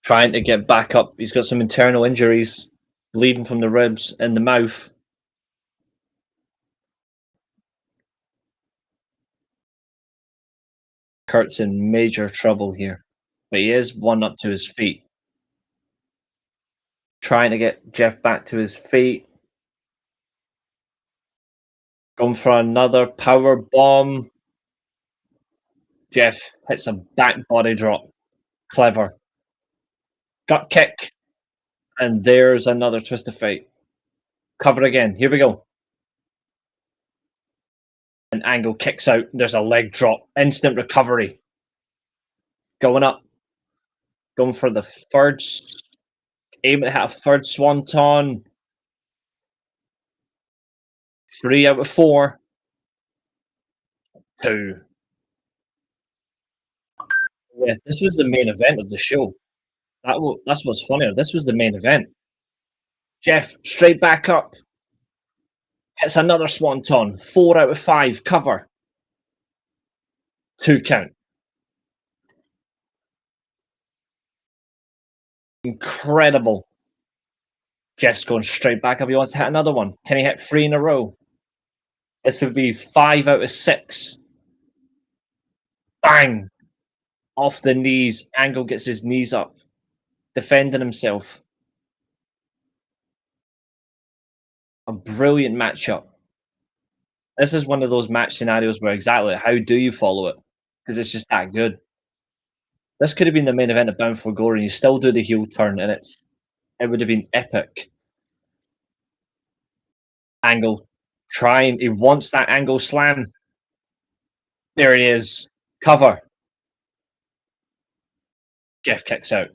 trying to get back up. He's got some internal injuries, bleeding from the ribs and the mouth. Kurt's in major trouble here, but he is one up to his feet. Trying to get Jeff back to his feet. Going for another power bomb. Jeff hits a back body drop. Clever. Gut kick. And there's another twist of fate. Cover again. Here we go. An Angle kicks out. There's a leg drop. Instant recovery. Going up. Going for the third. Aim to hit a third swanton. 3 out of 4. 2. Yeah, this was the main event of the show. That's what's funnier. This was the main event. Jeff, straight back up. Hits another swanton. 4 out of 5. Cover. 2 count. Incredible. Jeff's going straight back up. He wants to hit another one. Can he hit 3 in a row? This would be 5 out of 6. Bang! Off the knees. Angle gets his knees up. Defending himself. A brilliant matchup. This is one of those match scenarios where exactly how do you follow it? Because it's just that good. This could have been the main event of Bound for Glory, and you still do the heel turn, and it would have been epic. Angle trying. He wants that Angle slam. There he is. Cover. Jeff kicks out.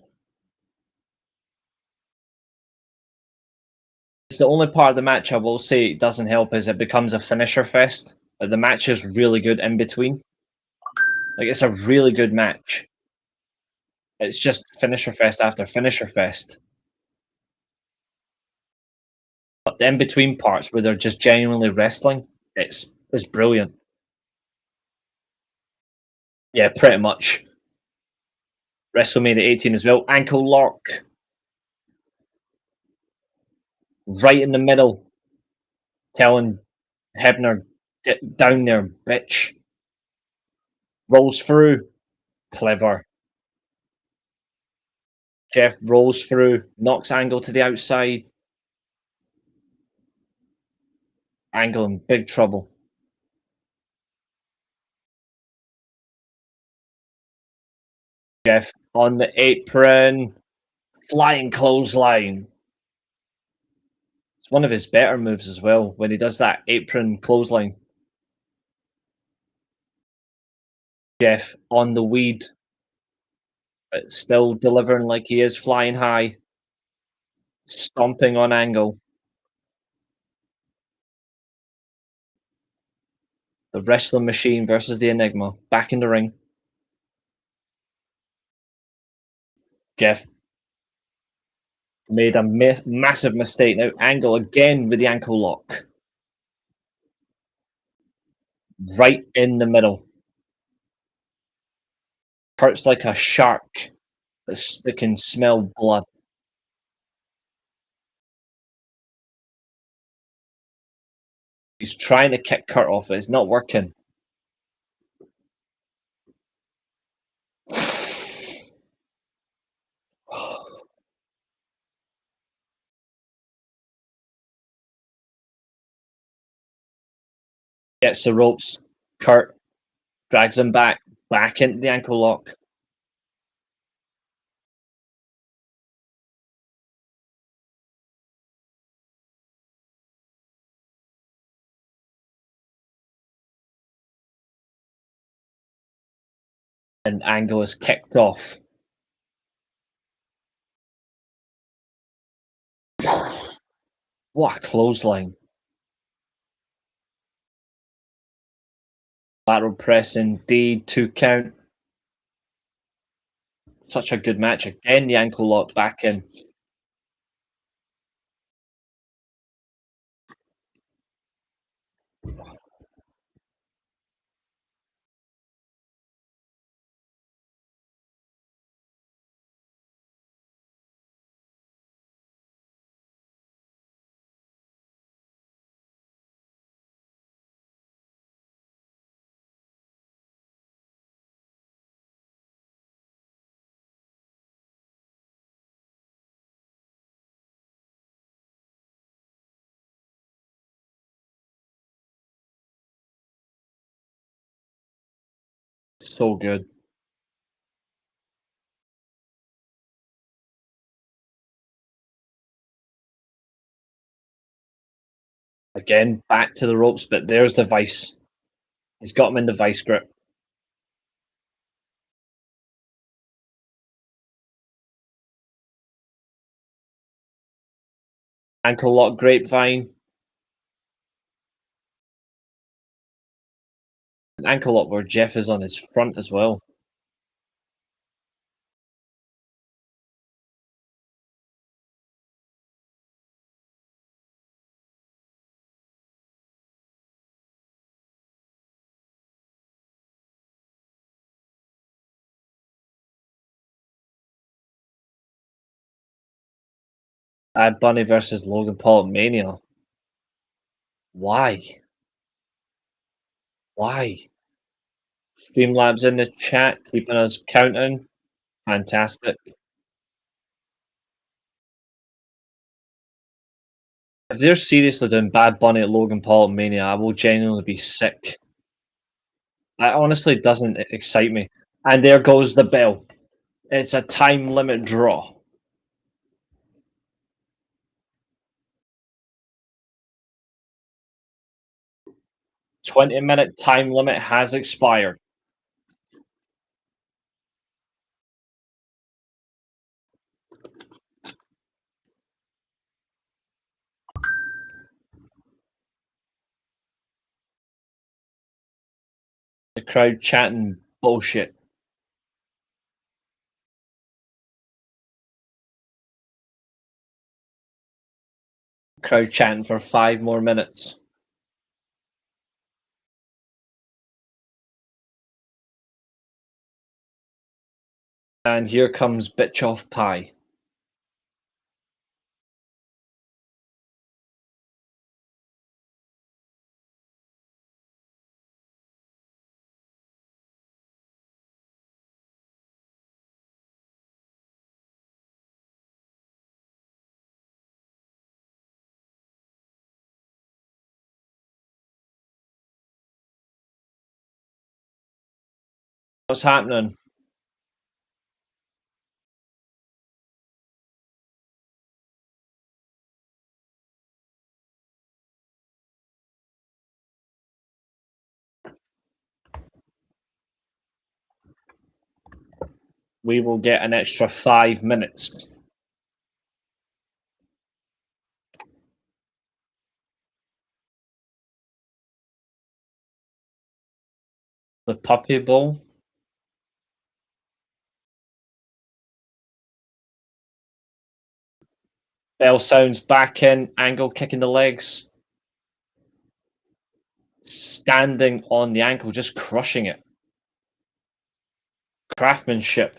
It's the only part of the match I will say it doesn't help is it becomes a finisher fest. But the match is really good in between. Like, it's a really good match. It's just finisher fest after finisher fest. But the in-between parts where they're just genuinely wrestling, it's brilliant. Yeah, pretty much. WrestleMania 18 as well. Ankle lock. Right in the middle. Telling Hebner, get down there, bitch. Rolls through. Clever. Jeff rolls through. Knocks Angle to the outside. Angle in big trouble. Jeff on the apron. Flying clothesline. It's one of his better moves as well when he does that apron clothesline. Jeff on the weed. But still delivering like he is flying high. Stomping on Angle. The wrestling machine versus the Enigma. Back in the ring. Jeff made a massive mistake. Now Angle again with the ankle lock. Right in the middle. Hurts like a shark that can smell blood. He's trying to kick Kurt off, but it's not working. Gets the ropes. Kurt drags him back into the ankle lock. And Angle is kicked off. What a clothesline. Lateral press indeed, 2 count. Such a good match. Again, the ankle lock back in. So good. Again, back to the ropes, but there's the vice. He's got him in the vice grip. Ankle lock grapevine. An ankle lock where Jeff is on his front as well. Bunny versus Logan Paul at Mania. Why? Why? Streamlabs in the chat, keeping us counting. Fantastic. If they're seriously doing Bad Bunny at Logan Paul at Mania, I will genuinely be sick. That honestly doesn't excite me. And there goes the bell. It's a time limit draw. 20-minute time limit has expired. The crowd chanting bullshit. Crowd chanting for 5 more minutes. And here comes Bitch Off Pie. What's happening? We will get an extra 5 minutes. The puppy bowl. Bell sounds back in. Angle kicking the legs. Standing on the ankle, just crushing it. Craftsmanship.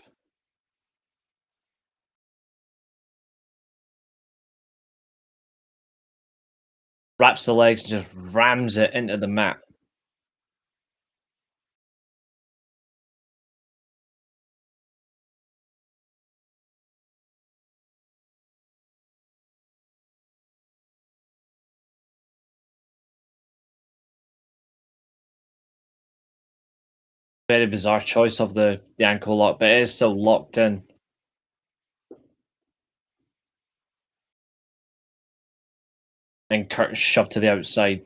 Wraps the legs and just rams it into the mat. Very bizarre choice of the ankle lock, but it is still locked in. And Kurt shoved to the outside.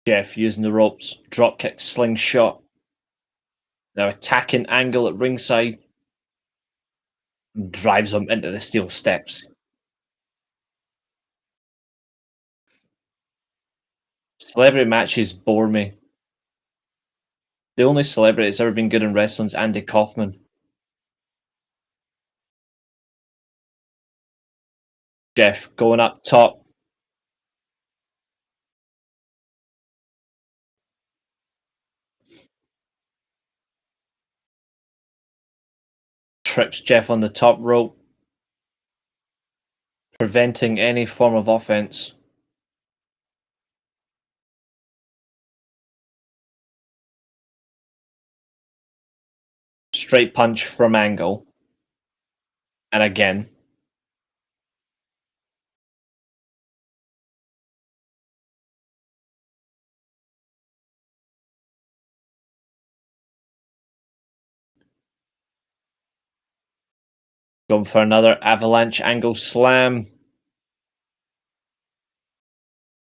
Jeff using the ropes, dropkick, slingshot. Now attacking angle at ringside. Drives him into the steel steps. Celebrity matches bore me. The only celebrity that's ever been good in wrestling is Andy Kaufman. Jeff going up top. trips Jeff on the top rope, preventing any form of offense. Straight punch from Angle. And again. Going for another avalanche angle slam.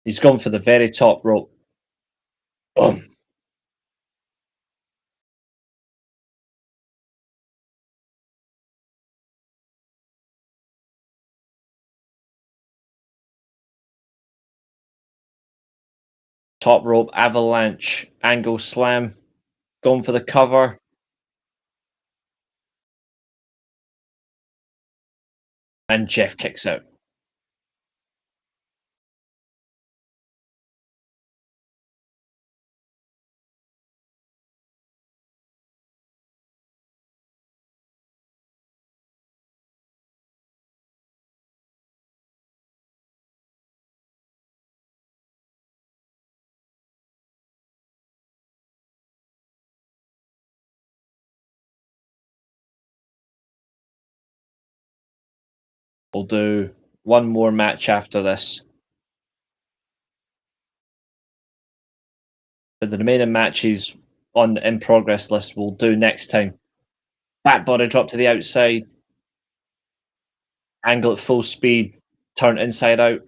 He's going for the very top rope. Boom. Top rope avalanche angle slam. Going for the cover. And Jeff kicks out. We'll do one more match after this. But the remaining matches on the in progress list we'll do next time. Back body drop to the outside. Angle at full speed. Turn inside out.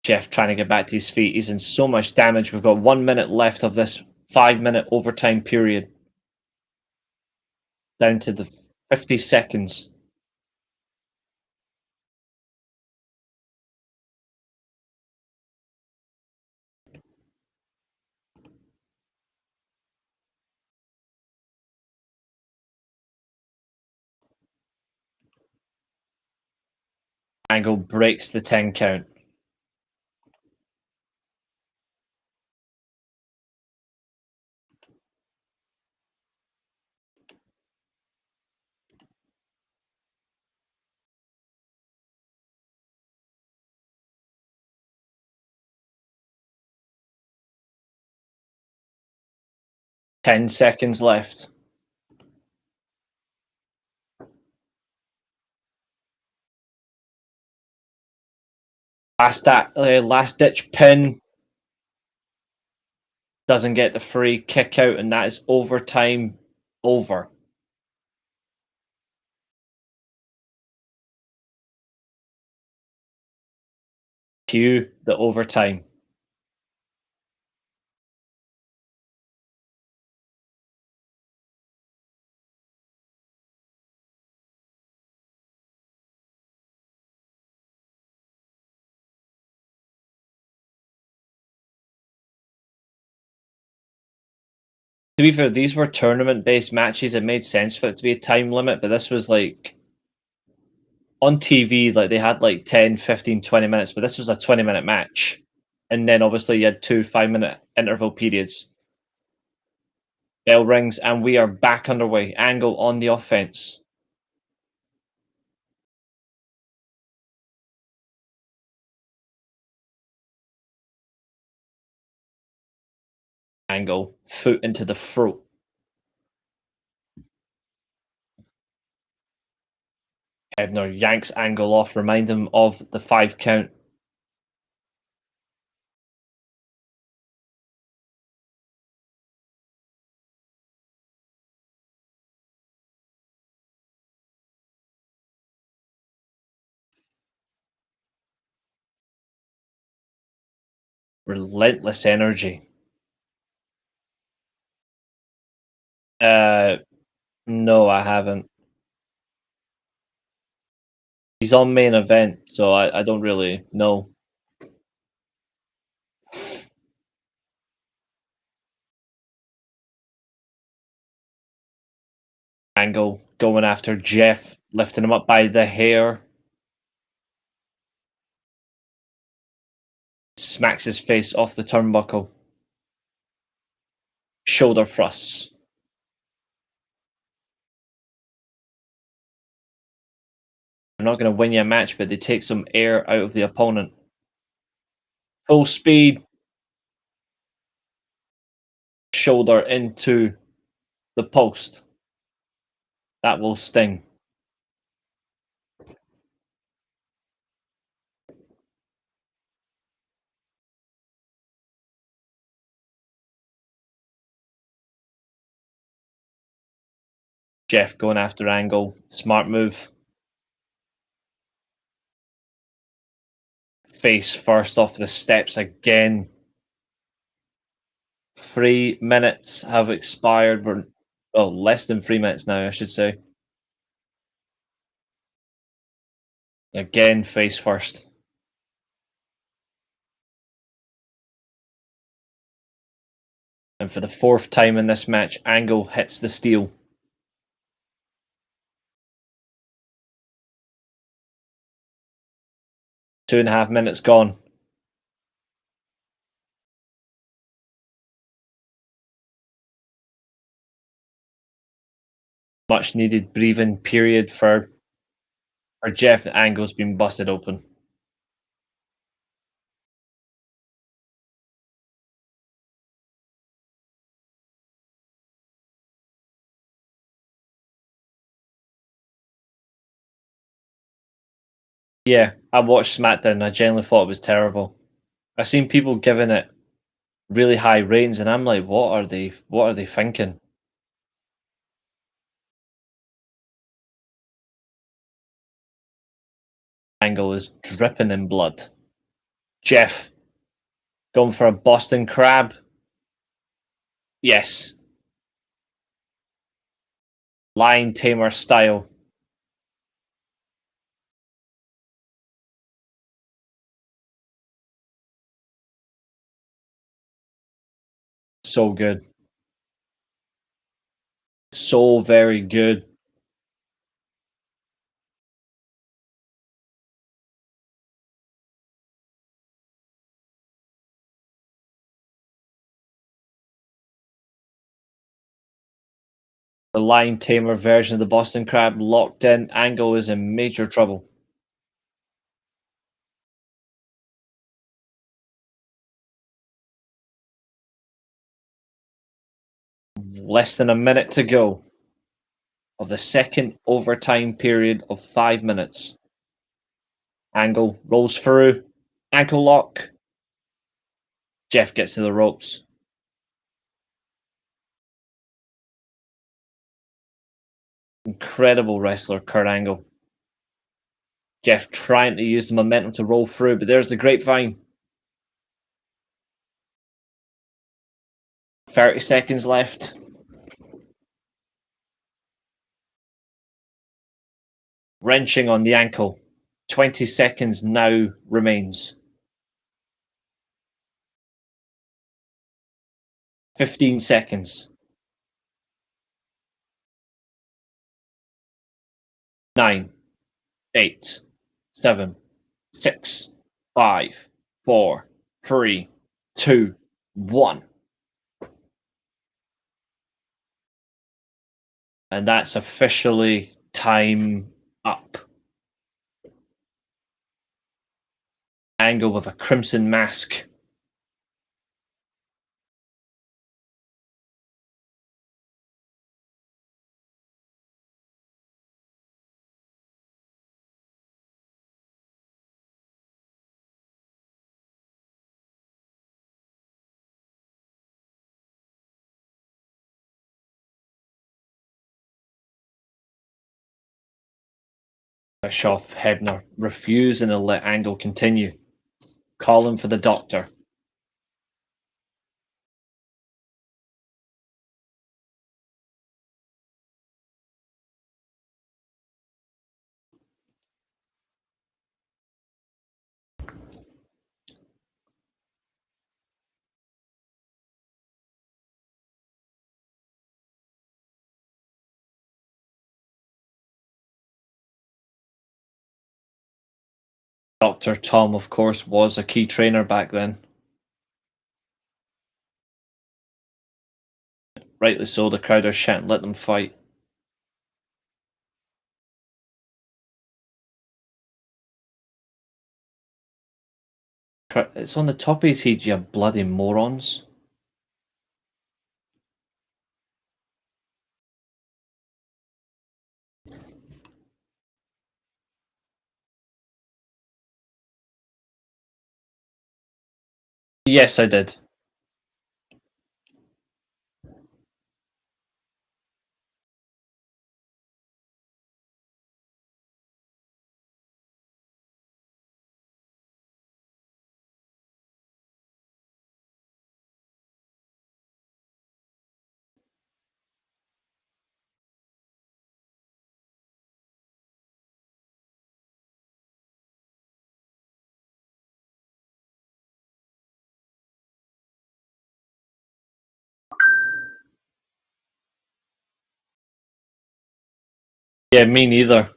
Jeff trying to get back to his feet. He's in so much damage. We've got 1 minute left of this 5-minute overtime period. Down to the 50 seconds. Angle breaks the 10 count. Ten seconds left. Last ditch pin. Doesn't get the free kick out, and that is overtime over. Cue the overtime. To be fair, these were tournament-based matches. It made sense for it to be a time limit, but this was like on TV, like they had like 10, 15, 20 minutes, but this was a 20-minute match. And then obviously you had 2 5-minute interval periods. Bell rings, and we are back underway. Angle on the offense. Angle, foot into the throat. Hebner yanks Angle off, remind him of the 5 count. Relentless energy. No, I haven't. He's on main event, so I don't really know. Angle going after Jeff, lifting him up by the hair. smacks his face off the turnbuckle. Shoulder thrusts. They're not going to win you a match, but they take some air out of the opponent. Full speed. Shoulder into the post. That will sting. Jeff going after Angle. Smart move. Face first off the steps again. 3 minutes have expired. We're less than 3 minutes now, I should say. Again, face first. And for the 4th time in this match, Angle hits the steel. Two and a half minutes gone. Much needed breathing period for Jeff. Angle's been busted open. Yeah, I watched SmackDown. I generally thought it was terrible. I've seen people giving it really high ratings, and I'm like, what are they thinking? Angle is dripping in blood. Jeff going for a Boston Crab. Yes. Lion Tamer style. So good. So very good. The Lion Tamer version of the Boston Crab locked in. Angle is in major trouble. Less than a minute to go of the second overtime period of 5 minutes. Angle rolls through. Ankle lock. Jeff gets to the ropes. Incredible wrestler, Kurt Angle. Jeff trying to use the momentum to roll through, but there's the grapevine. 30 seconds left. Wrenching on the ankle. 20 seconds now remains. 15 seconds. 9, 8, 7, 6, 5, 4, 3, 2, 1. And that's officially time up. Angle with a crimson mask. Bischoff, Hebner refusing to let Angle continue. Calling for the doctor. Dr. Tom, of course, was a key trainer back then. Rightly so, the crowd are chanting, let them fight. It's on the top of his head, you bloody morons. Yes, I did. Yeah, me neither.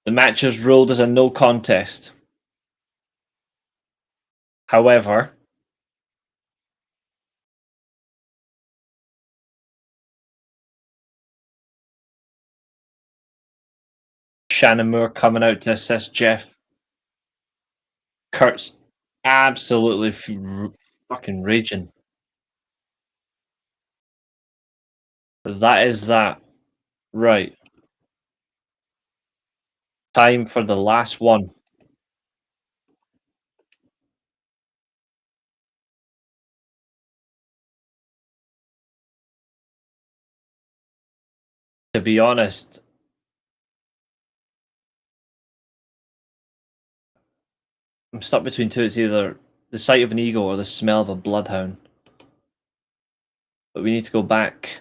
The match is ruled as a no contest. However, Shannon Moore coming out to assist Jeff. Kurt's absolutely fucking raging. That is that. Right. Time for the last one. To be honest, I'm stuck between two. It's either the sight of an eagle or the smell of a bloodhound. But we need to go back.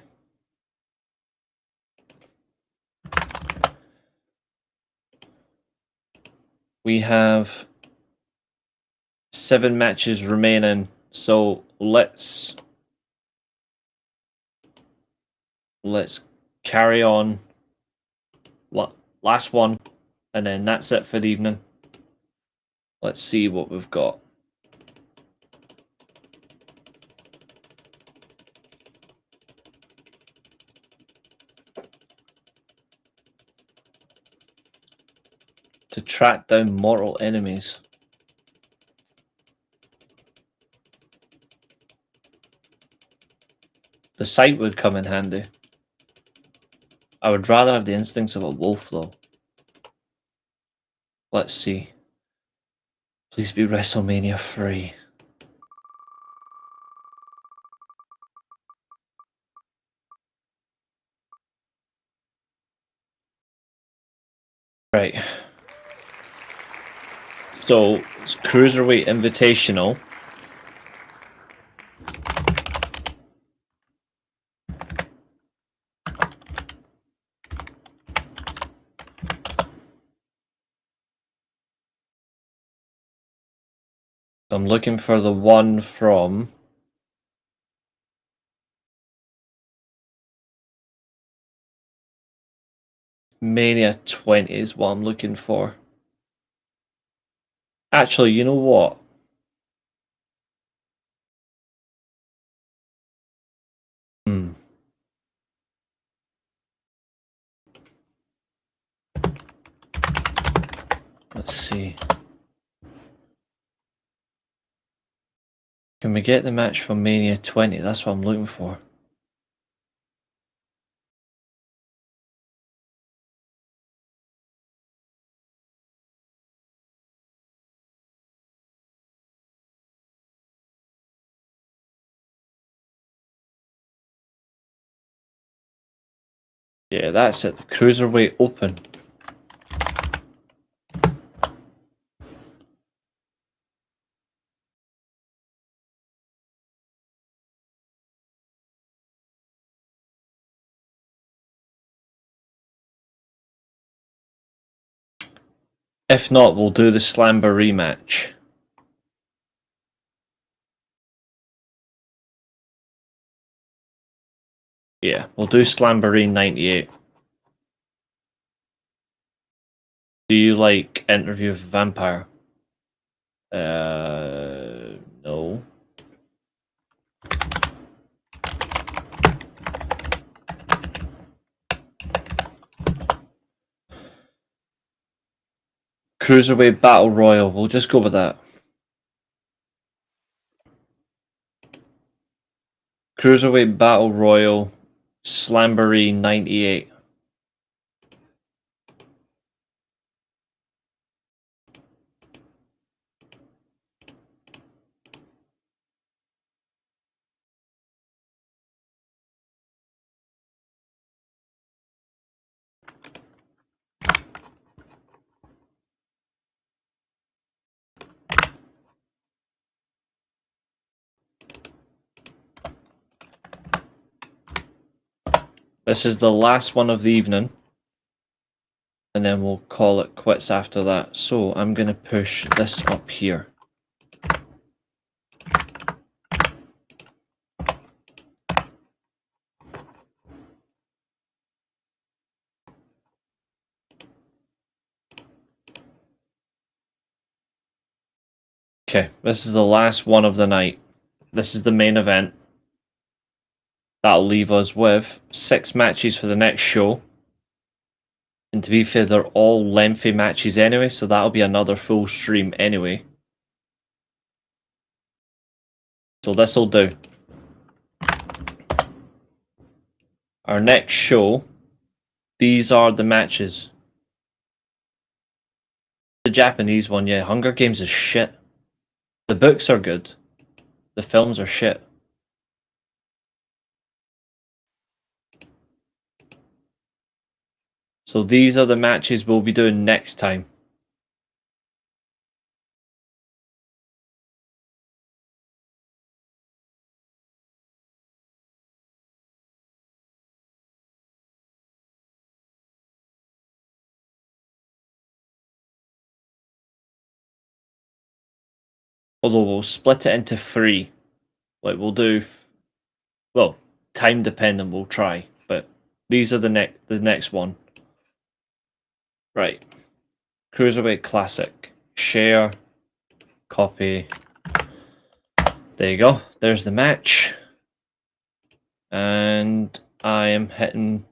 We have 7 matches remaining, so let's carry on. What, last one, and then that's it for the evening. Let's see what we've got. To track down mortal enemies. The sight would come in handy. I would rather have the instincts of a wolf, though. Let's see. Please be WrestleMania free. Right. So, it's Cruiserweight Invitational. I'm looking for the one from Mania 20 is what I'm looking for. Actually, you know what? Let's see. Can we get the match from Mania 20? That's what I'm looking for. Yeah, that's it. The Cruiserweight Open. If not, we'll do the Slamber rematch. Yeah, we'll do Slamboree 98. Do you like Interview with a Vampire? No. Cruiserweight Battle Royal. We'll just go with that. Cruiserweight Battle Royal, Slamboree 98. This is the last one of the evening. And then we'll call it quits after that. So I'm going to push this up here. Okay, this is the last one of the night. This is the main event. That'll leave us with 6 matches for the next show. And to be fair, they're all lengthy matches anyway, so that'll be another full stream anyway. So this'll do. Our next show, these are the matches. The Japanese one, yeah, Hunger Games is shit. The books are good. The films are shit. So these are the matches we'll be doing next time. Although we'll split it into 3. Like we'll do, well, time dependent we'll try. But these are the next one. Right. Cruiserweight Classic. Share. Copy. There you go. There's the match. And I am hitting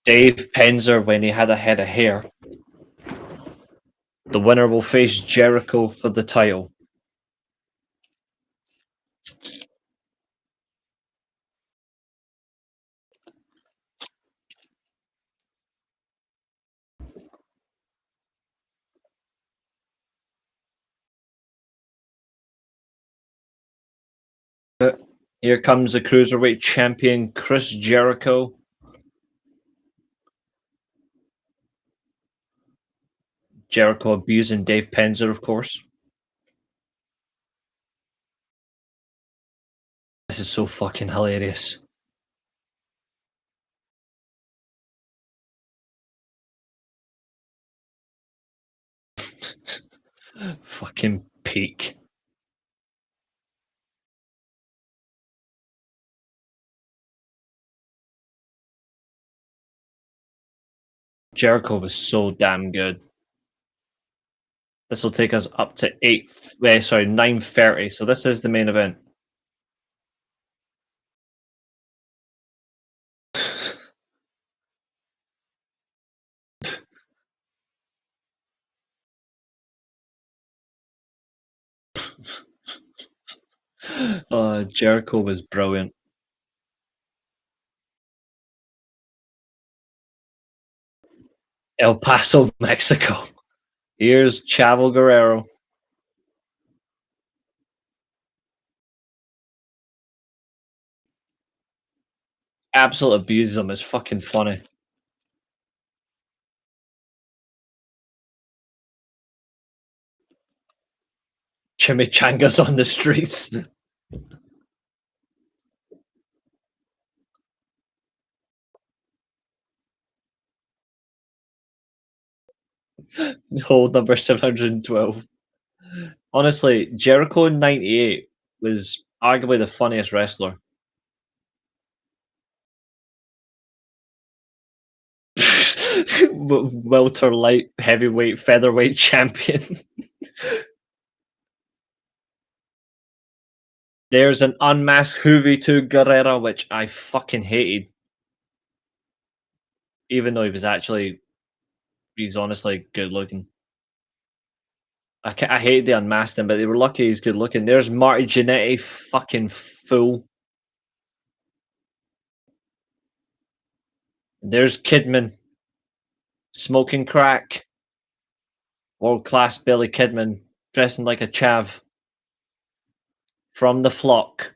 Dave Penzer when he had a head of hair. The winner will face Jericho for the title. Here comes the Cruiserweight champion, Chris Jericho. Jericho abusing Dave Penzer, of course. This is so fucking hilarious. Fucking peak. Jericho was so damn good. This will take us up to 9:30. So this is the main event. Jericho was brilliant. El Paso, Mexico. Here's Chavo Guerrero. Absolute abuses him. It's fucking funny. Chimichangas on the streets. Hold number 712. Honestly, Jericho in 98 was Arguably the funniest wrestler. Welter light heavyweight featherweight champion. There's an unmasked Juventud Guerrera, which I fucking hated, even though he's honestly good looking. I hate the unmasked him, but they were lucky he's good looking. There's Marty Jannetty, fucking fool. There's Kidman, smoking crack. World class Billy Kidman, dressing like a chav from the flock.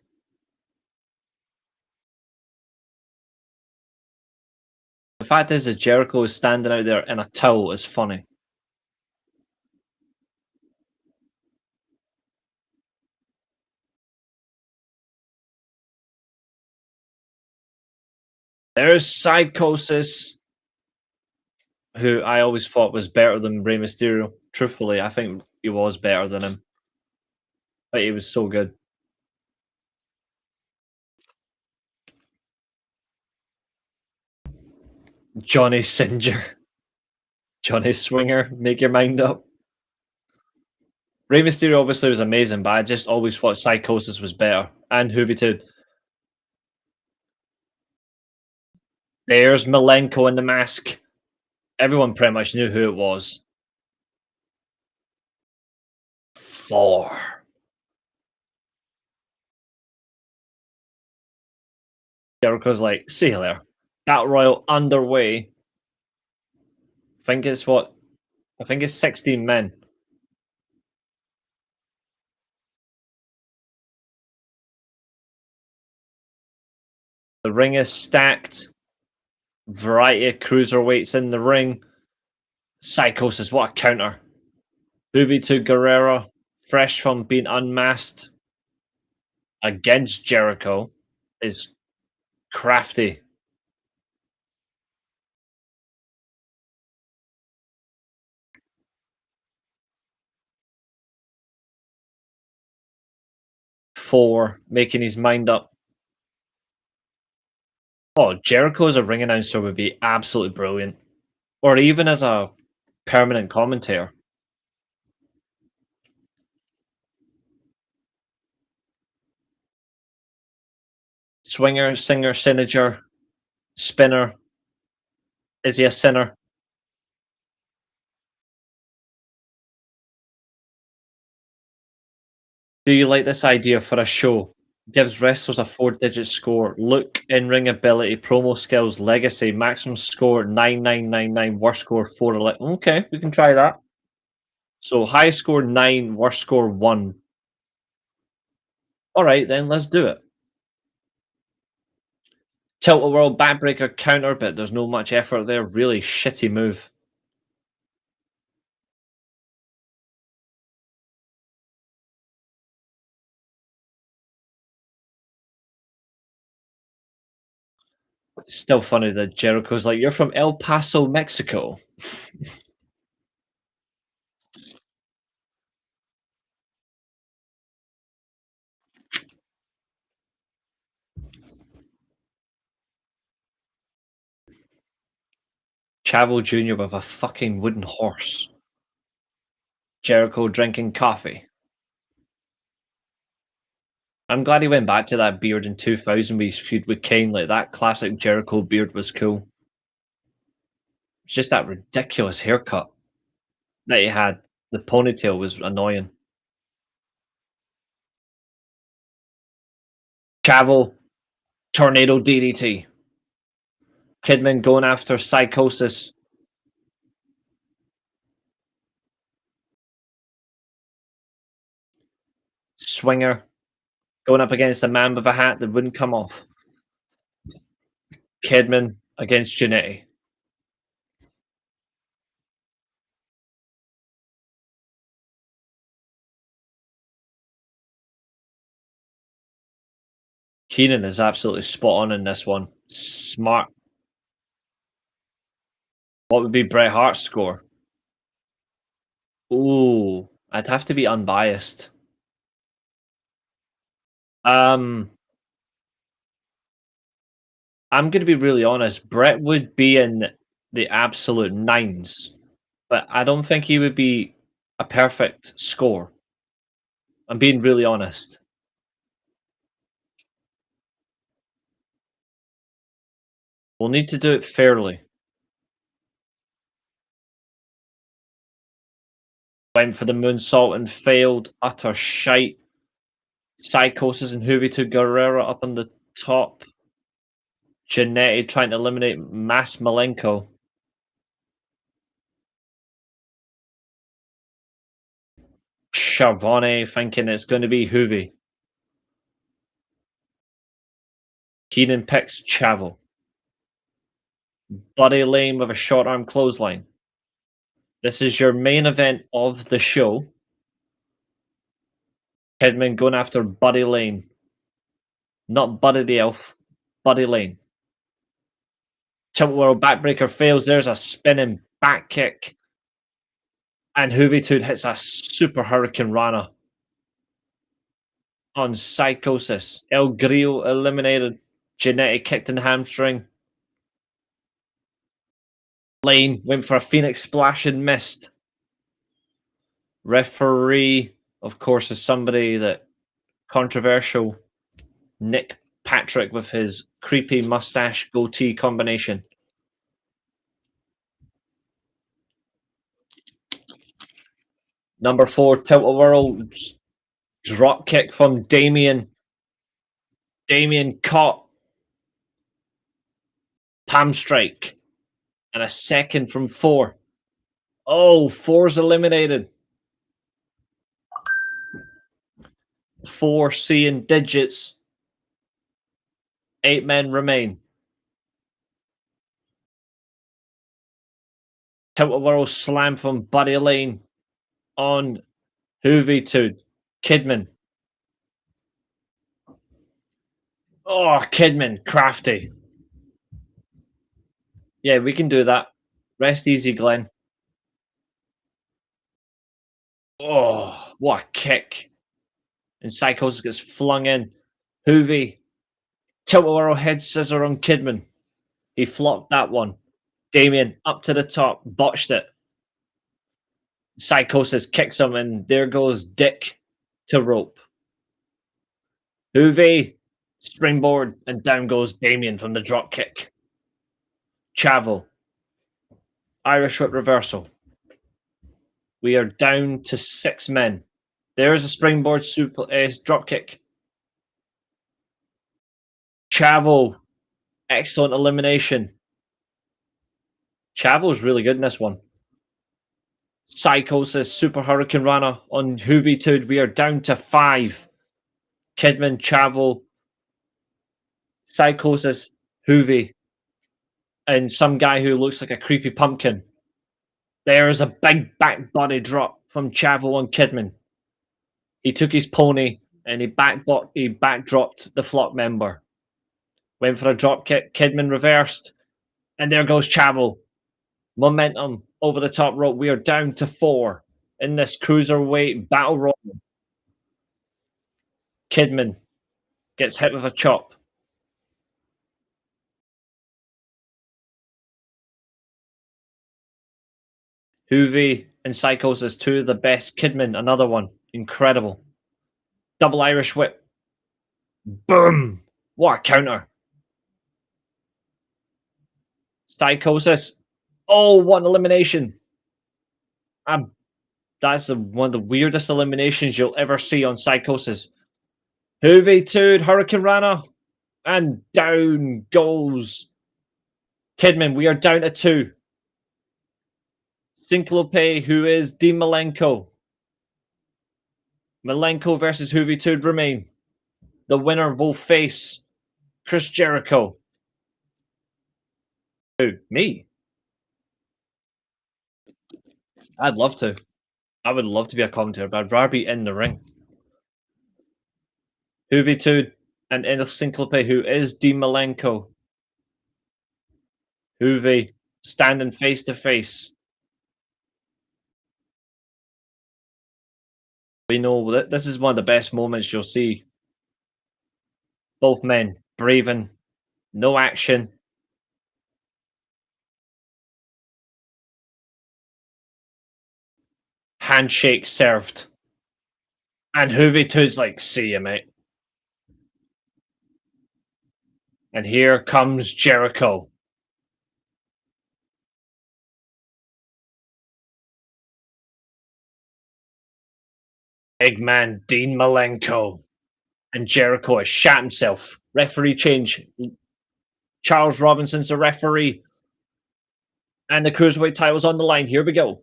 The fact is that Jericho is standing out there in a towel is funny. There's Psychosis, who I always thought was better than Rey Mysterio. Truthfully, I think he was better than him, but he was so good. Johnny Singer, Johnny Swinger, make your mind up. Rey Mysterio obviously was amazing, but I just always thought Psychosis was better. And Juventud. There's Malenko in the mask. Everyone pretty much knew who it was. 4. Jericho's like, see you there. Battle Royal underway. I think it's 16 men. The ring is stacked. Variety of cruiserweights in the ring. Psychosis, what a counter. Juventud Guerrera, fresh from being unmasked against Jericho, is crafty. For making his mind up. Oh, Jericho as a ring announcer would be absolutely brilliant. Or even as a permanent commentator. Swinger, singer, Singer, spinner. Is he a sinner? Do you like this idea for a show? Gives wrestlers a 4-digit score, look, in-ring ability, promo skills, legacy, maximum score 9999, worst score 411. Okay, we can try that. So high score 9, worst score 1. Alright then, let's do it. Tilt-a-whirl backbreaker counter, but there's no much effort there. Really shitty move. It's still funny that Jericho's like, you're from El Paso, Mexico. Chavo Jr. with a fucking wooden horse. Jericho drinking coffee. I'm glad he went back to that beard in 2000 with his feud with Kane. Like, that classic Jericho beard was cool. It's just that ridiculous haircut that he had. The ponytail was annoying. Chavo, tornado DDT. Kidman going after Psychosis. Swinger going up against a man with a hat that wouldn't come off. Kidman against Jannetty. Keenan is absolutely spot on in this one. Smart. What would be Bret Hart's score? Ooh, I'd have to be unbiased. I'm going to be really honest. Brett would be in the absolute nines, but I don't think he would be a perfect score. I'm being really honest. We'll need to do it fairly. Went for the moonsault and failed. Utter shite. Psychosis and Juvito Guerrero up on the top. Janetti trying to eliminate Mas Malenko. Schiavone thinking it's going to be Juvi. Keenan picks Chavo. Buddy Lane with a short arm clothesline. This is your main event of the show. Kidman going after Buddy Lane. Not Buddy the Elf, Buddy Lane. Tilt World backbreaker fails. There's a spinning back kick. And Juvitude hits a super Hurricane Rana on Psychosis. El Grillo eliminated. Janetti kicked in the hamstring. Lane went for a Phoenix Splash and missed. Referee, of course, is somebody that controversial. Nick Patrick with his creepy mustache goatee combination. Number 4, Tilt-A-Whirl drop kick from Damien. Damien caught. Palm strike. And a second from 4. Oh, 4's eliminated. 4 seeing digits. 8 men remain. Tilt-A-Whirl slam from Buddy Lane on Juvitude. Kidman. Oh, Kidman, crafty. Yeah, we can do that. Rest easy, Glenn. Oh, what a kick. And Psychosis gets flung in. Juvi. Tilt-A-Whirl head scissor on Kidman. He flopped that one. Damien up to the top. Botched it. Psychosis kicks him, and there goes Dick to rope. Juvi. Springboard. And down goes Damien from the drop kick. Chavo. Irish whip reversal. We are down to 6 men. There's a springboard super drop kick. Chavo. Excellent elimination. Chavo's really good in this one. Psychosis, Super Hurricane Rana on Juvitude. We are down to 5. Kidman, Chavo, Psychosis, Juvi, and some guy who looks like a creepy pumpkin. There's a big back body drop from Chavo on Kidman. He took his pony and he backdropped the flock member. Went for a drop kick. Kidman reversed. And there goes Chavo. Momentum over the top rope. We are down to 4 in this cruiserweight battle royal. Kidman gets hit with a chop. Juvi and Psychosis, 2 of the best. Kidman, another one. Incredible. Double Irish whip. Boom! What a counter. Psychosis. Oh, what an elimination. That's one of the weirdest eliminations you'll ever see on Psychosis. Juvitude, Hurricane Rana. And down goes Kidman. We are down to 2. Synclope, who is Dean Malenko. Malenko versus Juvitude remain. The winner will face Chris Jericho. Who? Me? I'd love to. I would love to be a commentator, but I'd rather be in the ring. Juvitude and Synclope, who is Dean Malenko. Juvi standing face to face. We know that this is one of the best moments you'll see. Both men breathing, no action. Handshake served. And Hoovy Two's like, see you, mate. And here comes Jericho. Big man Dean Malenko. And Jericho has shat himself. Referee change. Charles Robinson's the referee. And the Cruiserweight title's on the line. Here we go.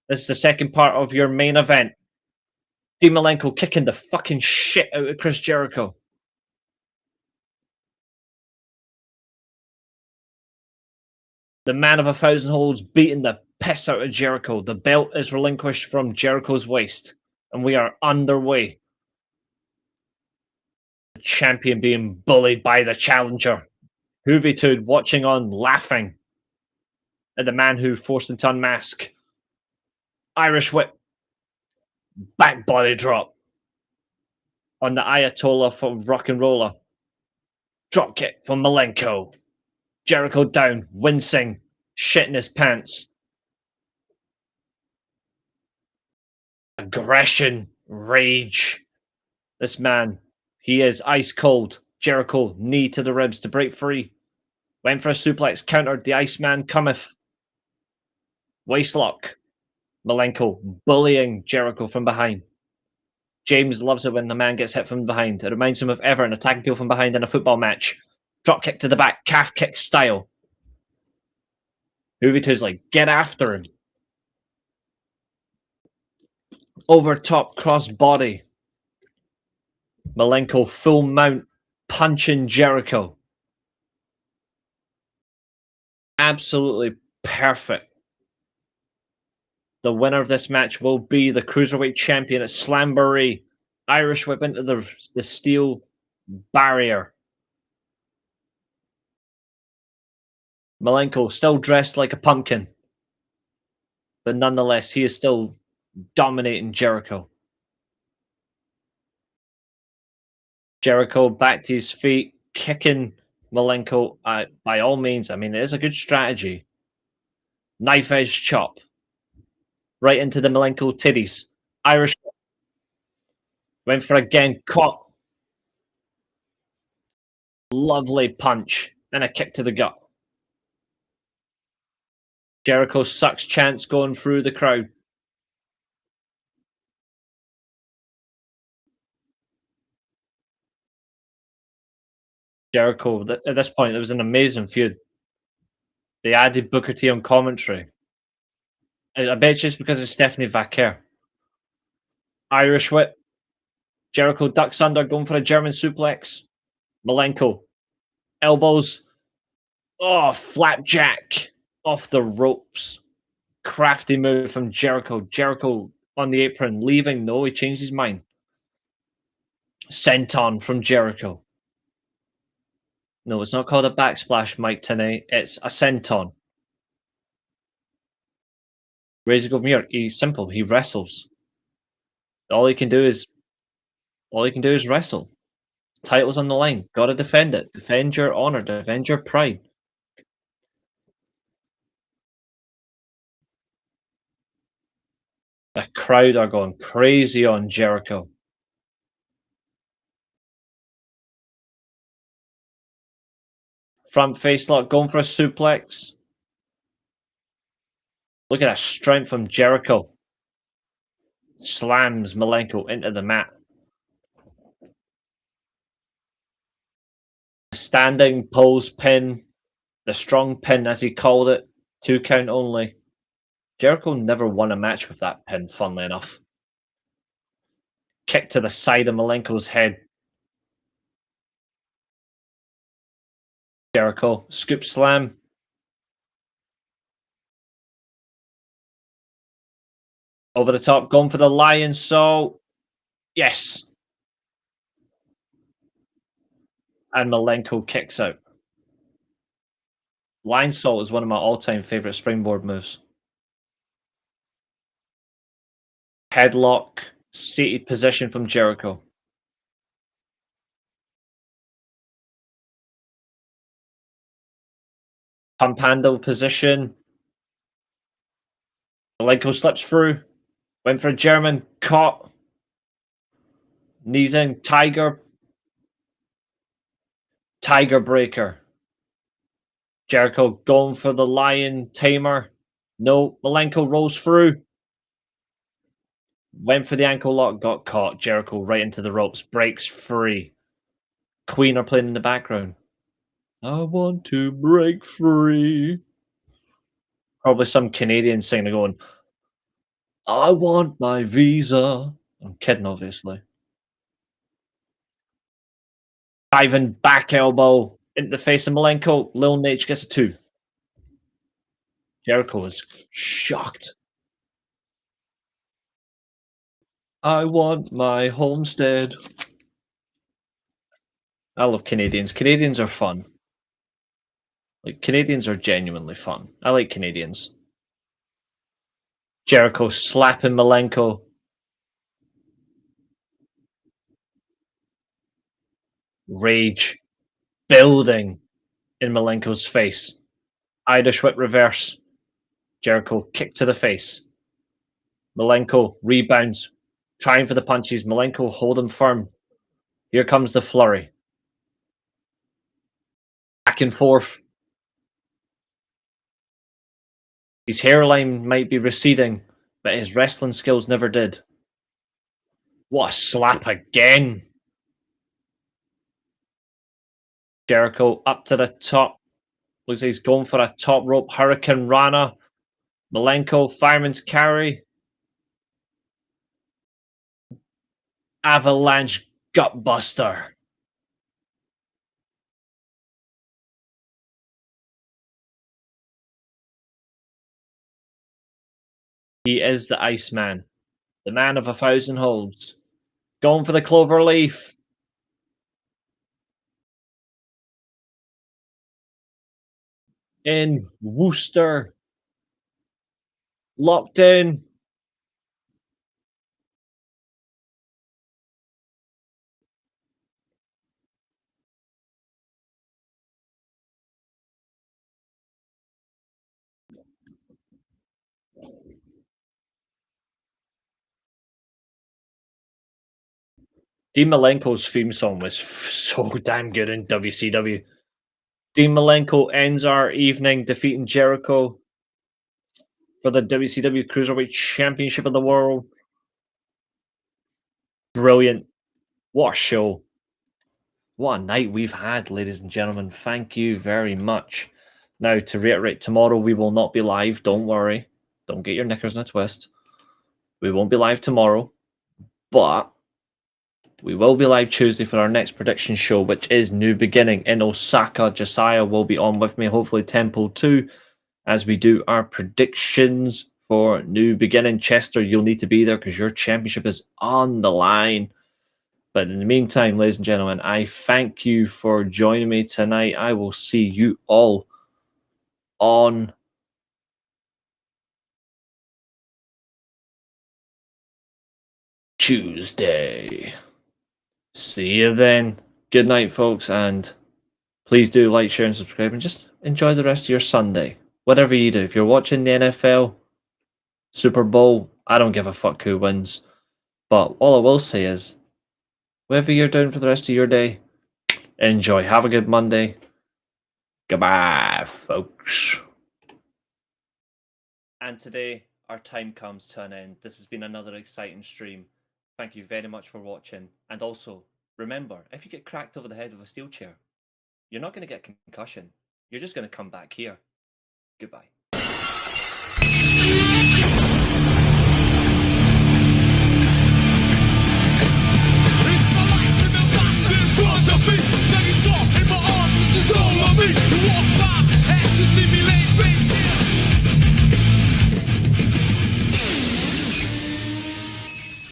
This is the second part of your main event. Dean Malenko kicking the fucking shit out of Chris Jericho. The man of 1,000 holds beating the piss out of Jericho. The belt is relinquished from Jericho's waist. And we are underway. The champion being bullied by the challenger. Hoovitude watching on, laughing at the man who forced him to unmask. Irish whip. Back body drop. On the Ayatollah from Rock and Roller. Drop kick from Malenko. Jericho down, wincing, shitting his pants. Aggression, rage. This man, he is ice cold. Jericho, knee to the ribs to break free. Went for a suplex, countered. The Iceman cometh. Waistlock. Malenko bullying Jericho from behind. James loves it when the man gets hit from behind. It reminds him of Everton attacking people from behind in a football match. Drop kick to the back, calf kick style. Hoovitu's like, get after him. Over top cross body. Malenko full mount punching Jericho. Absolutely perfect. The winner of this match will be the Cruiserweight champion at Slamboree. Irish whip into the steel barrier. Malenko still dressed like a pumpkin. But nonetheless, he is still dominating Jericho. Jericho back to his feet, kicking Malenko by all means. I mean, it is a good strategy. Knife edge chop. Right into the Malenko titties. Irish went for again, caught. Lovely punch. And a kick to the gut. Jericho sucks chance going through the crowd. Jericho, at this point, it was an amazing feud. They added Booker T on commentary. I bet it's just because it's Stephanie Vaquer. Irish whip. Jericho ducks under, going for a German suplex. Malenko. Elbows. Oh, flapjack. Off the ropes. Crafty move from Jericho. Jericho on the apron, leaving. No, he changed his mind. Senton from Jericho. No, it's not called a backsplash, Mike Tenay. It's a senton. Razor Govmir, he's simple. He wrestles. All he can do is wrestle. Title's on the line. Gotta defend it. Defend your honor. Defend your pride. The crowd are going crazy on Jericho. Front face lock, going for a suplex. Look at that strength from Jericho. Slams Malenko into the mat. Standing pose pin. The strong pin, as he called it. 2 count only. Jericho never won a match with that pin, funnily enough. Kick to the side of Malenko's head. Jericho, scoop slam. Over the top, going for the lion saw. Yes. And Malenko kicks out. Lion saw is one of my all-time favorite springboard moves. Headlock, seated position from Jericho. Pump handle position. Malenko slips through. Went for a German. Caught. Knees in. Tiger. Tiger breaker. Jericho going for the lion tamer. No. Malenko rolls through. Went for the ankle lock. Got caught. Jericho right into the ropes. Breaks free. Queen are playing in the background. I want to break free. Probably some Canadian singer going, I want my visa. I'm kidding, obviously. Diving back elbow into the face of Malenko. Lil Nate gets a 2. Jericho is shocked. I want my homestead. I love Canadians. Canadians are fun. Like, Canadians are genuinely fun. I like Canadians. Jericho slapping Malenko. Rage building in Malenko's face. Irish whip reverse. Jericho kick to the face. Malenko rebounds, trying for the punches. Malenko hold him firm. Here comes the flurry. Back and forth. His hairline might be receding, but his wrestling skills never did. What a slap again. Jericho up to the top. Looks like he's going for a top rope Hurricane Rana. Malenko, fireman's carry. Avalanche Gutbuster. He is the Iceman, the man of 1,000 holds. Going for the clover leaf. In Worcester. Locked in. Dean Malenko's theme song was so damn good in WCW. Dean Malenko ends our evening defeating Jericho for the WCW Cruiserweight Championship of the World. Brilliant. What a show. What a night we've had, ladies and gentlemen. Thank you very much. Now, to reiterate, tomorrow we will not be live. Don't worry. Don't get your knickers in a twist. We won't be live tomorrow, but we will be live Tuesday for our next prediction show, which is New Beginning in Osaka. Josiah will be on with me, hopefully Temple too, as we do our predictions for New Beginning. Chester, you'll need to be there because your championship is on the line. But in the meantime, ladies and gentlemen, I thank you for joining me tonight. I will see you all on Tuesday. See you then. Good night, folks, and please do like, share, and subscribe, and just enjoy the rest of your Sunday. Whatever you do. If you're watching the NFL, Super Bowl, I don't give a fuck who wins. But all I will say is, whatever you're doing for the rest of your day, enjoy. Have a good Monday. Goodbye, folks. And today, our time comes to an end. This has been another exciting stream. Thank you very much for watching. And also, remember, if you get cracked over the head with a steel chair, you're not going to get concussion. You're just going to come back here. Goodbye.